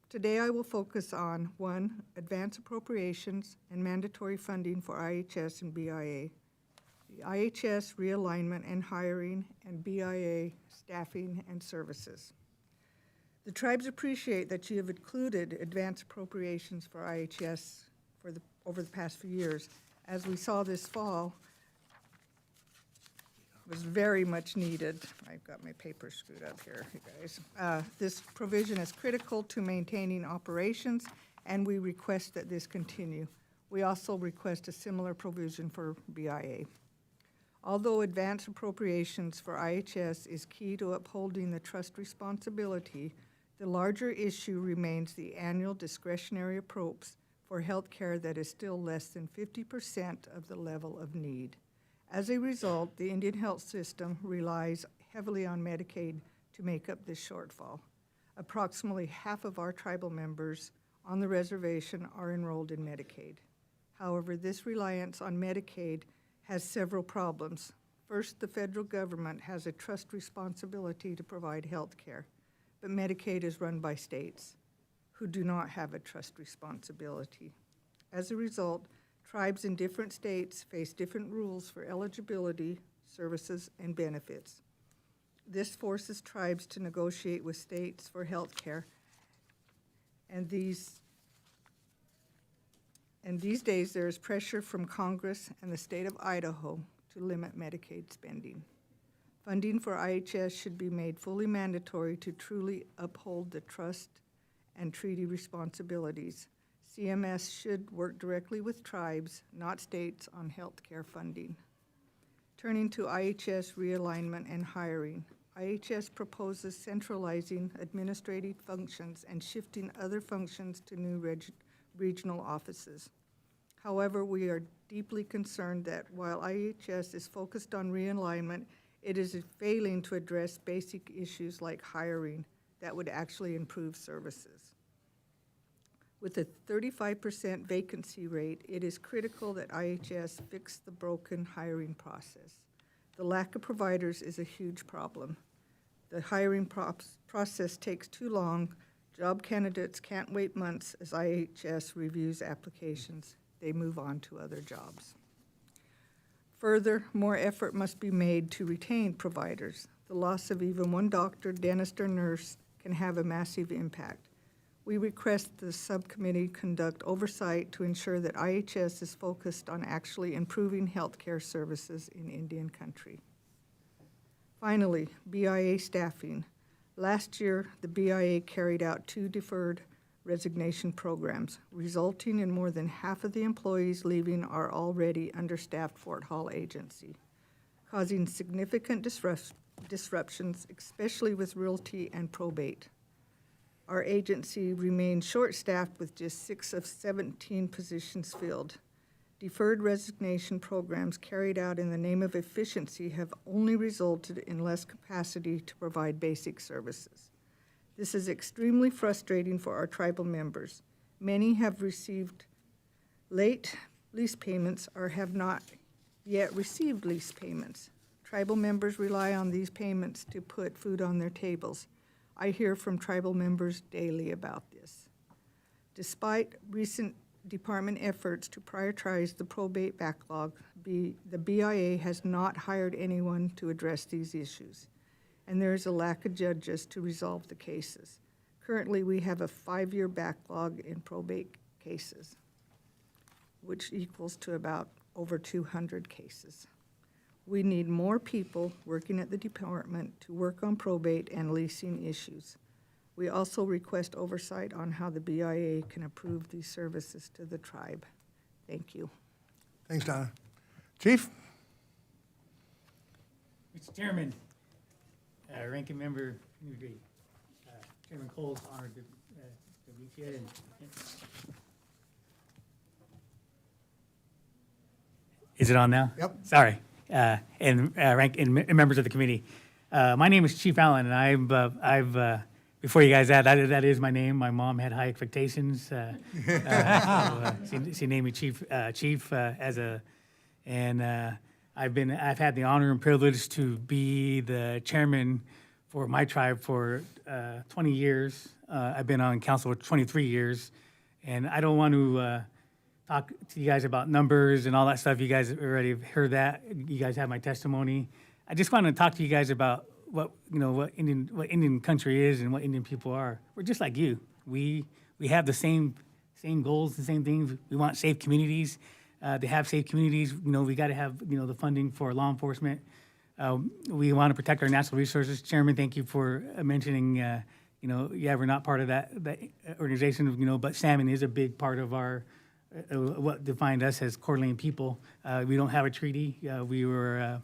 Speaker 16: today I will focus on 1, advance appropriations and mandatory funding for IHS and BIA, the IHS realignment and hiring, and BIA staffing and services. The tribes appreciate that you have included advance appropriations for IHS over the past few years. As we saw this fall, was very much needed. I've got my paper screwed up here, you guys. This provision is critical to maintaining operations, and we request that this continue. We also request a similar provision for BIA. Although advance appropriations for IHS is key to upholding the trust responsibility, the larger issue remains the annual discretionary appropriations for health care that is still less than 50% of the level of need. As a result, the Indian health system relies heavily on Medicaid to make up this shortfall. Approximately half of our tribal members on the reservation are enrolled in Medicaid. However, this reliance on Medicaid has several problems. First, the federal government has a trust responsibility to provide health care, but Medicaid is run by states who do not have a trust responsibility. As a result, tribes in different states face different rules for eligibility, services, and benefits. This forces tribes to negotiate with states for health care, and these days there is pressure from Congress and the state of Idaho to limit Medicaid spending. Funding for IHS should be made fully mandatory to truly uphold the trust and treaty responsibilities. CMS should work directly with tribes, not states, on health care funding. Turning to IHS realignment and hiring, IHS proposes centralizing administrative functions and shifting other functions to new regional offices. However, we are deeply concerned that while IHS is focused on realignment, It is failing to address basic issues like hiring that would actually improve services. With a 35% vacancy rate, it is critical that IHS fix the broken hiring process. The lack of providers is a huge problem. The hiring process takes too long. Job candidates can't wait months as IHS reviews applications. They move on to other jobs. Further, more effort must be made to retain providers. The loss of even one doctor, dentist, or nurse can have a massive impact. We request the subcommittee conduct oversight to ensure that IHS is focused on actually improving healthcare services in Indian country. Finally, BIA staffing. Last year, the BIA carried out 2 deferred resignation programs, resulting in more than half of the employees leaving our already understaffed Fort Hall agency, causing significant disruptions, especially with realty and probate. Our agency remains short-staffed with just 6 of 17 positions filled. Deferred resignation programs carried out in the name of efficiency have only resulted in less capacity to provide basic services. This is extremely frustrating for our tribal members. Many have received late lease payments or have not yet received lease payments. Tribal members rely on these payments to put food on their tables. I hear from tribal members daily about this. Despite recent department efforts to prioritize the probate backlog, the BIA has not hired anyone to address these issues, and there is a lack of judges to resolve the cases. Currently, we have a 5-year backlog in probate cases, which equals to about over 200 cases. We need more people working at the department to work on probate and leasing issues. We also request oversight on how the BIA can approve these services to the tribe. Thank you.
Speaker 1: Thanks, Donna. Chief?
Speaker 17: Mr. Chairman, Ranking Member Chairman Cole's honored to meet you. Is it on now?
Speaker 1: Yep.
Speaker 17: Sorry. And members of the committee. My name is Chief Allen, and I've before you guys add, that is my name. My mom had high expectations. So, she named me Chief I've had the honor and privilege to be the chairman for my tribe for 20 years. I've been on council for 23 years, and I don't want to talk to you guys about numbers and all that stuff. You guys already have heard that. You guys have my testimony. I just want to talk to you guys about what Indian country is and what Indian people are. We're just like you. We have the same goals, the same things. We want safe communities. To have safe communities, we got to have the funding for law enforcement. We want to protect our natural resources. Chairman, thank you for mentioning. We're not part of that organization. But salmon is a big part of our what defined us as Coeur d'Alene people. We don't have a treaty. We were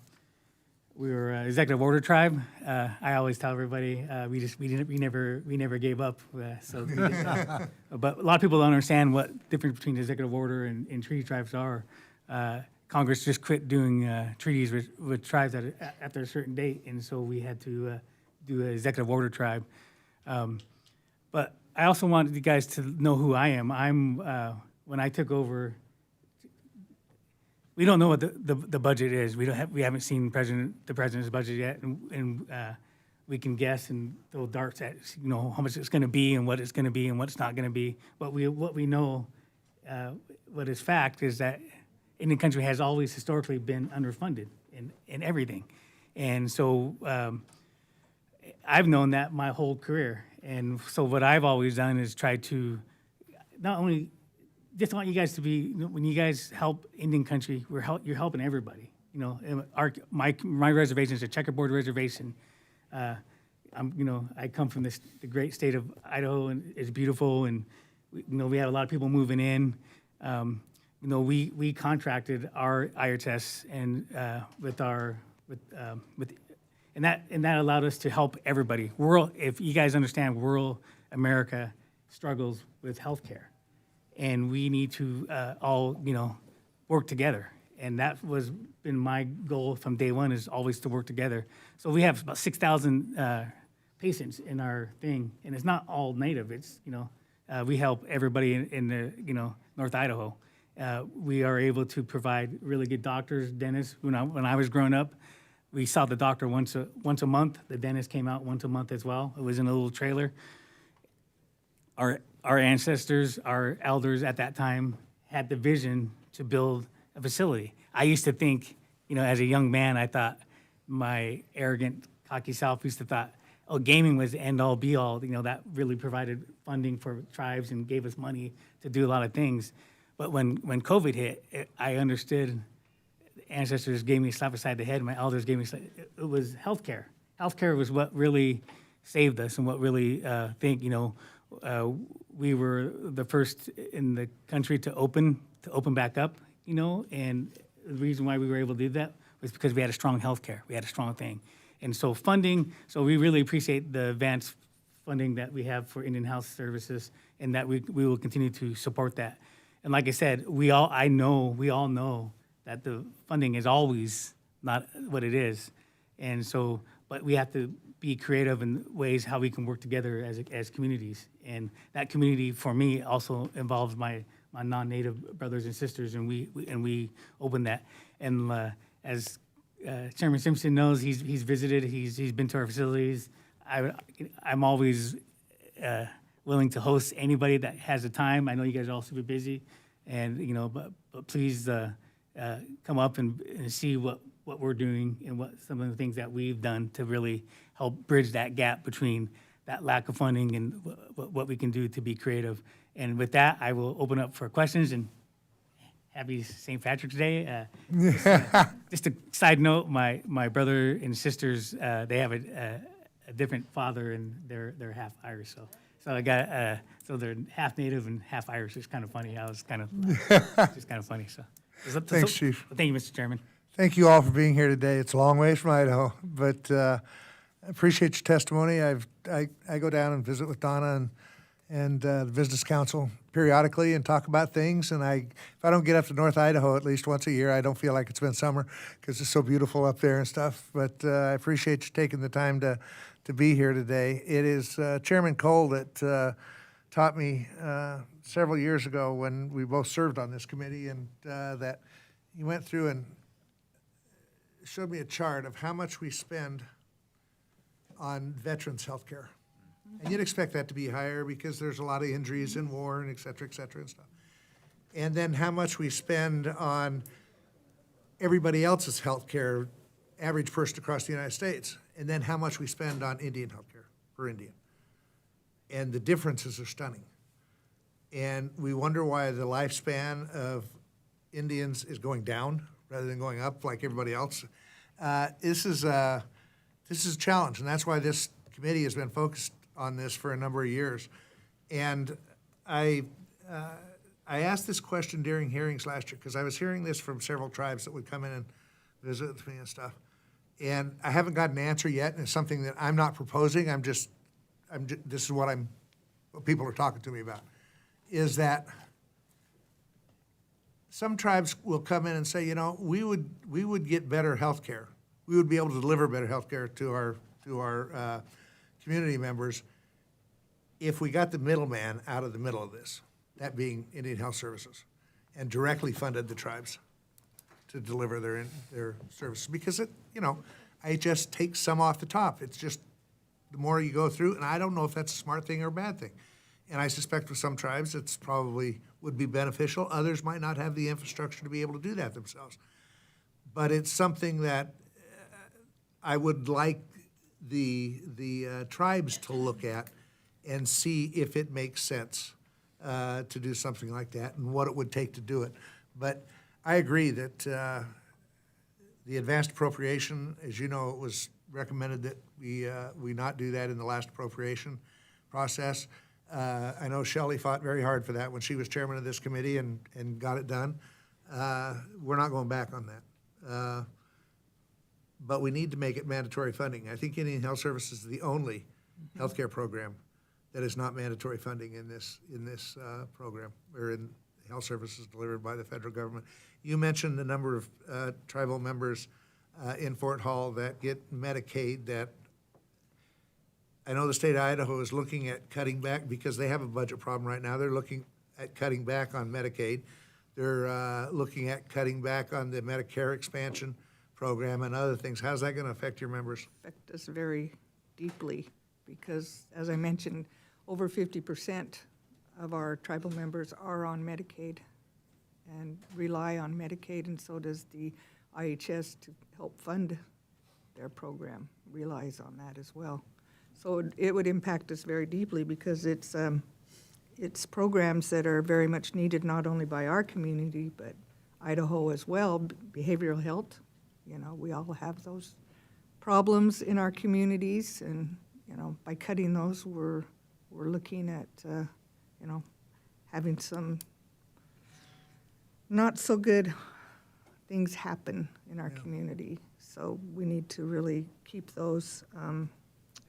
Speaker 17: an executive order tribe. I always tell everybody we never gave up. But a lot of people don't understand what the difference between executive order and treaty tribes are. Congress just quit doing treaties with tribes after a certain date, and so we had to do an executive order tribe. But I also wanted you guys to know who I am. When I took over. We don't know what the budget is. We haven't seen the president's budget yet, and we can guess and throw darts at how much it's going to be and what it's going to be and what it's not going to be. But what we know, what is fact, is that Indian country has always historically been underfunded in everything, and so I've known that my whole career. And so what I've always done is try to not only just want you guys to be, when you guys help Indian country, you're helping everybody. My reservation is a checkerboard reservation. I come from the great state of Idaho, and it's beautiful, and we have a lot of people moving in. We contracted our IRTS and and that allowed us to help everybody. If you guys understand, rural America struggles with healthcare. And we need to all, work together. And that was been my goal from day one, is always to work together. So we have about 6,000 patients in our thing, and it's not all Native. It's, we help everybody in the, North Idaho. We are able to provide really good doctors, dentists. When I was growing up, we saw the doctor once a month. The dentist came out once a month as well. It was in a little trailer. Our ancestors, our elders at that time, had the vision to build a facility. I used to think, as a young man, I thought, my arrogant, cocky self used to thought, oh, gaming was the end-all, be-all. That really provided funding for tribes and gave us money to do a lot of things. But when COVID hit, I understood. Ancestors gave me a slap beside the head. My elders gave me it was healthcare. Healthcare was what really saved us, and what really we were the first in the country to open back up. And the reason why we were able to do that was because we had a strong healthcare. We had a strong thing. And so funding, so we really appreciate the advanced funding that we have for Indian Health Services, and that we will continue to support that. And like I said, we all know that the funding is always not what it is. And so, but we have to be creative in ways how we can work together as communities. And that community, for me, also involves my non-Native brothers and sisters, and we open that. And as Chairman Simpson knows, he's visited, he's been to our facilities. I'm always willing to host anybody that has the time. I know you guys are all super busy, and but please come up and see what we're doing and what some of the things that we've done to really help bridge that gap between that lack of funding and what we can do to be creative. And with that, I will open up for questions. And happy St. Patrick's Day. Just a side note, my brother and sisters, they have a different father, and they're half Irish. So I got so they're half Native and half Irish. It's kind of funny. I was kind of just kind of funny. So
Speaker 1: thanks, Chief.
Speaker 17: Thank you, Mr. Chairman.
Speaker 1: Thank you all for being here today. It's a long ways from Idaho, but I appreciate your testimony. I go down and visit with Donna and the Business Council periodically and talk about things. And if I don't get up to North Idaho at least once a year, I don't feel like it's been summer because it's so beautiful up there and stuff. But I appreciate you taking the time to be here today. It is Chairman Cole that taught me several years ago when we both served on this committee, and that he went through and showed me a chart of how much we spend on veterans' health care. And you'd expect that to be higher because there's a lot of injuries in war and et cetera and stuff. And then how much we spend on everybody else's health care, average person across the United States, and then how much we spend on Indian health care per Indian. And the differences are stunning. And we wonder why the lifespan of Indians is going down rather than going up like everybody else. This is a challenge, and that's why this committee has been focused on this for a number of years. And I asked this question during hearings last year because I was hearing this from several tribes that would come in and visit with me and stuff. And I haven't got an answer yet, and it's something that I'm not proposing. This is what people are talking to me about, is that some tribes will come in and say, we would get better health care. We would be able to deliver better health care to our community members if we got the middleman out of the middle of this, that being Indian Health Services, and directly funded the tribes to deliver their services. Because I just take some off the top. It's just the more you go through, and I don't know if that's a smart thing or a bad thing. And I suspect with some tribes it's probably would be beneficial. Others might not have the infrastructure to be able to do that themselves. But it's something that I would like the tribes to look at and see if it makes sense to do something like that and what it would take to do it. But I agree that the advanced appropriation, as you know, it was recommended that we not do that in the last appropriation process. I know Shelley fought very hard for that when she was chairman of this committee and got it done. We're not going back on that. But we need to make it mandatory funding. I think Indian Health Services is the only healthcare program that is not mandatory funding in this program, or health services delivered by the federal government. You mentioned the number of tribal members in Fort Hall that get Medicaid. That I know the state of Idaho is looking at cutting back because they have a budget problem right now. They're looking at cutting back on Medicaid. They're looking at cutting back on the Medicare expansion program and other things. How's that going to affect your members?
Speaker 16: Affect us very deeply because, as I mentioned, over 50% of our tribal members are on Medicaid and rely on Medicaid, and so does the IHS to help fund their program, relies on that as well. So it would impact us very deeply because it's programs that are very much needed not only by our community, but Idaho as well. Behavioral health, you know, we all have those problems in our communities, and, you know, by cutting those, we're looking at, you know, having some not so good things happen in our community. So we need to really keep those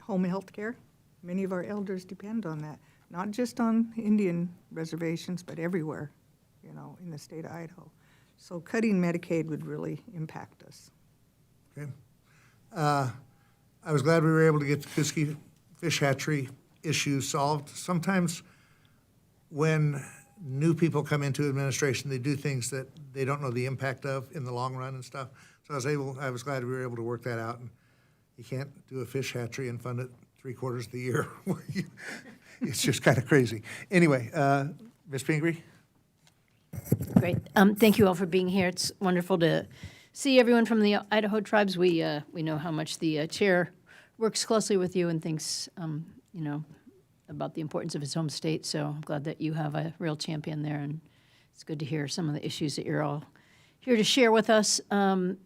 Speaker 16: home health care. Many of our elders depend on that, not just on Indian reservations, but everywhere, you know, in the state of Idaho. So cutting Medicaid would really impact us.
Speaker 1: Okay. I was glad we were able to get the Kuski fish hatchery issue solved. Sometimes when new people come into administration, they do things that they don't know the impact of in the long run and stuff. So I was glad we were able to work that out. And you can't do a fish hatchery and fund it 3/4 of the year. It's just kind of crazy. Anyway, Ms. Pingree?
Speaker 2: Great. Thank you all for being here. It's wonderful to see everyone from the Idaho tribes. We know how much the chair works closely with you and thinks, you know, about the importance of his home state. So I'm glad that you have a real champion there, and it's good to hear some of the issues that you're all here to share with us. And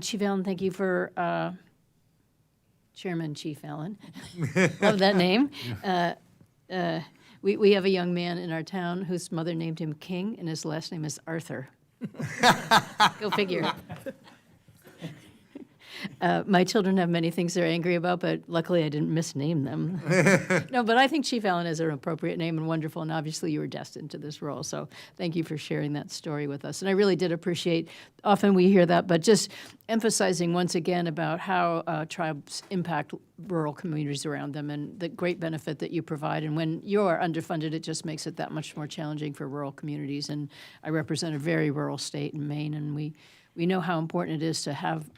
Speaker 2: Chief Allen, thank you for Chairman Chief Allen. Love that name. We have a young man in our town whose mother named him King, and his last name is Arthur. Go figure. My children have many things they're angry about, but luckily I didn't misname them. No, but I think Chief Allen is an appropriate name and wonderful, and obviously you were destined to this role. So thank you for sharing that story with us. And I really did appreciate, often we hear that, but just emphasizing once again about how tribes impact rural communities around them and the great benefit that you provide. And when you're underfunded, it just makes it that much more challenging for rural communities. And I represent a very rural state in Maine, and we know how important it is to have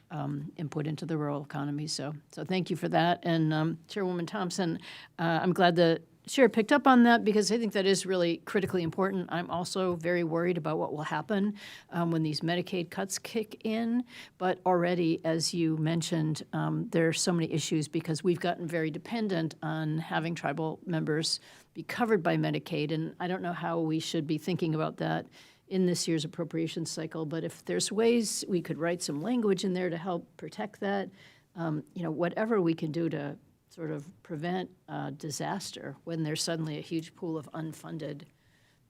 Speaker 2: input into the rural economy. So thank you for that. And Chairwoman Thompson, I'm glad the chair picked up on that because I think that is really critically important. I'm also very worried about what will happen when these Medicaid cuts kick in. But already, as you mentioned, there are so many issues because we've gotten very dependent on having tribal members be covered by Medicaid. And I don't know how we should be thinking about that in this year's appropriations cycle, but if there's ways we could write some language in there to help protect that, you know, whatever we can do to sort of prevent disaster when there's suddenly a huge pool of unfunded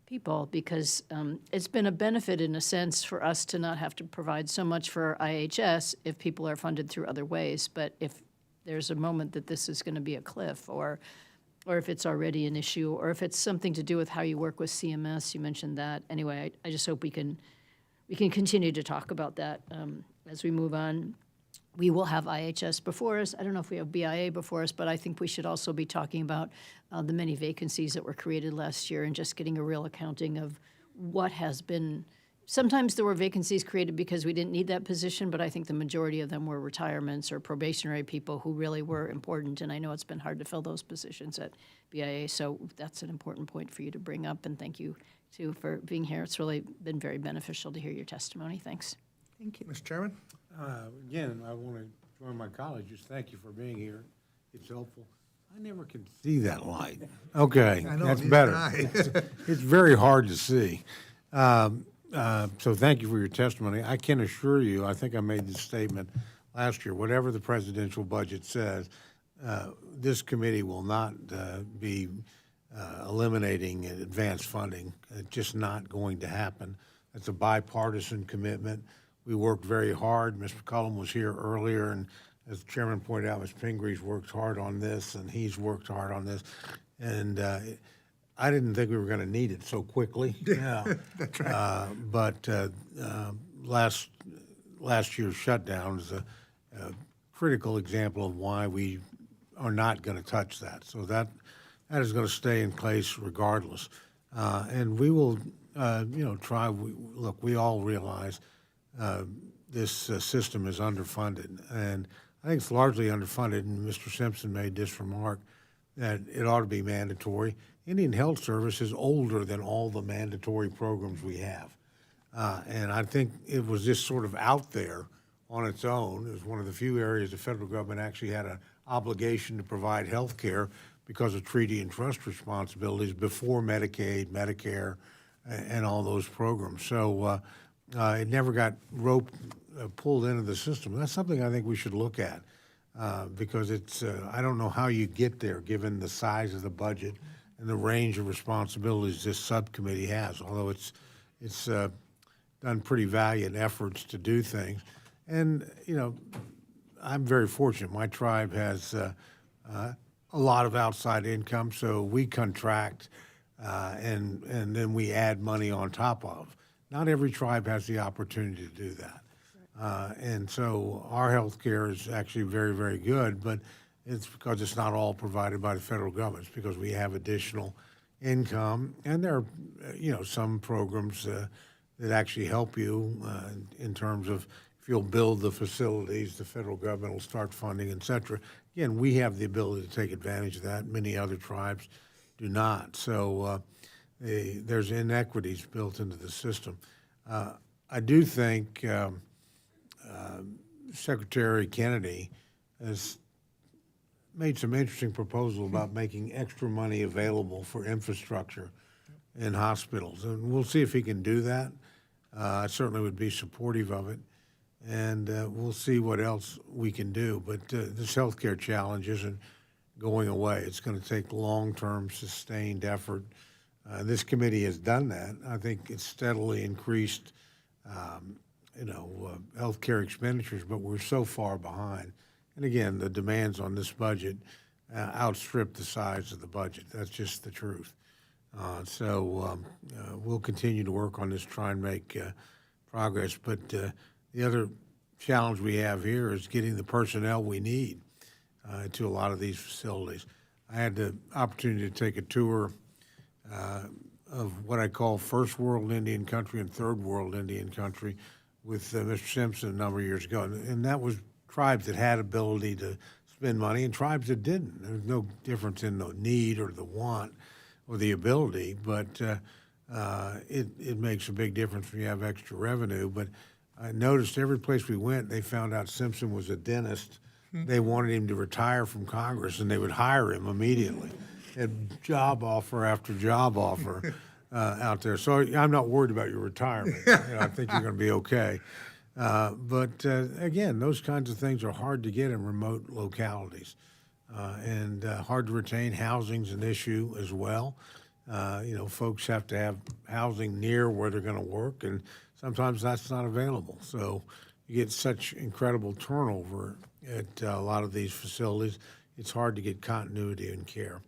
Speaker 2: people, because it's been a benefit in a sense for us to not have to provide so much for IHS if people are funded through other ways. But if there's a moment that this is going to be a cliff, or if it's already an issue, or if it's something to do with how you work with CMS, you mentioned that. Anyway, I just hope we can continue to talk about that as we move on. We will have IHS before us. I don't know if we have BIA before us, but I think we should also be talking about the many vacancies that were created last year and just getting a real accounting of what has been. Sometimes there were vacancies created because we didn't need that position, but I think the majority of them were retirements or probationary people who really were important, and I know it's been hard to fill those positions at BIA, so that's an important point for you to bring up, and thank you, too, for being here. It's really been very beneficial to hear your testimony. Thanks.
Speaker 16: Thank you.
Speaker 1: Mr. Chairman?
Speaker 11: Again, I want to join my colleagues. Just thank you for being here. It's helpful. I never can see that light. Okay,
Speaker 1: I know,
Speaker 11: that's
Speaker 1: neither
Speaker 11: better.
Speaker 1: can I.
Speaker 11: It's very hard to see. So thank you for your testimony. I can assure you, I think I made this statement last year, whatever the presidential budget says, this committee will not be eliminating advanced funding. It's just not going to happen. It's a bipartisan commitment. We worked very hard. Ms. McCollum was here earlier, and as the chairman pointed out, Ms. Pingree's worked hard on this, and he's worked hard on this. And I didn't think we were going to need it so quickly. Yeah.
Speaker 1: That's right.
Speaker 11: But last year's shutdown is a critical example of why we are not going to touch that. So that is going to stay in place regardless. And we will, try. Look, we all realize this system is underfunded, and I think it's largely underfunded. And Mr. Simpson made this remark that it ought to be mandatory. Indian Health Service is older than all the mandatory programs we have. And I think it was just sort of out there on its own. It was one of the few areas the federal government actually had an obligation to provide health care because of treaty and trust responsibilities before Medicaid, Medicare, and all those programs. So it never got pulled into the system. That's something I think we should look at because it's, I don't know how you get there given the size of the budget and the range of responsibilities this subcommittee has, although it's done pretty valiant efforts to do things. And, I'm very fortunate. My tribe has a lot of outside income, so we contract and then we add money on top of. Not every tribe has the opportunity to do that. And so our health care is actually very, very good, but it's because it's not all provided by the federal government. It's because we have additional income. And there are, some programs that actually help you in terms of if you'll build the facilities, the federal government will start funding, et cetera. Again, we have the ability to take advantage of that. Many other tribes do not. So there's inequities built into the system. I do think Secretary Kennedy has made some interesting proposals about making extra money available for infrastructure in hospitals. And we'll see if he can do that. I certainly would be supportive of it. And we'll see what else we can do. But this healthcare challenge isn't going away. It's going to take long-term, sustained effort. This committee has done that. I think it's steadily increased, healthcare expenditures, but we're so far behind. And again, the demands on this budget outstrip the size of the budget. That's just the truth. So we'll continue to work on this, try and make progress. But the other challenge we have here is getting the personnel we need to a lot of these facilities. I had the opportunity to take a tour of what I call first world Indian country and third world Indian country with Mr. Simpson a number of years ago. And that was tribes that had ability to spend money and tribes that didn't. There's no difference in the need or the want or the ability, but it makes a big difference when you have extra revenue. But I noticed every place we went, they found out Simpson was a dentist. They wanted him to retire from Congress, and they would hire him immediately. Had job offer after job offer out there. So I'm not worried about your retirement. I think you're going to be okay. But again, those kinds of things are hard to get in remote localities and hard to retain. Housing's an issue as well. Folks have to have housing near where they're going to work, and sometimes that's not available. So you get such incredible turnover at a lot of these facilities, it's hard to get continuity in care.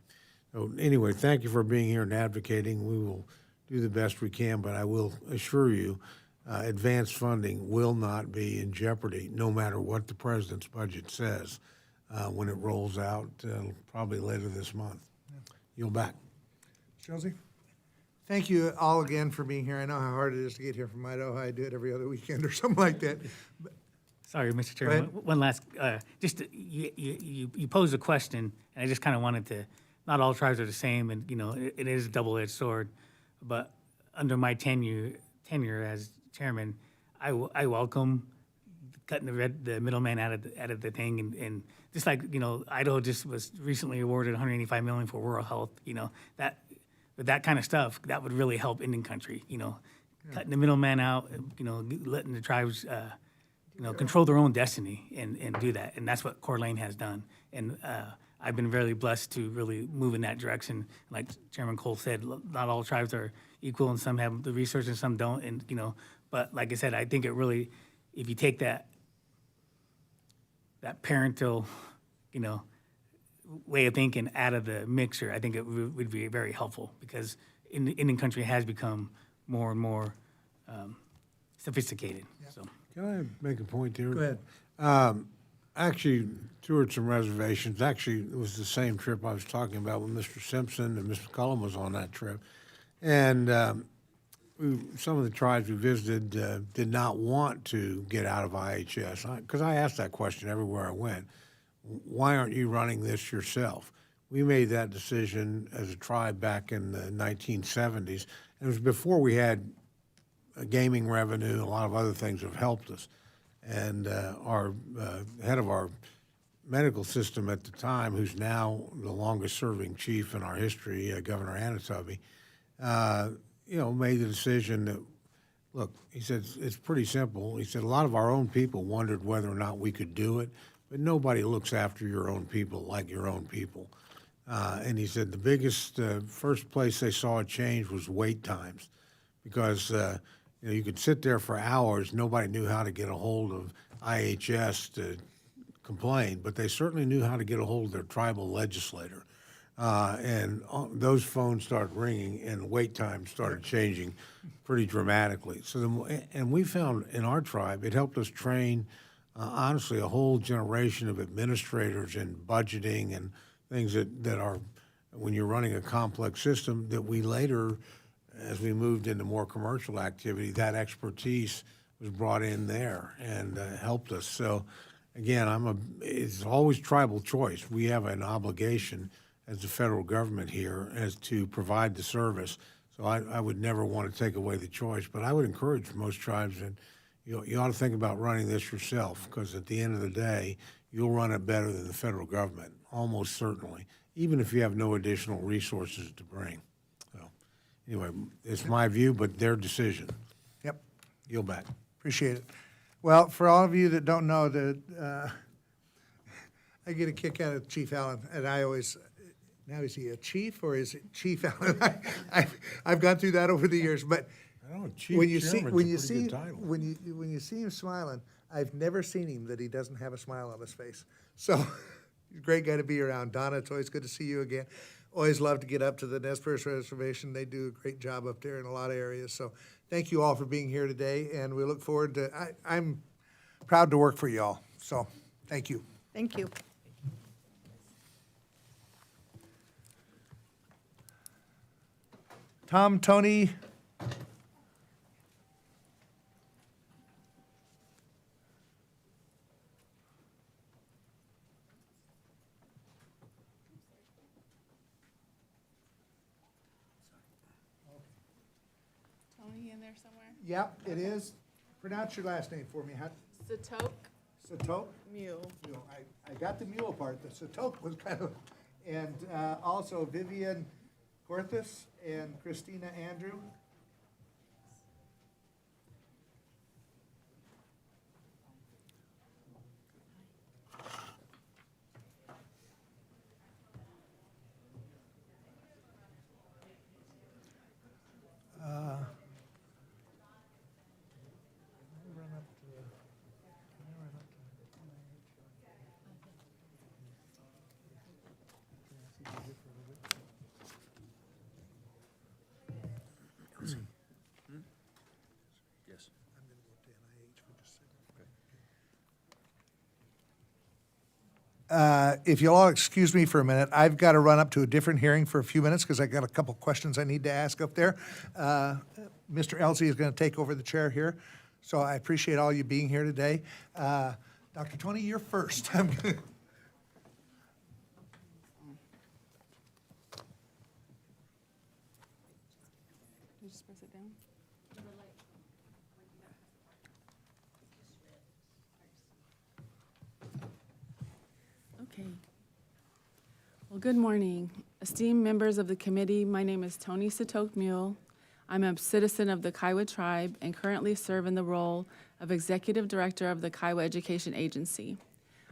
Speaker 11: So anyway, thank you for being here and advocating. We will do the best we can, but I will assure you, advanced funding will not be in jeopardy, no matter what the president's budget says when it rolls out, probably later this month. Yield back.
Speaker 1: Josie? Thank you all again for being here. I know how hard it is to get here from Idaho. I do it every other weekend or something like that.
Speaker 17: Sorry, Mr. Chairman. One last, you posed a question, and I just kind of wanted to, not all tribes are the same, and, it is a double-edged sword, but under my tenure as chairman, I welcome cutting the middleman out of the thing, and just like, Idaho just was recently awarded $185 million for rural health, that kind of stuff, that would really help Indian country, cutting the middleman out, letting the tribes, control their own destiny and do that. And that's what Coeur d'Alene has done. And I've been very blessed to really move in that direction. Like Chairman Cole said, not all tribes are equal, and some have the resources and some don't. And, but like I said, I think it really, if you take that parental, way of thinking out of the mixer, I think it would be very helpful because the Indian country has become more and more sophisticated. So.
Speaker 11: Can I make a point there?
Speaker 1: Go ahead.
Speaker 11: Actually, toured some reservations. Actually, it was the same trip I was talking about when Mr. Simpson and Mr. Cullum was on that trip. And some of the tribes we visited did not want to get out of IHS. Because I asked that question everywhere I went. Why aren't you running this yourself? We made that decision as a tribe back in the 1970s. And it was before we had gaming revenue and a lot of other things have helped us. And our head of our medical system at the time, who's now the longest-serving chief in our history, Governor Anatobi, made the decision that, look, he said, it's pretty simple. He said, a lot of our own people wondered whether or not we could do it, but nobody looks after your own people like your own people. And he said the biggest, first place they saw a change was wait times, because you could sit there for hours. Nobody knew how to get a hold of IHS to complain, but they certainly knew how to get a hold of their tribal legislator. And those phones started ringing, and wait times started changing pretty dramatically. And we found in our tribe, it helped us train, honestly, a whole generation of administrators in budgeting and things that are, when you're running a complex system, that we later, as we moved into more commercial activity, that expertise was brought in there and helped us. So, again, it's always tribal choice. We have an obligation as the federal government here as to provide the service. So I would never want to take away the choice, but I would encourage most tribes that you ought to think about running this yourself, because at the end of the day, you'll run it better than the federal government, almost certainly, even if you have no additional resources to bring. Anyway, it's my view, but their decision.
Speaker 1: Yep.
Speaker 11: Yield back.
Speaker 1: Appreciate it. Well, for all of you that don't know, I get a kick out of Chief Allen, and I always, now is he a chief or is it Chief Allen? I've gone through that over the years, but when you see him smiling, I've never seen him that he doesn't have a smile on his face. So, he's a great guy to be around. Donna, it's always good to see you again. Always love to get up to the Nez Perce Reservation. They do a great job up there in a lot of areas. So thank you all for being here today, and we look forward to, I'm proud to work for you all. So thank you.
Speaker 16: Thank you.
Speaker 1: Tom, Tony.
Speaker 18: In there somewhere?
Speaker 1: Yep, it is. Pronounce your last name for me.
Speaker 18: Satok
Speaker 1: Satok?
Speaker 18: Mule.
Speaker 1: I got the mule part. The Satok was kind of, and also Vivian Corthus and Christina Andrew.
Speaker 12: Yes.
Speaker 1: If you'll all excuse me for a minute, I've got to run up to a different hearing for a few minutes because I got a couple questions I need to ask up there. Mr. Elsie is going to take over the chair here, so I appreciate all you being here today. Dr. Tony, you're first.
Speaker 18: You just press it down? Okay. Well, good morning. Esteemed members of the committee, my name is Tony Satok Mule. I'm a citizen of the Kiowa tribe and currently serve in the role of Executive Director of the Kiowa Education Agency.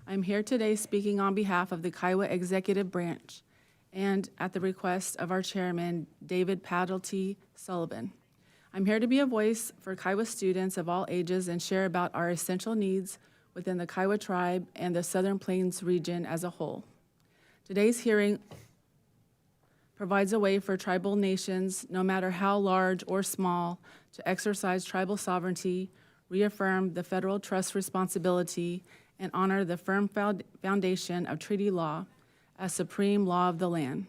Speaker 18: I'm here today speaking on behalf of the Kiowa Executive Branch and at the request of our chairman, David Paddle-T. Sullivan. I'm here to be a voice for Kiowa students of all ages and share about our essential needs within the Kiowa tribe and the Southern Plains region as a whole. Today's hearing provides a way for tribal nations, no matter how large or small, to exercise tribal sovereignty, reaffirm the federal trust responsibility, and honor the firm foundation of treaty law as supreme law of the land.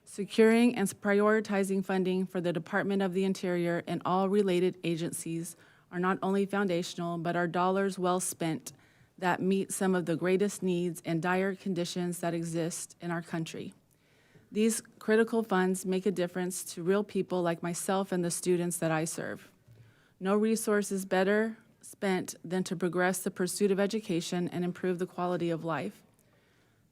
Speaker 18: Securing and prioritizing funding for the Department of the Interior and all related agencies are not only foundational, but are dollars well spent that meet some of the greatest needs and dire conditions that exist in our country. These critical funds make a difference to real people like myself and the students that I serve. No resource is better spent than to progress the pursuit of education and improve the quality of life.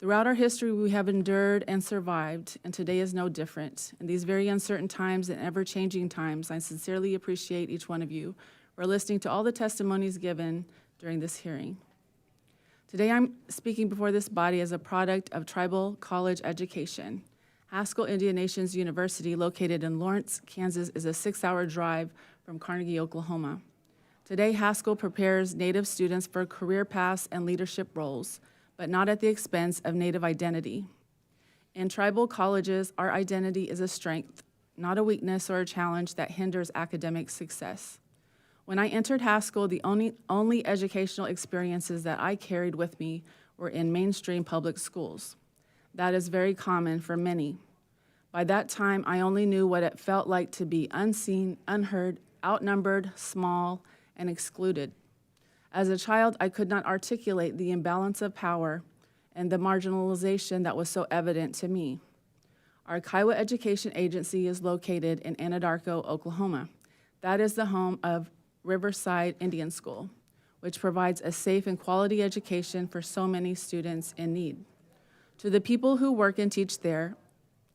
Speaker 18: Throughout our history, we have endured and survived, and today is no different. In these very uncertain times and ever-changing times, I sincerely appreciate each one of you for listening to all the testimonies given during this hearing. Today, I'm speaking before this body as a product of tribal college education. Haskell Indian Nations University, located in Lawrence, Kansas, is a 6-hour drive from Carnegie, Oklahoma. Today, Haskell prepares Native students for career paths and leadership roles, but not at the expense of Native identity. In tribal colleges, our identity is a strength, not a weakness or a challenge that hinders academic success. When I entered Haskell, the only educational experiences that I carried with me were in mainstream public schools. That is very common for many. By that time, I only knew what it felt like to be unseen, unheard, outnumbered, small, and excluded. As a child, I could not articulate the imbalance of power and the marginalization that was so evident to me. Our Kiowa Education Agency is located in Anadarko, Oklahoma. That is the home of Riverside Indian School, which provides a safe and quality education for so many students in need. To the people who work and teach there,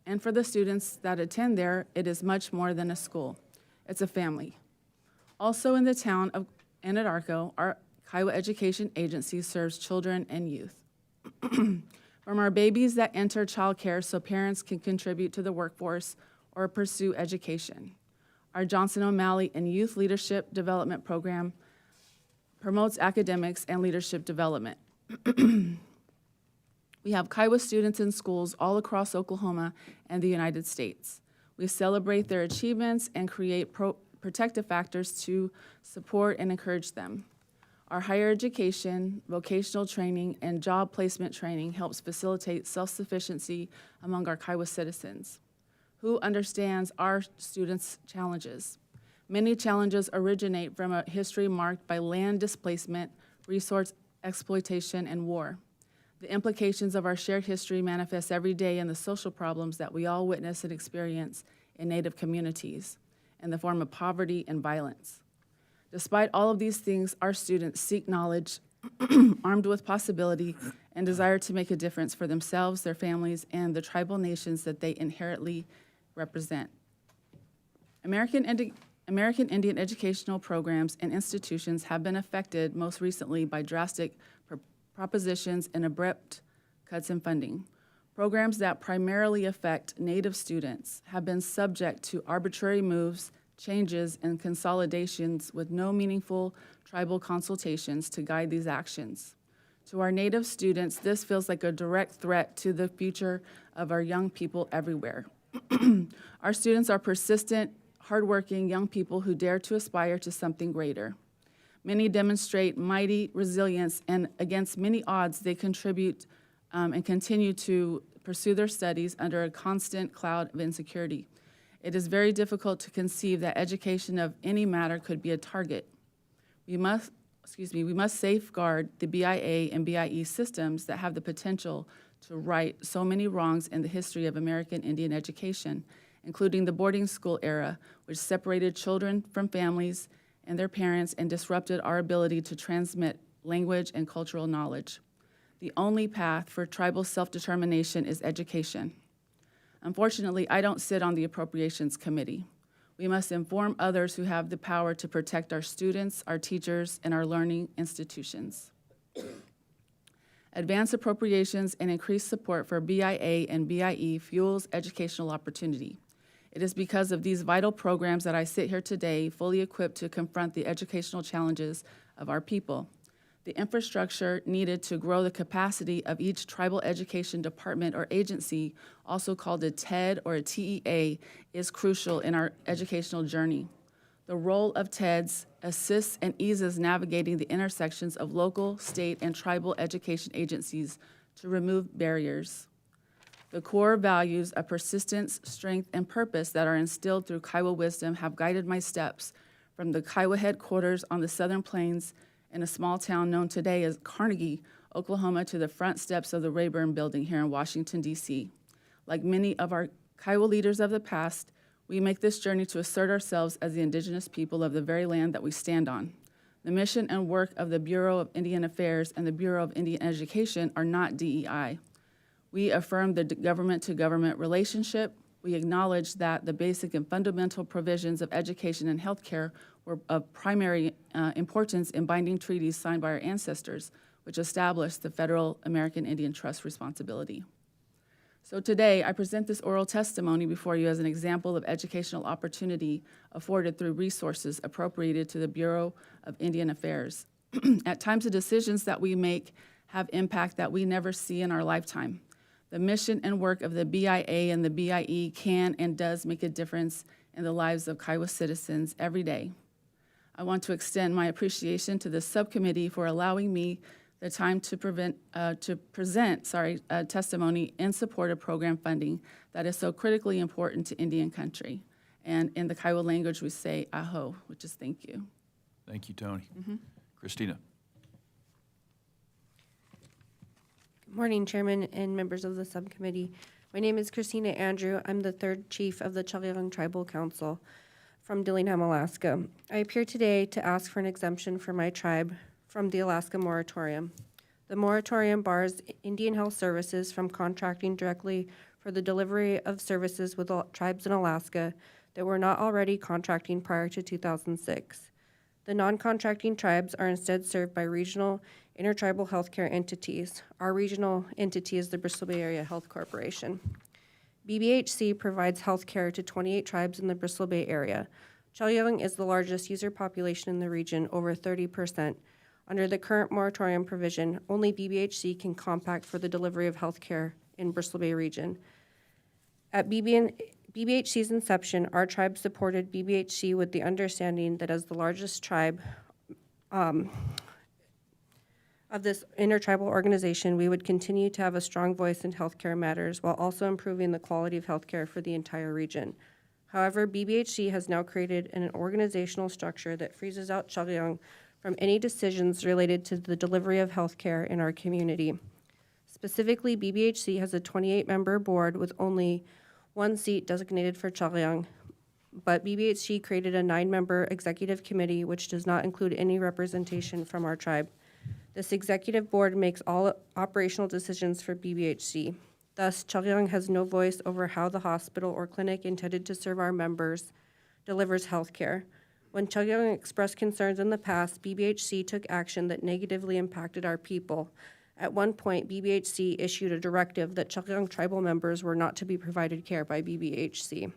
Speaker 18: and for the students that attend there, it is much more than a school. It's a family. Also in the town of Anadarko, our Kiowa Education Agency serves children and youth. From our babies that enter childcare so parents can contribute to the workforce or pursue education. Our Johnson O'Malley and Youth Leadership Development Program promotes academics and leadership development. We have Kiowa students in schools all across Oklahoma and the United States. We celebrate their achievements and create protective factors to support and encourage them. Our higher education, vocational training, and job placement training helps facilitate self-sufficiency among our Kiowa citizens. Who understands our students' challenges? Many challenges originate from a history marked by land displacement, resource exploitation, and war. The implications of our shared history manifest every day in the social problems that we all witness and experience in Native communities in the form of poverty and violence. Despite all of these things, our students seek knowledge, armed with possibility, and desire to make a difference for themselves, their families, and the tribal nations that they inherently represent. American Indian educational programs and institutions have been affected most recently by drastic propositions and abrupt cuts in funding. Programs that primarily affect Native students have been subject to arbitrary moves, changes, and consolidations with no meaningful tribal consultations to guide these actions. To our Native students, this feels like a direct threat to the future of our young people everywhere. Our students are persistent, hardworking young people who dare to aspire to something greater. Many demonstrate mighty resilience, and against many odds, they contribute and continue to pursue their studies under a constant cloud of insecurity. It is very difficult to conceive that education of any matter could be a target. We must safeguard the BIA and BIE systems that have the potential to right so many wrongs in the history of American Indian education, including the boarding school era, which separated children from families and their parents and disrupted our ability to transmit language and cultural knowledge. The only path for tribal self-determination is education. Unfortunately, I don't sit on the Appropriations Committee. We must inform others who have the power to protect our students, our teachers, and our learning institutions. Advance appropriations and increased support for BIA and BIE fuels educational opportunity. It is because of these vital programs that I sit here today fully equipped to confront the educational challenges of our people. the infrastructure needed to grow the capacity of each tribal education department or agency, also called a TED or a TEA, is crucial in our educational journey. The role of TEDs assists and eases navigating the intersections of local, state, and tribal education agencies to remove barriers. The core values of persistence, strength, and purpose that are instilled through Kiowa wisdom have guided my steps from the Kiowa headquarters on the Southern Plains in a small town known today as Carnegie, Oklahoma, to the front steps of the Rayburn Building here in Washington, D.C. Like many of our Kiowa leaders of the past, we make this journey to assert ourselves as the indigenous people of the very land that we stand on. The mission and work of the Bureau of Indian Affairs and the Bureau of Indian Education are not DEI. We affirm the government-to-government relationship. We acknowledge that the basic and fundamental provisions of education and healthcare were of primary importance in binding treaties signed by our ancestors, which established the Federal American Indian Trust responsibility. So today, I present this oral testimony before you as an example of educational opportunity afforded through resources appropriated to the Bureau of Indian Affairs. At times, the decisions that we make have impact that we never see in our lifetime. The mission and work of the BIA and the BIE can and does make a difference in the lives of Kiowa citizens every day. I want to extend my appreciation to the subcommittee for allowing me the time to present testimony in support of program funding that is so critically important to Indian country. And in the Kiowa language, we say aho, which is thank you.
Speaker 12: Thank you, Tony. Christina.
Speaker 19: Good morning, Chairman and members of the subcommittee. My name is Christina Andrew. I'm the third chief of the Chaliang Tribal Council from Dillingham, Alaska. I appear today to ask for an exemption for my tribe from the Alaska moratorium. The moratorium bars Indian Health Services from contracting directly for the delivery of services with tribes in Alaska that were not already contracting prior to 2006. The non-contracting tribes are instead served by regional intertribal healthcare entities. Our regional entity is the Bristol Bay Area Health Corporation. BBHC provides healthcare to 28 tribes in the Bristol Bay Area. Chaliang is the largest user population in the region, over 30%. Under the current moratorium provision, only BBHC can compact for the delivery of healthcare in Bristol Bay region. At BBHC's inception, our tribe supported BBHC with the understanding that as the largest tribe of this intertribal organization, we would continue to have a strong voice in healthcare matters while also improving the quality of healthcare for the entire region. However, BBHC has now created an organizational structure that freezes out Chaliang from any decisions related to the delivery of healthcare in our community. Specifically, BBHC has a 28-member board with only one seat designated for Chaliang, but BBHC created a 9-member executive committee which does not include any representation from our tribe. This executive board makes all operational decisions for BBHC. Thus, Chaliang has no voice over how the hospital or clinic intended to serve our members delivers health care. When Chaliang expressed concerns in the past, BBHC took action that negatively impacted our people. At one point, BBHC issued a directive that Chaliang tribal members were not to be provided care by BBHC.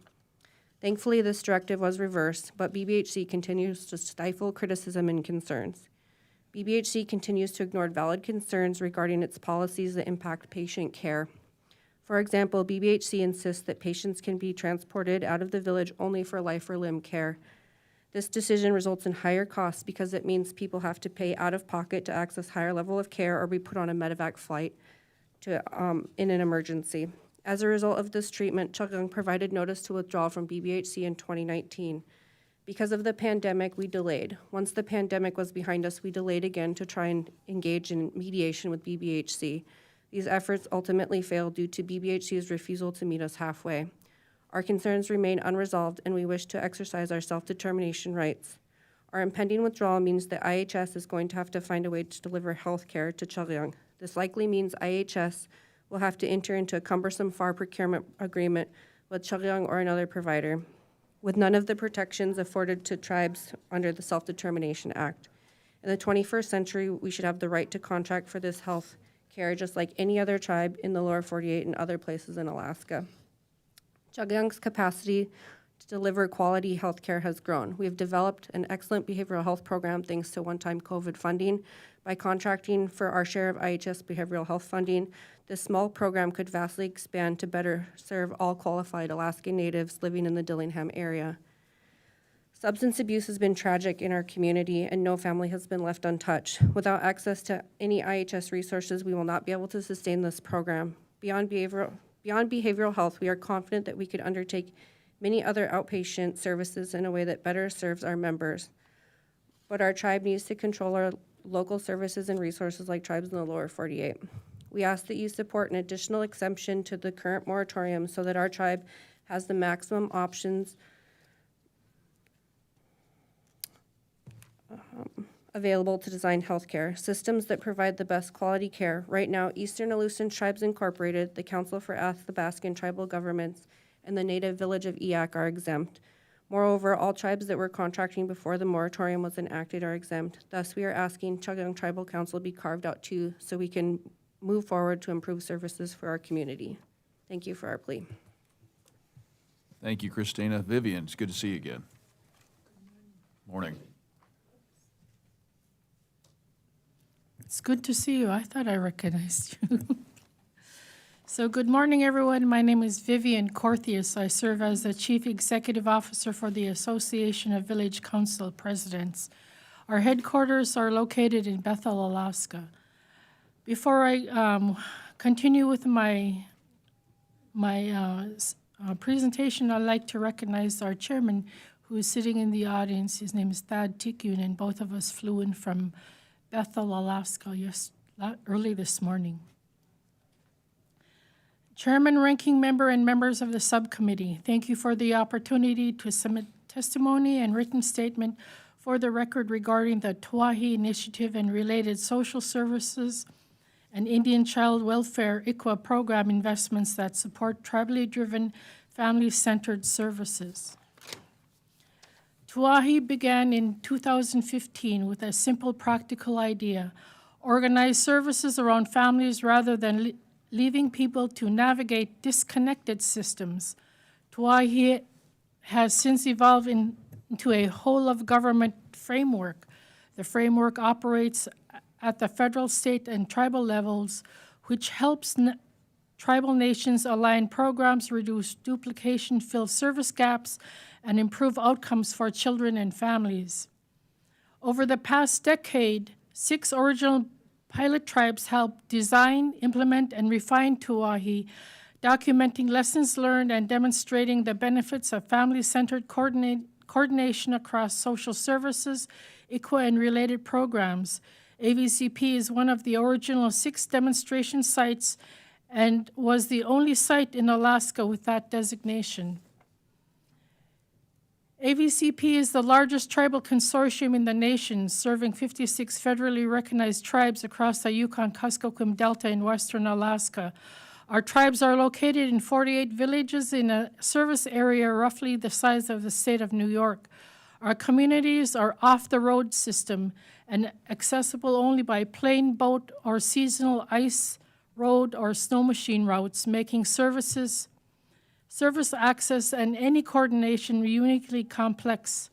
Speaker 19: Thankfully, this directive was reversed, but BBHC continues to stifle criticism and concerns. BBHC continues to ignore valid concerns regarding its policies that impact patient care. For example, BBHC insists that patients can be transported out of the village only for life or limb care. This decision results in higher costs because it means people have to pay out of pocket to access higher level of care or be put on a medevac flight in an emergency. As a result of this treatment, Chaliang provided notice to withdraw from BBHC in 2019. Because of the pandemic, we delayed. Once the pandemic was behind us, we delayed again to try and engage in mediation with BBHC. These efforts ultimately failed due to BBHC's refusal to meet us halfway. Our concerns remain unresolved, and we wish to exercise our self-determination rights. Our impending withdrawal means that IHS is going to have to find a way to deliver health care to Chaliang. This likely means IHS will have to enter into a cumbersome FAR procurement agreement with Chaliang or another provider, with none of the protections afforded to tribes under the Self-Determination Act. In the 21st century, we should have the right to contract for this health care just like any other tribe in the lower 48 and other places in Alaska. Chaliang's capacity to deliver quality health care has grown. We have developed an excellent behavioral health program thanks to one-time COVID funding. By contracting for our share of IHS behavioral health funding, this small program could vastly expand to better serve all qualified Alaska Natives living in the Dillingham area. Substance abuse has been tragic in our community, and no family has been left untouched. Without access to any IHS resources, we will not be able to sustain this program. Beyond behavioral health, we are confident that we could undertake many other outpatient services in a way that better serves our members. But our tribe needs to control our local services and resources like tribes in the lower 48. We ask that you support an additional exemption to the current moratorium so that our tribe has the maximum options available to design healthcare systems that provide the best quality care. Right now, Eastern Aleutian Tribes Incorporated, the Council for Athabascan Tribal Governments, and the Native Village of Eyak are exempt. Moreover, all tribes that were contracting before the moratorium was enacted are exempt. Thus, we are asking Chuggang Tribal Council be carved out too so we can move forward to improve services for our community. Thank you for our plea.
Speaker 12: Thank you, Christina. Vivian, it's good to see you again. Morning.
Speaker 20: It's good to see you. I thought I recognized you. So good morning, everyone. My name is Vivian Corthius. I serve as the Chief Executive Officer for the Association of Village Council Presidents. Our headquarters are located in Bethel, Alaska. Before I continue with my presentation, I'd like to recognize our chairman who is sitting in the audience. His name is Thad Tikyun, and both of us flew in from Bethel, Alaska, early this morning. Chairman, ranking member, and members of the subcommittee, thank you for the opportunity to submit testimony and written statement for the record regarding the Tuahi Initiative and related social services and Indian child welfare ICWA program investments that support tribally driven, family-centered services. Tuahi began in 2015 with a simple, practical idea: organize services around families rather than leaving people to navigate disconnected systems. Tuahi has since evolved into a whole-of-government framework. The framework operates at the federal, state, and tribal levels, which helps tribal nations align programs, reduce duplication, fill service gaps, and improve outcomes for children and families. Over the past decade, 6 original pilot tribes helped design, implement, and refine Tuahi, documenting lessons learned and demonstrating the benefits of family-centered coordination across social services, ICWA, and related programs. AVCP is one of the original 6 demonstration sites and was the only site in Alaska with that designation. AVCP is the largest tribal consortium in the nation, serving 56 federally recognized tribes across the Yukon-Kuskokwim Delta in western Alaska. Our tribes are located in 48 villages in a service area roughly the size of the state of New York. Our communities are off the road system and accessible only by plane, boat, or seasonal ice, road, or snow machine routes, making service access and any coordination uniquely complex.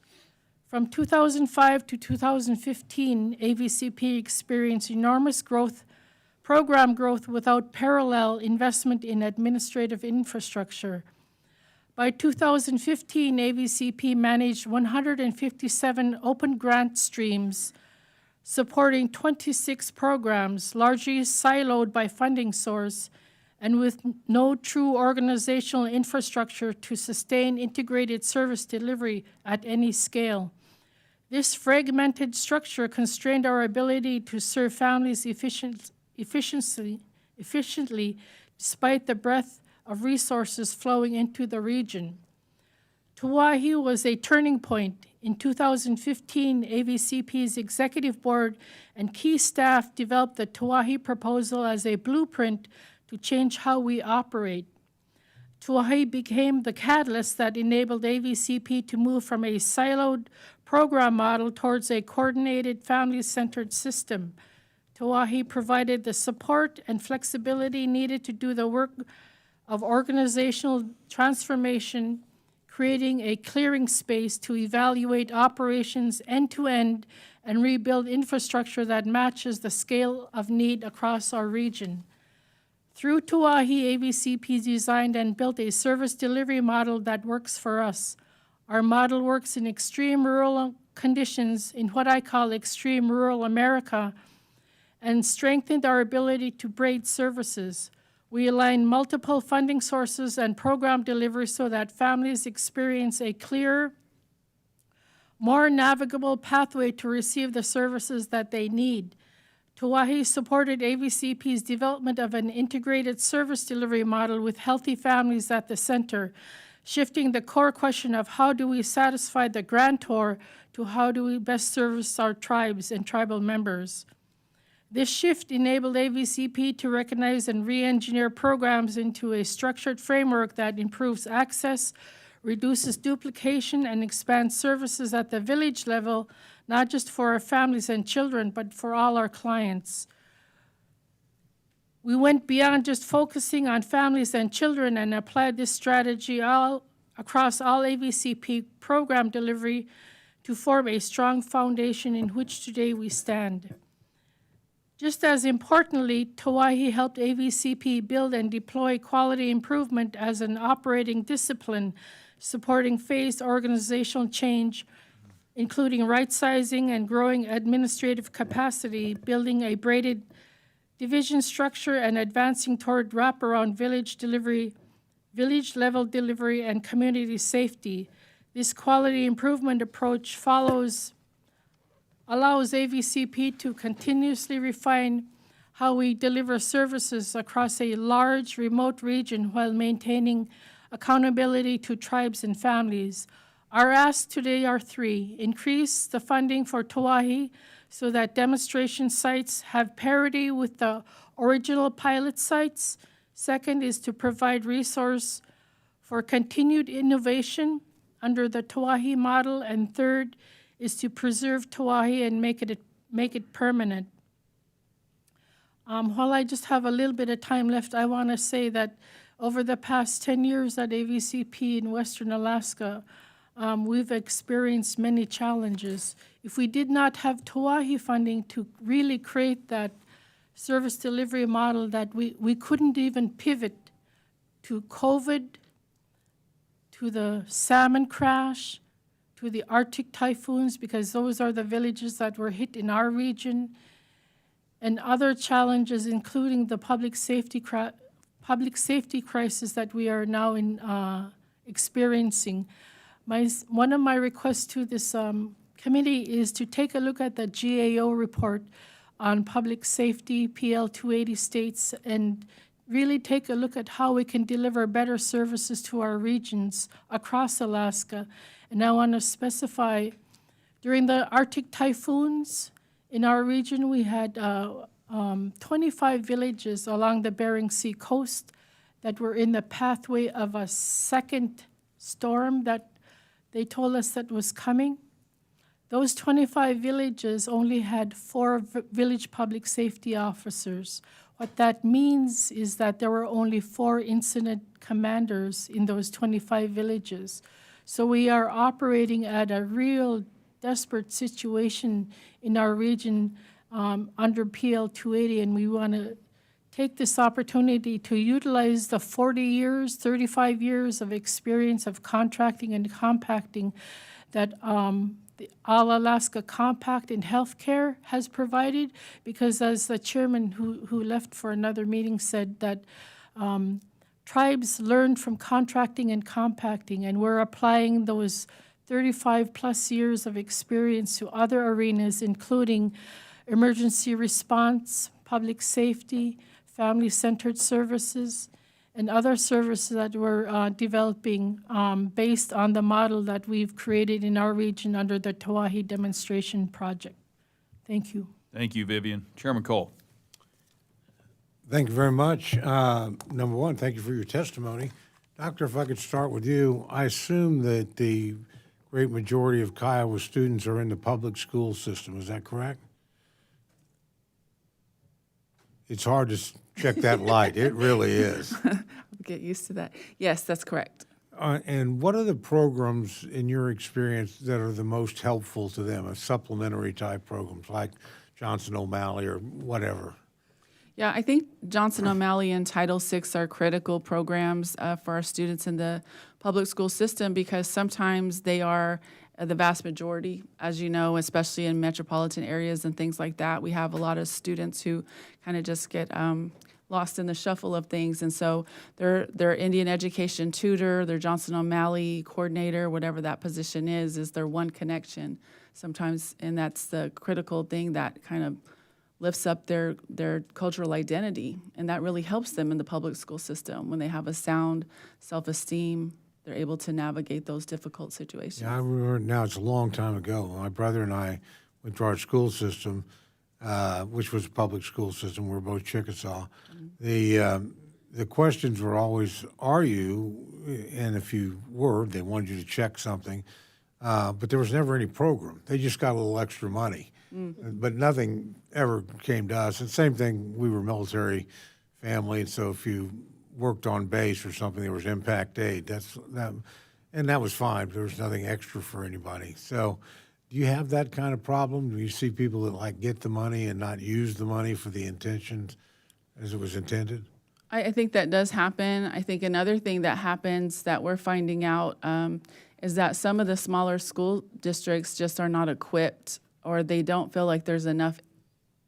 Speaker 20: From 2005 to 2015, AVCP experienced enormous program growth without parallel investment in administrative infrastructure. By 2015, AVCP managed 157 open grant streams, supporting 26 programs, largely siloed by funding source, and with no true organizational infrastructure to sustain integrated service delivery at any scale. This fragmented structure constrained our ability to serve families efficiently, despite the breadth of resources flowing into the region. Tuahi was a turning point. In 2015, AVCP's executive board and key staff developed the Tuahi proposal as a blueprint to change how we operate. Tuahi became the catalyst that enabled AVCP to move from a siloed program model towards a coordinated, family-centered system. Tuahi provided the support and flexibility needed to do the work of organizational transformation, creating a clearing space to evaluate operations end-to-end and rebuild infrastructure that matches the scale of need across our region. Through Tuahi, AVCP designed and built a service delivery model that works for us. Our model works in extreme rural conditions in what I call extreme rural America and strengthened our ability to braid services. We align multiple funding sources and program delivery so that families experience a clearer, more navigable pathway to receive the services that they need. Tuahi supported AVCP's development of an integrated service delivery model with healthy families at the center, shifting the core question of how do we satisfy the grantor to how do we best service our tribes and tribal members. This shift enabled AVCP to recognize and re-engineer programs into a structured framework that improves access, reduces duplication, and expands services at the village level, not just for our families and children, but for all our clients. We went beyond just focusing on families and children and applied this strategy across all AVCP program delivery to form a strong foundation in which today we stand. Just as importantly, Tuahi helped AVCP build and deploy quality improvement as an operating discipline, supporting phased organizational change, including right-sizing and growing administrative capacity, building a braided division structure, and advancing toward wraparound village-level delivery and community safety. This quality improvement approach allows AVCP to continuously refine how we deliver services across a large remote region while maintaining accountability to tribes and families. Our asks today are three: increase the funding for Tuahi so that demonstration sites have parity with the original pilot sites. Second is to provide resource for continued innovation under the Tuahi model. And third is to preserve Tuahi and make it permanent. While I just have a little bit of time left, I want to say that over the past 10 years at AVCP in Western Alaska, we've experienced many challenges. If we did not have Tuahi funding to really create that service delivery model, that we couldn't even pivot to COVID, to the salmon crash, to the Arctic typhoons, because those are the villages that were hit in our region, and other challenges, including the public safety crisis that we are now experiencing. One of my requests to this committee is to take a look at the GAO report on public safety, PL 280 states, and really take a look at how we can deliver better services to our regions across Alaska. And I want to specify, during the Arctic typhoons in our region, we had 25 villages along the Bering Sea coast that were in the pathway of a second storm that they told us that was coming. Those 25 villages only had 4 village public safety officers. What that means is that there were only 4 incident commanders in those 25 villages. So we are operating at a real desperate situation in our region under PL 280, and we want to take this opportunity to utilize the 40 years, 35 years of experience of contracting and compacting that the All Alaska Compact in Healthcare has provided, because as the chairman who left for another meeting said, that tribes learned from contracting and compacting, and we're applying those 35 plus years of experience to other arenas, including emergency response, public safety, family-centered services, and other services that we're developing based on the model that we've created in our region under the Tuahi Demonstration Project. Thank you.
Speaker 12: Thank you, Vivian. Chairman Cole.
Speaker 11: Thank you very much. Number one, thank you for your testimony. Doctor, if I could start with you, I assume that the great majority of Kiowa students are in the public school system. Is that correct? It's hard to check that light. It really is.
Speaker 18: Get used to that. Yes, that's correct.
Speaker 11: And what are the programs, in your experience, that are the most helpful to them, supplementary type programs like Johnson O'Malley or whatever?
Speaker 18: Yeah, I think Johnson O'Malley and Title VI are critical programs for our students in the public school system because sometimes they are the vast majority, as you know, especially in metropolitan areas and things like that. We have a lot of students who kind of just get lost in the shuffle of things. And so their Indian education tutor, their Johnson O'Malley coordinator, whatever that position is their one connection sometimes. And that's the critical thing that kind of lifts up their cultural identity. And that really helps them in the public school system. When they have a sound self-esteem, they're able to navigate those difficult situations.
Speaker 11: Yeah, I remember now, it's a long time ago. My brother and I went to our school system, which was a public school system. We were both Chickasaw. The questions were always, are you? And if you were, they wanted you to check something. But there was never any program. They just got a little extra money. But nothing ever came to us. And same thing, we were military family, and so if you worked on base or something, there was impact aid. And that was fine. There was nothing extra for anybody. So do you have that kind of problem? Do you see people that like get the money and not use the money for the intentions as it was intended?
Speaker 18: I think that does happen. I think another thing that happens that we're finding out is that some of the smaller school districts just are not equipped, or they don't feel like there's enough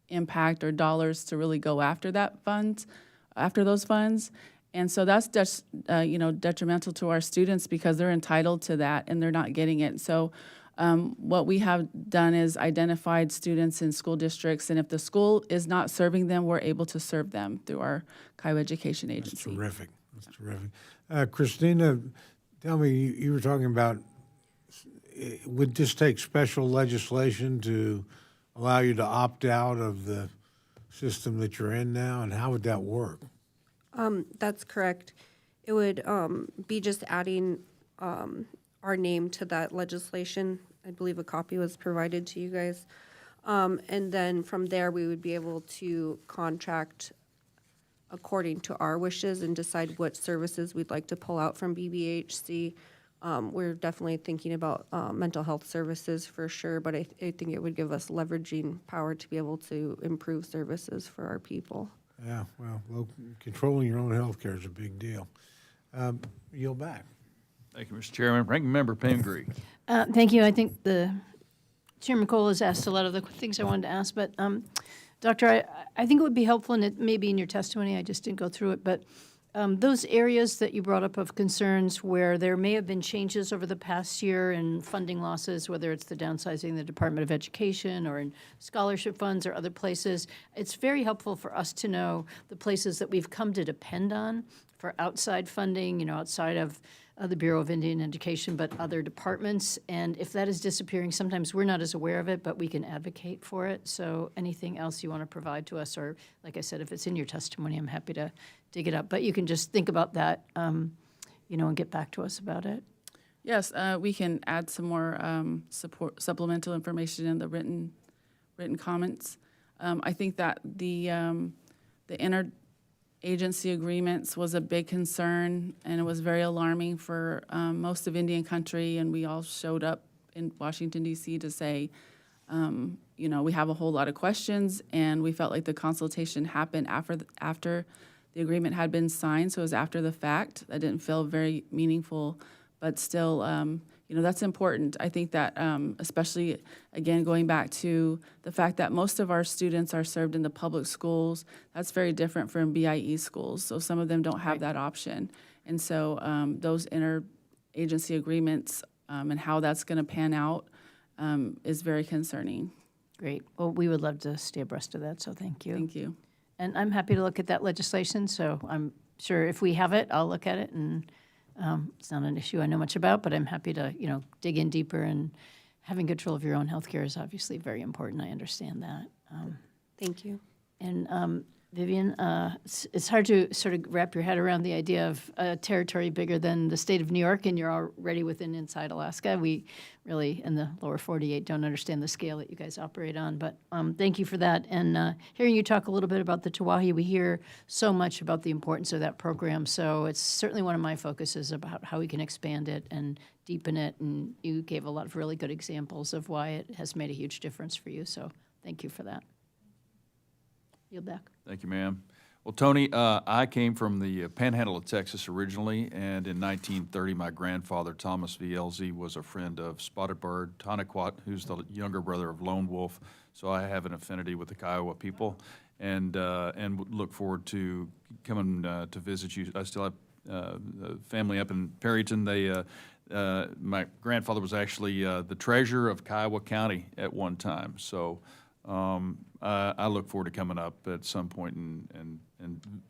Speaker 18: impact or dollars to really go after those funds. And so that's just, detrimental to our students because they're entitled to that and they're not getting it. So what we have done is identified students in school districts, and if the school is not serving them, we're able to serve them through our Kiowa Education Agency.
Speaker 11: That's terrific. That's terrific. Christina, tell me, you were talking about, would this take special legislation to allow you to opt out of the system that you're in now, and how would that work?
Speaker 19: That's correct. It would be just adding our name to that legislation. I believe a copy was provided to you guys. And then from there, we would be able to contract according to our wishes and decide what services we'd like to pull out from BBHC. We're definitely thinking about mental health services for sure, but I think it would give us leveraging power to be able to improve services for our people.
Speaker 11: Yeah, well, controlling your own health care is a big deal. Yield back.
Speaker 12: Thank you, Mr. Chairman. Ranking Member Pingree.
Speaker 2: Thank you. I think Chairman Cole has asked a lot of the things I wanted to ask, but Doctor, I think it would be helpful, and it may be in your testimony, I just didn't go through it, but those areas that you brought up of concerns where there may have been changes over the past year in funding losses, whether it's the downsizing of the Department of Education or in scholarship funds or other places, it's very helpful for us to know the places that we've come to depend on for outside funding, outside of the Bureau of Indian Education, but other departments. And if that is disappearing, sometimes we're not as aware of it, but we can advocate for it. So anything else you want to provide to us, or like I said, if it's in your testimony, I'm happy to dig it up. But you can just think about that, and get back to us about it.
Speaker 18: Yes, we can add some more supplemental information in the written comments. I think that the interagency agreements was a big concern, and it was very alarming for most of Indian country, and we all showed up in Washington, D.C. to say, we have a whole lot of questions, and we felt like the consultation happened after the agreement had been signed, so it was after the fact. That didn't feel very meaningful, but still, that's important. I think that especially, again, going back to the fact that most of our students are served in the public schools, that's very different from BIE schools. So some of them don't have that option. And so those interagency agreements and how that's going to pan out is very concerning.
Speaker 2: Great. Well, we would love to stay abreast of that, so thank you.
Speaker 18: Thank you.
Speaker 2: And I'm happy to look at that legislation, so I'm sure if we have it, I'll look at it, and it's not an issue I know much about, but I'm happy to, dig in deeper, and having control of your own health care is obviously very important. I understand that.
Speaker 19: Thank you.
Speaker 2: And Vivian, it's hard to sort of wrap your head around the idea of a territory bigger than the state of New York, and you're already within inside Alaska. We really, in the lower 48, don't understand the scale that you guys operate on, but thank you for that. And hearing you talk a little bit about the Tawahi, we hear so much about the importance of that program, so it's certainly one of my focuses about how we can expand it and deepen it, and you gave a lot of really good examples of why it has made a huge difference for you, so thank you for that. Yield back.
Speaker 12: Thank you, ma'am. Well, Tony, I came from the panhandle of Texas originally, and in 1930, my grandfather, Thomas V. Elzey, was a friend of Spotted Bird, Toniquot, who's the younger brother of Lone Wolf, so I have an affinity with the Kiowa people, and look forward to coming to visit you. I still have a family up in Perryton. My grandfather was actually the treasurer of Kiowa County at one time, so I look forward to coming up at some point and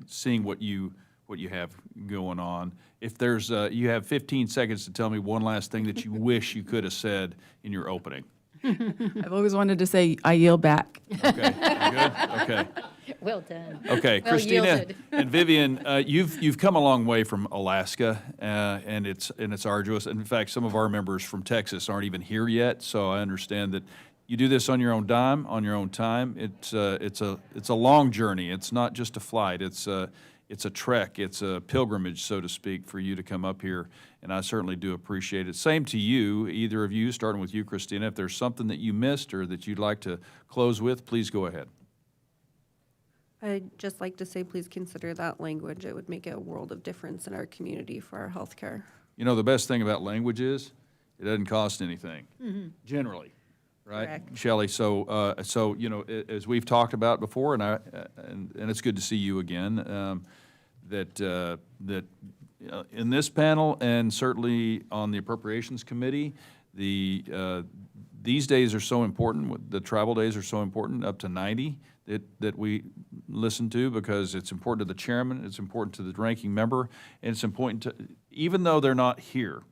Speaker 12: seeing what you have going on. If there's you have 15 seconds to tell me one last thing that you wish you could have said in your opening.
Speaker 18: I've always wanted to say, I yield back.
Speaker 12: Okay, good. Okay.
Speaker 2: Well done.
Speaker 12: Okay,
Speaker 2: Well
Speaker 12: Christina
Speaker 2: yielded.
Speaker 12: and Vivian, you've come a long way from Alaska, and it's arduous. And in fact, some of our members from Texas aren't even here yet, so I understand that you do this on your own dime, on your own time. It's a long journey. It's not just a flight. It's a trek. It's a pilgrimage, so to speak, for you to come up here, and I certainly do appreciate it. Same to you, either of you, starting with you, Christina. If there's something that you missed or that you'd like to close with, please go ahead.
Speaker 19: I'd just like to say, please consider that language. It would make a world of difference in our community for our healthcare.
Speaker 12: You know, the best thing about language is it doesn't cost anything, generally. Right,
Speaker 19: Correct.
Speaker 12: Shelley. So, you know, as we've talked about before, and it's good to see you again. That in this panel and certainly on the Appropriations Committee, these days are so important. The tribal days are so important, up to 90 that we listen to, because it's important to the chairman, it's important to the ranking member, and it's important to, even though they're not here.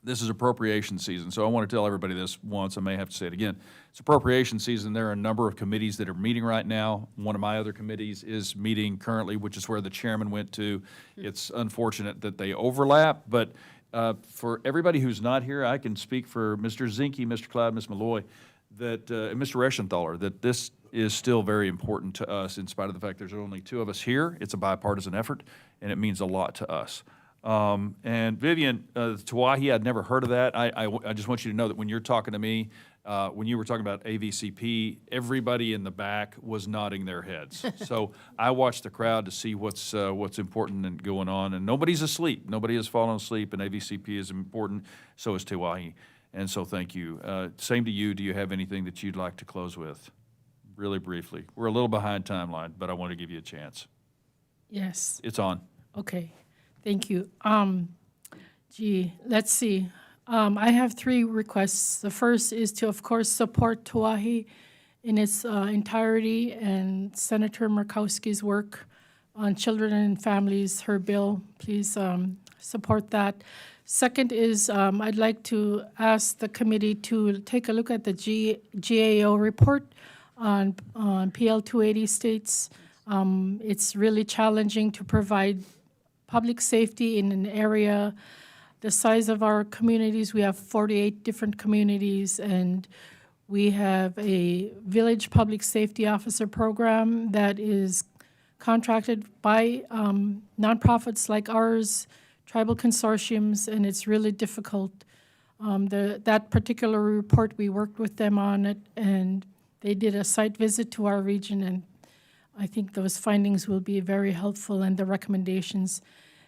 Speaker 12: This is appropriation season, so I want to tell everybody this once. I may have to say it again. It's appropriation season. There are a number of committees that are meeting right now. One of my other committees is meeting currently, which is where the chairman went to. It's unfortunate that they overlap, but for everybody who's not here, I can speak for Mr. Zinke, Mr. Cloud, Ms. Malloy, and Mr. Reschenthaler, that this is still very important to us in spite of the fact there's only two of us here. It's a bipartisan effort, and it means a lot to us. And Vivian, Tawahi, I'd never heard of that. I just want you to know that when you're talking to me, when you were talking about AVCP, everybody in the back was nodding their heads. So I watched the crowd to see what's important and going on, and nobody's asleep. Nobody has fallen asleep, and AVCP is important. So is Tawahi, and so thank you. Same to you. Do you have anything that you'd like to close with? Really briefly. We're a little behind timeline, but I want to give you a chance.
Speaker 20: Yes.
Speaker 12: It's on.
Speaker 20: Okay. Thank you. Let's see. I have 3 requests. The first is to, of course, support Tawahi in its entirety and Senator Murkowski's work on children and families, her bill. Please support that. Second is I'd like to ask the committee to take a look at the GAO report on PL 280 states. It's really challenging to provide public safety in an area the size of our communities. We have 48 different communities, and we have a village public safety officer program that is contracted by nonprofits like ours, tribal consortiums, and it's really difficult. That particular report, we worked with them on it, and they did a site visit to our region, and I think those findings will be very helpful, and the recommendations.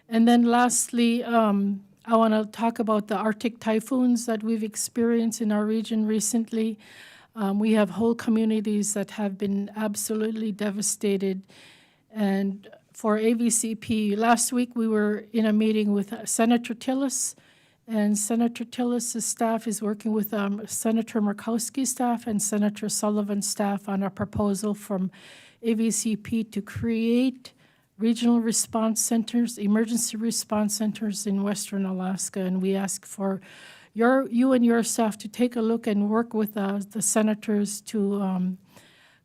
Speaker 20: And then lastly, I want to talk about the Arctic typhoons that we've experienced in our region recently. We have whole communities that have been absolutely devastated. And for AVCP, last week we were in a meeting with Senator Tillis, and Senator Tillis' staff is working with Senator Murkowski's staff and Senator Sullivan's staff on a proposal from AVCP to create regional response centers, emergency response centers in Western Alaska, and we ask for you and your staff to take a look and work with the senators to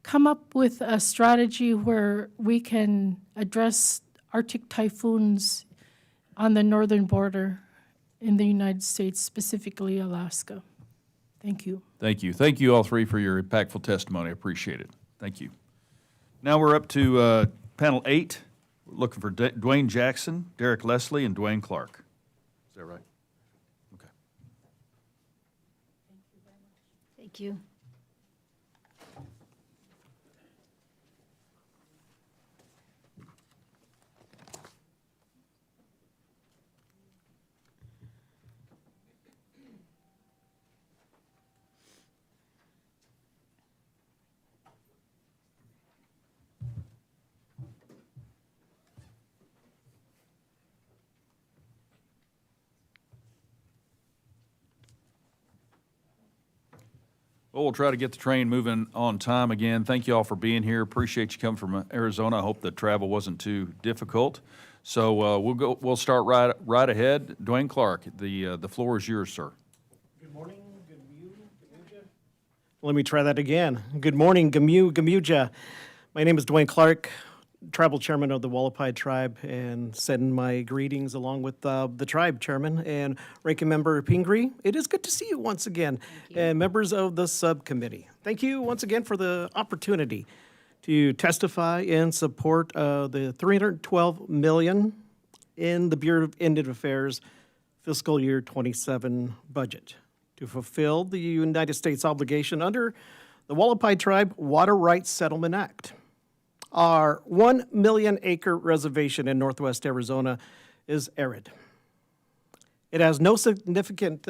Speaker 20: come up with a strategy where we can address Arctic typhoons on the northern border in the United States, specifically Alaska. Thank you.
Speaker 12: Thank you. Thank you all three for your impactful testimony. I appreciate it. Thank you. Now we're up to panel 8. We're looking for Dwayne Jackson, Derek Leslie, and Dwayne Clark. Is that right? Okay.
Speaker 2: Thank you.
Speaker 12: Well, we'll try to get the train moving on time again. Thank you all for being here. Appreciate you coming from Arizona. I hope the travel wasn't too difficult. So we'll start right ahead. Dwayne Clark, the floor is yours, sir.
Speaker 21: Good morning, Gamuja. Let me try that again. Good morning, Gamuja. My name is Dwayne Clark, tribal chairman of the Wallapai tribe, and send my greetings along with the tribe chairman and ranking member Pingree. It is good to see you once again, and members of the subcommittee. Thank you once again for the opportunity to testify in support of the $312 million in the Bureau of Indian Affairs fiscal year 27 budget to fulfill the United States obligation under the Wallapai Tribe Water Rights Settlement Act. Our 1 million acre reservation in northwest Arizona is arid. It has no significant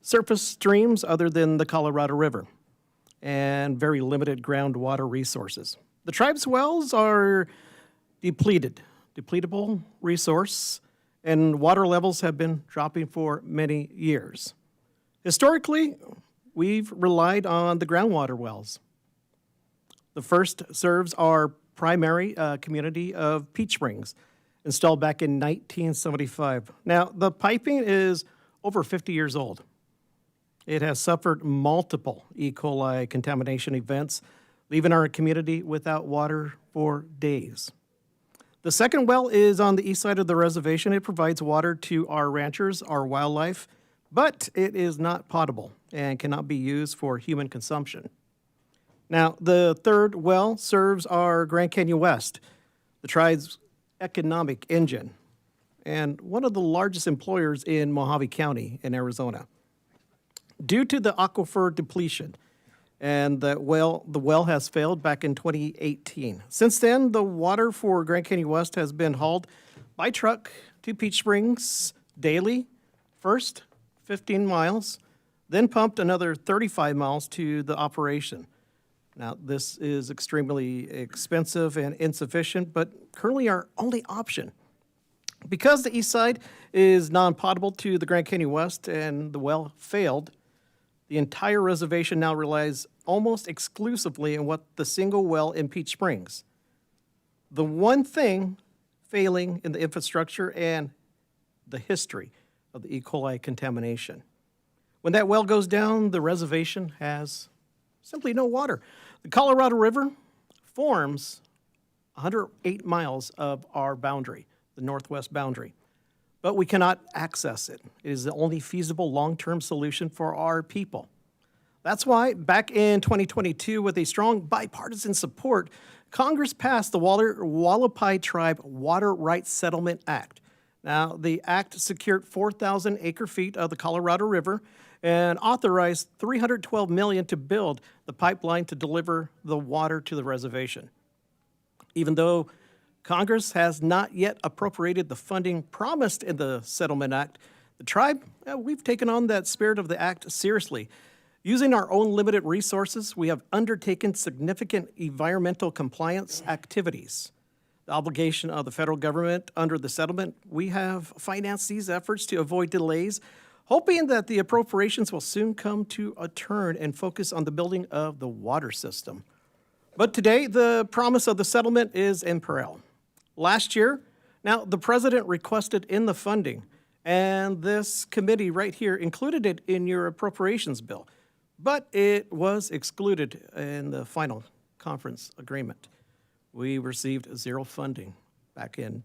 Speaker 21: surface streams other than the Colorado River and very limited groundwater resources. The tribe's wells are depletable resource, and water levels have been dropping for many years. Historically, we've relied on the groundwater wells. The first serves our primary community of Peach Springs, installed back in 1975. Now, the piping is over 50 years old. It has suffered multiple E. coli contamination events, leaving our community without water for days. The second well is on the east side of the reservation. It provides water to our ranchers, our wildlife, but it is not potable and cannot be used for human consumption. Now, the third well serves our Grand Canyon West, the tribe's economic engine, and one of the largest employers in Mojave County in Arizona. Due to the aquifer depletion, and the well has failed back in 2018. Since then, the water for Grand Canyon West has been hauled by truck to Peach Springs daily, first 15 miles, then pumped another 35 miles to the operation. Now, this is extremely expensive and insufficient, but currently our only option. Because the east side is non-potable to the Grand Canyon West and the well failed, the entire reservation now relies almost exclusively on what the single well in Peach Springs. The one thing failing in the infrastructure and the history of the E. coli contamination. When that well goes down, the reservation has simply no water. The Colorado River forms 108 miles of our boundary, the northwest boundary, but we cannot access it. It is the only feasible long-term solution for our people. That's why back in 2022, with a strong bipartisan support, Congress passed the Wallapai Tribe Water Rights Settlement Act. Now, the act secured 4,000 acre-feet of the Colorado River and authorized $312 million to build the pipeline to deliver the water to the reservation. Even though Congress has not yet appropriated the funding promised in the Settlement Act, the tribe, we've taken on that spirit of the act seriously. Using our own limited resources, we have undertaken significant environmental compliance activities. The obligation of the federal government under the settlement, we have financed these efforts to avoid delays, hoping that the appropriations will soon come to a turn and focus on the building of the water system. But today, the promise of the settlement is in peril. Last year, now the president requested in the funding, and this committee right here included it in your appropriations bill. but it was excluded in the final conference agreement. We received zero funding back in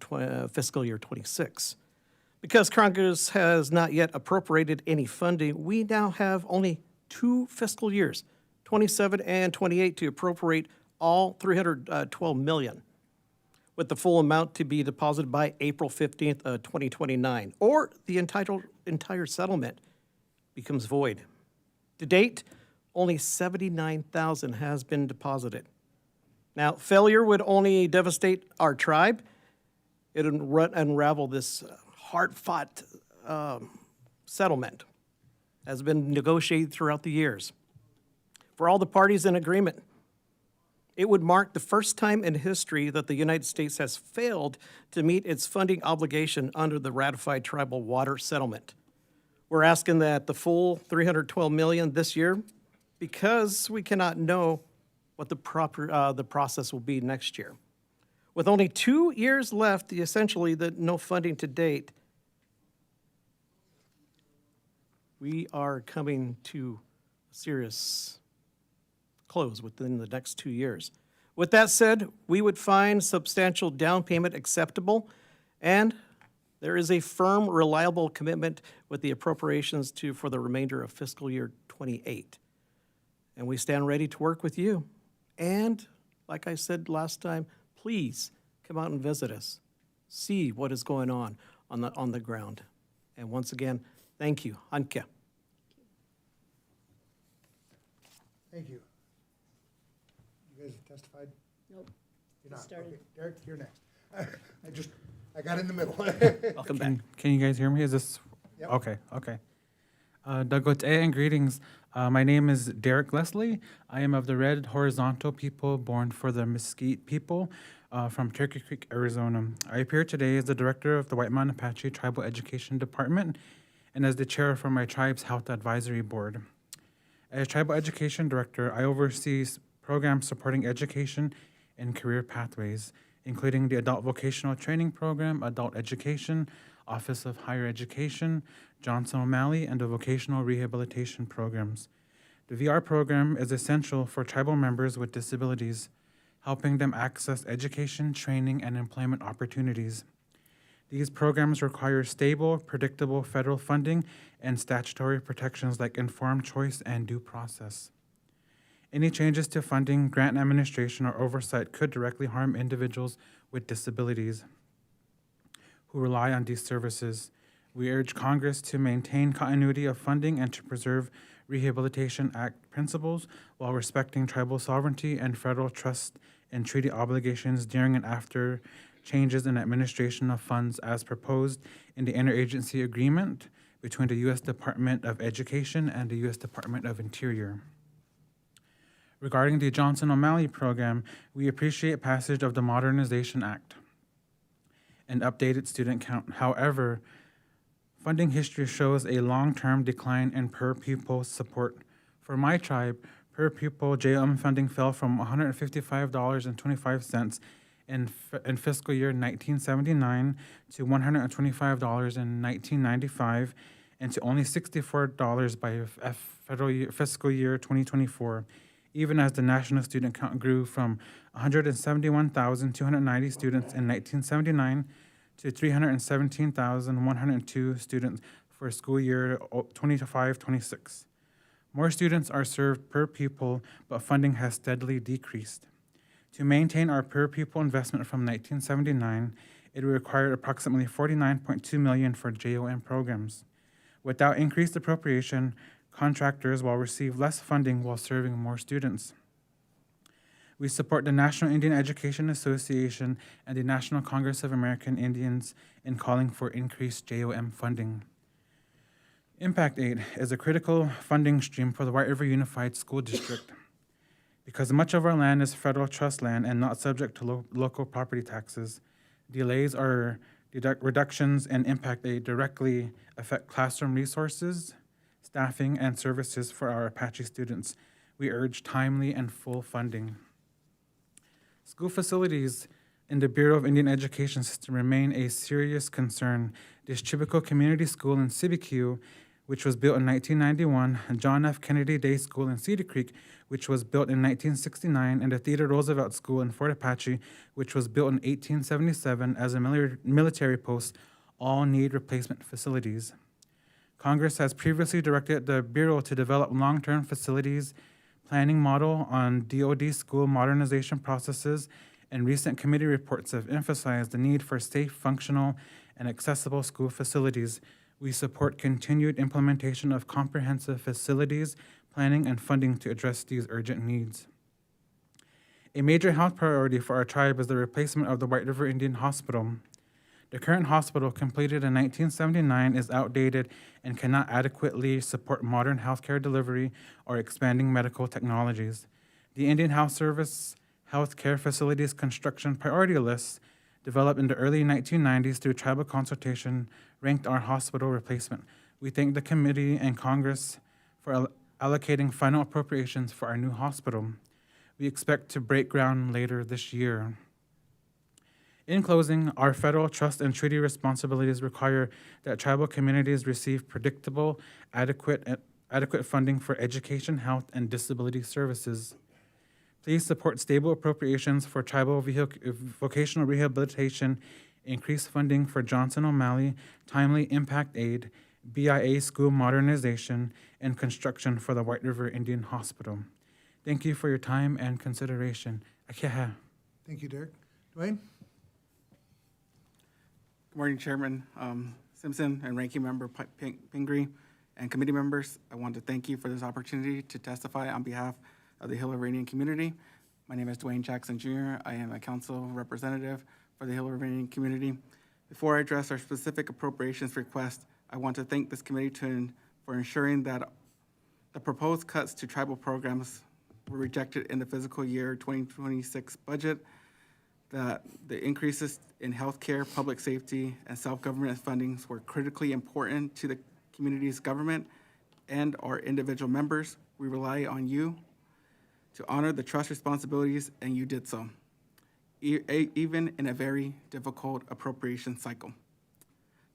Speaker 21: fiscal year 26. Because Congress has not yet appropriated any funding, we now have only 2 fiscal years, 27 and 28, to appropriate all $312 million, with the full amount to be deposited by April 15th, 2029, or the entire settlement becomes void. To date, only $79,000 has been deposited. Now, failure would only devastate our tribe. It would unravel this hard-fought settlement has been negotiated throughout the years. For all the parties in agreement, it would mark the first time in history that the United States has failed to meet its funding obligation under the ratified tribal water settlement. We're asking that the full $312 million this year, because we cannot know what the process will be next year. With only 2 years left, essentially no funding to date, we are coming to a serious close within the next 2 years. With that said, we would find substantial down payment acceptable, and there is a firm, reliable commitment with the appropriations for the remainder of fiscal year 28. And we stand ready to work with you. And like I said last time, please come out and visit us. See what is going on the ground. And once again, thank you. Anke.
Speaker 1: Thank you. You guys have testified?
Speaker 2: Nope.
Speaker 1: You're not?
Speaker 2: Started.
Speaker 1: Okay. Derek, you're next. I got in the middle.
Speaker 21: Welcome back.
Speaker 4: Can you guys hear me? Is this?
Speaker 1: Yep.
Speaker 4: Okay, okay. Dagote and greetings. My name is Derek Leslie. I am of the Red Horizontal people born for the Mesquite people from Turkey Creek, Arizona. I appear today as the director of the White Mountain Apache Tribal Education Department and as the chair for my tribe's health advisory board. As tribal education director, I oversee programs supporting education and career pathways, including the Adult Vocational Training Program, Adult Education, Office of Higher Education, Johnson O'Malley, and the Vocational Rehabilitation Programs. The VR program is essential for tribal members with disabilities, helping them access education, training, and employment opportunities. These programs require stable, predictable federal funding and statutory protections like informed choice and due process. Any changes to funding, grant administration, or oversight could directly harm individuals with disabilities who rely on these services. We urge Congress to maintain continuity of funding and to preserve Rehabilitation Act principles while respecting tribal sovereignty and federal trust and treaty obligations during and after changes in administration of funds as proposed in the interagency agreement between the U.S. Department of Education and the U.S. Department of Interior. Regarding the Johnson O'Malley program, we appreciate passage of the Modernization Act and updated student count. However, funding history shows a long-term decline in per-pupil support. For my tribe, per-pupil JOM funding fell from $155.25 in fiscal year 1979 to $125 in 1995 and to only $64 by fiscal year 2024, even as the national student count grew from 171,290 students in 1979 to 317,102 students for school year 25-26. More students are served per pupil, but funding has steadily decreased. To maintain our per pupil investment from 1979, it required approximately $49.2 million for JOM programs. Without increased appropriation, contractors will receive less funding while serving more students. We support the National Indian Education Association and the National Congress of American Indians in calling for increased JOM funding. Impact Aid is a critical funding stream for the White River Unified School District. Because much of our land is federal trust land and not subject to local property taxes, delays or reductions in Impact Aid directly affect classroom resources, staffing, and services for our Apache students. We urge timely and full funding. School facilities in the Bureau of Indian Education system remain a serious concern. The Chibico Community School in Sibique which was built in 1991, John F. Kennedy Day School in Cedar Creek, which was built in 1969, and the Theodore Roosevelt School in Fort Apache, which was built in 1877 as a military post, all need replacement facilities. Congress has previously directed the Bureau to develop long-term facilities planning model on DoD school modernization processes, and recent committee reports have emphasized the need for safe, functional, and accessible school facilities. We support continued implementation of comprehensive facilities planning and funding to address these urgent needs. A major health priority for our tribe is the replacement of the White River Indian Hospital. The current hospital, completed in 1979, is outdated and cannot adequately support modern healthcare delivery or expanding medical technologies. The Indian Health Service Healthcare Facilities Construction Priority List, developed in the early 1990s through tribal consultation, ranked our hospital replacement. We thank the committee and Congress for allocating final appropriations for our new hospital. We expect to break ground later this year. In closing, our federal trust and treaty responsibilities require that tribal communities receive predictable, adequate funding for education, health, and disability services. Please support stable appropriations for tribal vocational rehabilitation, increased funding for Johnson O'Malley, timely impact aid, BIA school modernization, and construction for the White River Indian Hospital. Thank you for your time and consideration.
Speaker 1: Thank you, Derek. Dwayne?
Speaker 5: Good morning, Chairman Simpson and Ranking Member Pingree and committee members. I want to thank you for this opportunity to testify on behalf of the Hill River Indian community. My name is Dwayne Jackson Jr. I am a council representative for the Hill River Indian community. Before I address our specific appropriations request, I want to thank this committee for ensuring that the proposed cuts to tribal programs were rejected in the fiscal year 2026 budget, that the increases in healthcare, public safety, and self-government fundings were critically important to the community's government and our individual members. We rely on you to honor the trust responsibilities, and you did so, even in a very difficult appropriation cycle.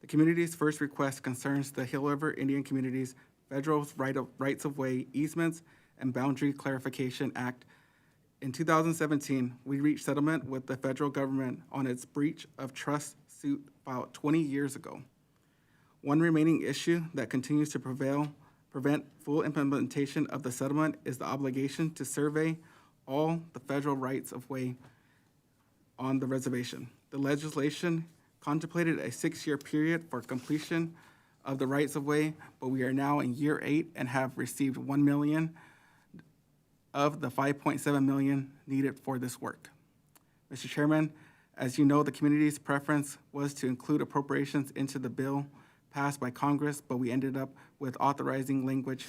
Speaker 5: The community's first request concerns the Hill River Indian Community's Federal Rights-of-Way Easements and Boundary Clarification Act. In 2017, we reached settlement with the federal government on its breach of trust suit filed 20 years ago. One remaining issue that continues to prevent full implementation of the settlement is the obligation to survey all the federal rights-of-way on the reservation. The legislation contemplated a 6-year period for completion of the rights-of-way, but we are now in year 8 and have received $1 million of the $5.7 million needed for this work. Mr. Chairman, as you know, the community's preference was to include appropriations into the bill passed by Congress, but we ended up with authorizing language,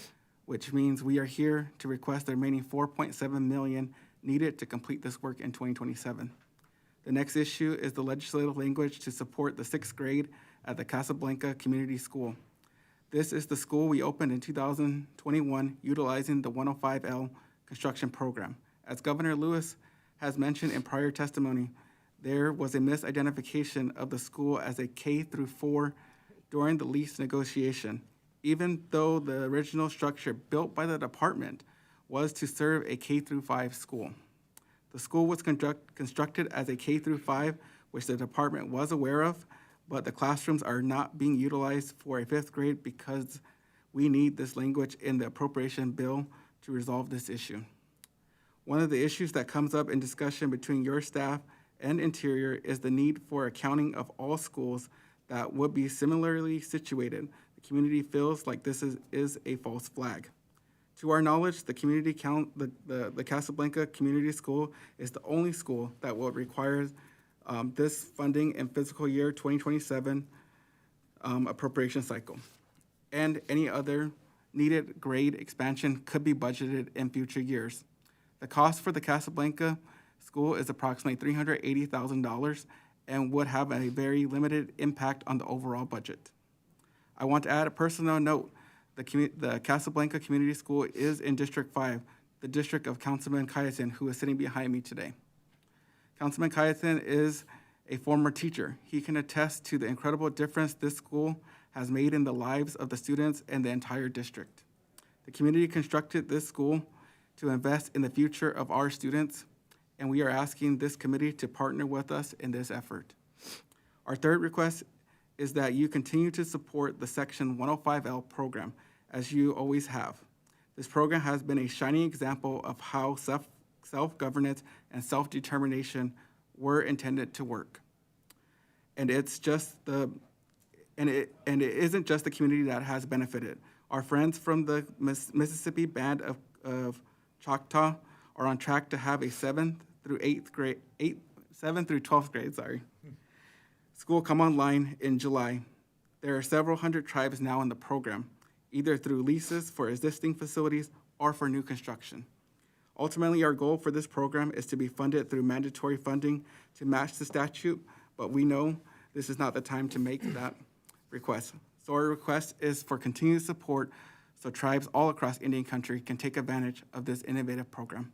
Speaker 5: which means we are here to request the remaining $4.7 million needed to complete this work in 2027. The next issue is the legislative language to support the 6th grade at the Casablanca Community School. This is the school we opened in 2021 utilizing the 105L construction program. As Governor Lewis has mentioned in prior testimony, there was a misidentification of the school as a K-4 during the lease negotiation, even though the original structure built by the department was to serve a K-5 school. The school was constructed as a K-5, which the department was aware of, but the classrooms are not being utilized for a 5th grade because we need this language in the appropriation bill to resolve this issue. One of the issues that comes up in discussion between your staff and Interior is the need for accounting of all schools that would be similarly situated. The community feels like this is a false flag. To our knowledge, the Casablanca Community School is the only school that will require this funding in fiscal year 2027 appropriation cycle. And any other needed grade expansion could be budgeted in future years. The cost for the Casablanca school is approximately $380,000 and would have a very limited impact on the overall budget. I want to add a personal note. The Casablanca Community School is in District 5, the district of Councilman Kayatin, who is sitting behind me today. Councilman Kayatin is a former teacher. He can attest to the incredible difference this school has made in the lives of the students and the entire district. The community constructed this school to invest in the future of our students, and we are asking this committee to partner with us in this effort. Our third request is that you continue to support the Section 105L program, as you always have. This program has been a shining example of how self-governance and self-determination were intended to work. And it isn't just the community that has benefited. Our friends from the Mississippi Band of Choctaw are on track to have a 7th through 12th grade, school come online in July. There are several hundred tribes now in the program, either through leases for existing facilities or for new construction. Ultimately, our goal for this program is to be funded through mandatory funding to match the statute, but we know this is not the time to make that request. So our request is for continued support so tribes all across Indian country can take advantage of this innovative program.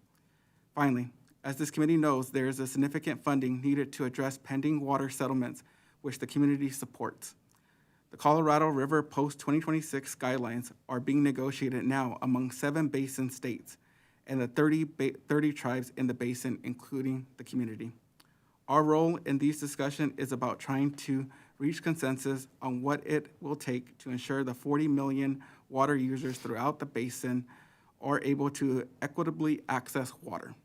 Speaker 5: Finally, as this committee knows, there is a significant funding needed to address pending water settlements, which the community supports. The Colorado River post-2026 guidelines are being negotiated now among 7 basin states and the 30 tribes in the basin, including the community. Our role in these discussions is about trying to reach consensus on what it will take to ensure the 40 million water users throughout the basin are able to equitably access water.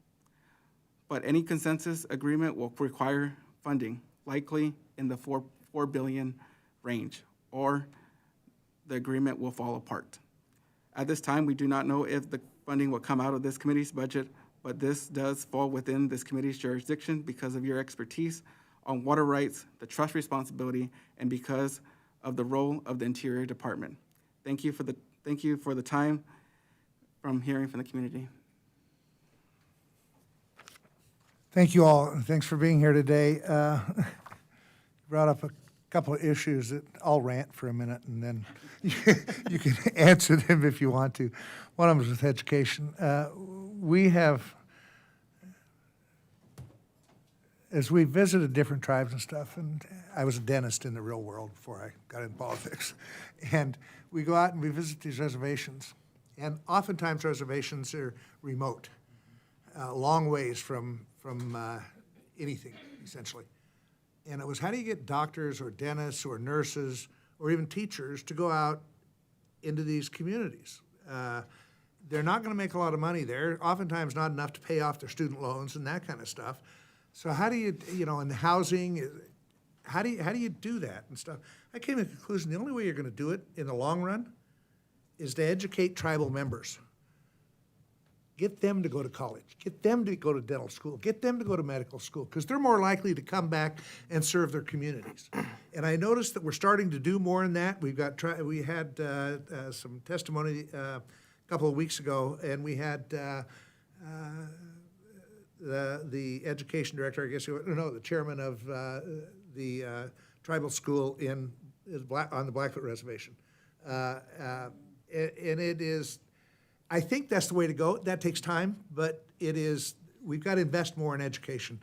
Speaker 5: But any consensus agreement will require funding, likely in the $4 billion range, or the agreement will fall apart. At this time, we do not know if the funding will come out of this committee's budget, but this does fall within this committee's jurisdiction because of your expertise on water rights, the trust responsibility, and because of the role of the Interior Department. Thank you for the time from hearing from the community.
Speaker 1: Thank you all, and thanks for being here today. You brought up a couple of issues that I'll rant for a minute, and then you can answer them if you want to. One of them is with education. We have, as we visited different tribes and stuff, and I was a dentist in the real world before I got in politics, and we go out and we visit these reservations, and oftentimes reservations are remote, long ways from anything, essentially. And it was, how do you get doctors or dentists or nurses or even teachers to go out into these communities? They're not going to make a lot of money there, oftentimes not enough to pay off their student loans and that kind of stuff. So how do you, in the housing, how do you do that and stuff? I came to the conclusion the only way you're going to do it in the long run is to educate tribal members. Get them to go to college, get them to go to dental school, get them to go to medical school, because they're more likely to come back and serve their communities. And I noticed that we're starting to do more in that. We had some testimony a couple of weeks ago, and we had the education director, the chairman of the tribal school on the Blackfoot Reservation. And it is, I think that's the way to go. That takes time, but we've got to invest more in education.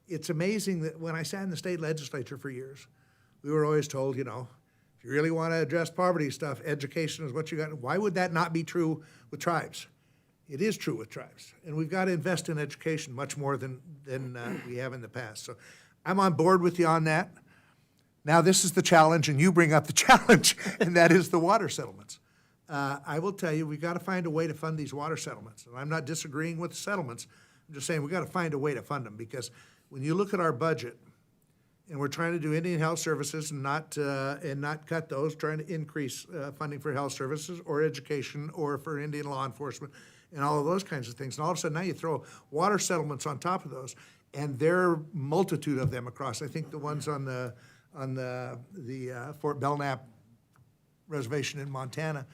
Speaker 1: It's amazing that when I sat in the state legislature for years, we were always told, if you really want to address poverty stuff, education is what you got. Why would that not be true with tribes? It is true with tribes, and we've got to invest in education much more than we have in the past. So I'm on board with you on that. Now this is the challenge, and you bring up the challenge, and that is the water settlements. I will tell you, we've got to find a way to fund these water settlements. And I'm not disagreeing with the settlements. I'm just saying we've got to find a way to fund them, because when you look at our budget, and we're trying to do Indian health services and not cut those, trying to increase funding for health services or education or for Indian law enforcement and all of those kinds of things. And all of a sudden now you throw water settlements on top of those, and there are a multitude of them across. I think the ones on the Fort Belknap Reservation in Montana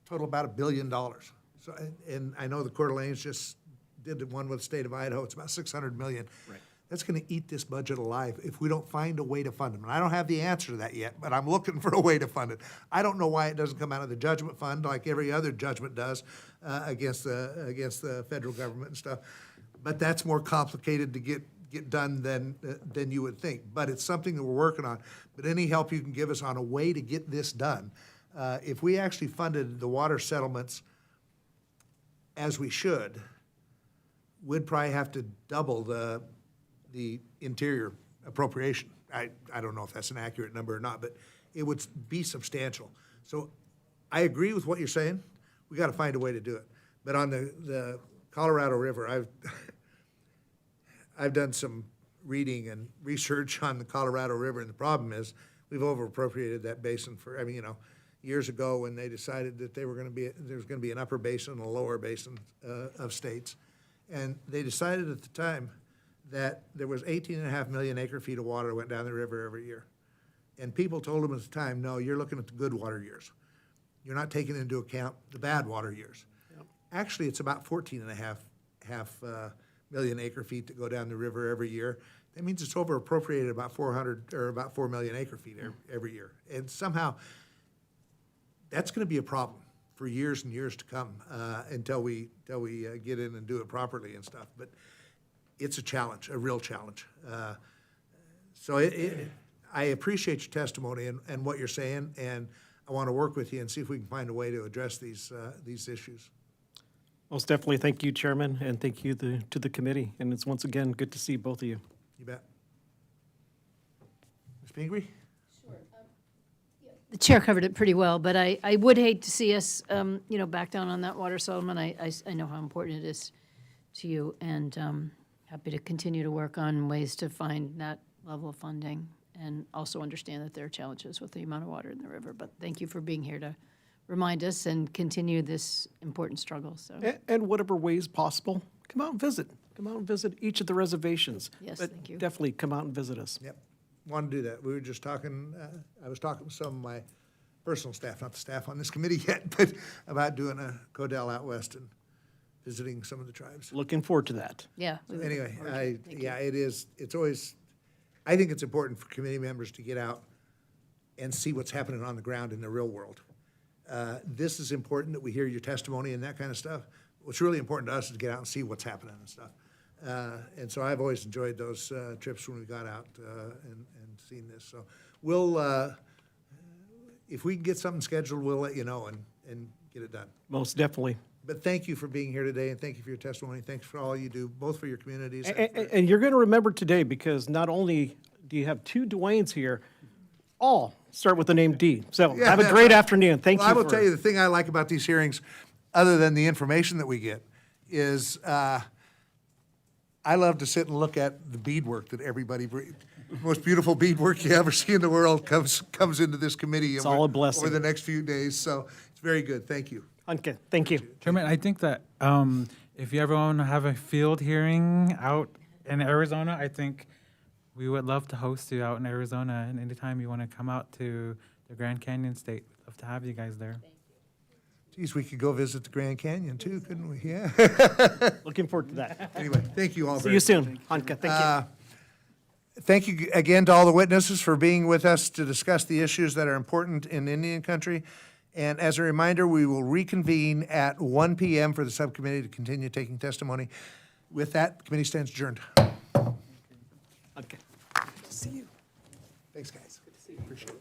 Speaker 1: total about $1 billion. So, and I know the Coeur d'Alene's just did one with the state of Idaho. It's about $600 million.
Speaker 5: Right.
Speaker 1: That's going to eat this budget alive if we don't find a way to fund them. And I don't have the answer to that yet, but I'm looking for a way to fund it. I don't know why it doesn't come out of the judgment fund like every other judgment does against the federal government and stuff. But that's more complicated to get done than you would think. But it's something that we're working on. But any help you can give us on a way to get this done, if we actually funded the water settlements as we should, we'd probably have to double the interior appropriation. I don't know if that's an accurate number or not, but it would be substantial. So I agree with what you're saying. We got to find a way to do it. But on the Colorado River, I've done some reading and research on the Colorado River, and the problem is we've over-appropriated that basin for, years ago when they decided that there was going to be an upper basin and a lower basin of states. And they decided at the time that there was 18.5 million acre-feet of water that went down the river every year. And people told them at the time, no, you're looking at the good water years. You're not taking into account the bad water years. Yep. Actually, it's about 14.5 million acre-feet that go down the river every year. That means it's over-appropriated about 4 million acre-feet every year. And somehow, that's going to be a problem for years and years to come until we get in and do it properly and stuff. But it's a challenge, a real challenge. So I appreciate your testimony and what you're saying, and I want to work with you and see if we can find a way to address these issues.
Speaker 21: Most definitely. Thank you, Chairman, and thank you to the committee. And it's once again good to see both of you.
Speaker 1: You bet. Ms. Pingree?
Speaker 2: The chair covered it pretty well, but I would hate to see us, back down on that water settlement. I know how important it is to you, and happy to continue to work on ways to find that level of funding, and also understand that there are challenges with the amount of water in the river. But thank you for being here to remind us and continue this important struggle. So,
Speaker 21: and whatever ways possible, come out and visit. Come out and visit each of the reservations.
Speaker 2: Yes,
Speaker 21: but
Speaker 2: thank you.
Speaker 21: Definitely come out and visit us.
Speaker 1: Yep. Want to do that. We were just talking, I was talking with some of my personal staff, not the staff on this committee yet, but about doing a Codell out west and visiting some of the tribes.
Speaker 21: Looking forward to that.
Speaker 2: Yeah.
Speaker 1: So anyway, it is, it's always, I think it's important for committee members to get out and see what's happening on the ground in the real world. This is important that we hear your testimony and that kind of stuff. What's really important to us is to get out and see what's happening and stuff. And so I've always enjoyed those trips when we got out and seen this. So we'll, if we can get something scheduled, we'll let you know and get it done.
Speaker 21: Most definitely.
Speaker 1: But thank you for being here today, and thank you for your testimony. Thanks for all you do, both for your communities.
Speaker 21: And you're going to remember today, because not only do you have two Dwaynes here, all start with the name D. So have a great afternoon. Thank you.
Speaker 1: I will tell you, the thing I like about these hearings, other than the information that we get, is I love to sit and look at the beadwork that everybody brings. The most beautiful beadwork you ever see in the world comes into this committee
Speaker 21: It's all a blessing.
Speaker 1: over the next few days. So it's very good. Thank you.
Speaker 21: Okay, thank you.
Speaker 4: Chairman, I think that if you ever want to have a field hearing out in Arizona, I think we would love to host you out in Arizona. And anytime you want to come out to the Grand Canyon State, we'd love to have you guys there.
Speaker 1: Geez, we could go visit the Grand Canyon too, couldn't we? Yeah.
Speaker 21: Looking forward to that.
Speaker 1: Anyway, thank you all
Speaker 21: See
Speaker 1: very
Speaker 21: you
Speaker 1: much.
Speaker 21: soon, Hanka. Thank you.
Speaker 1: Thank you again to all the witnesses for being with us to discuss the issues that are important in Indian country. And as a reminder, we will reconvene at 1 p.m. for the subcommittee to continue taking testimony. With that, the committee stands adjourned.
Speaker 21: Okay. Good to see you.
Speaker 1: Thanks, guys. Good to see you. Appreciate it.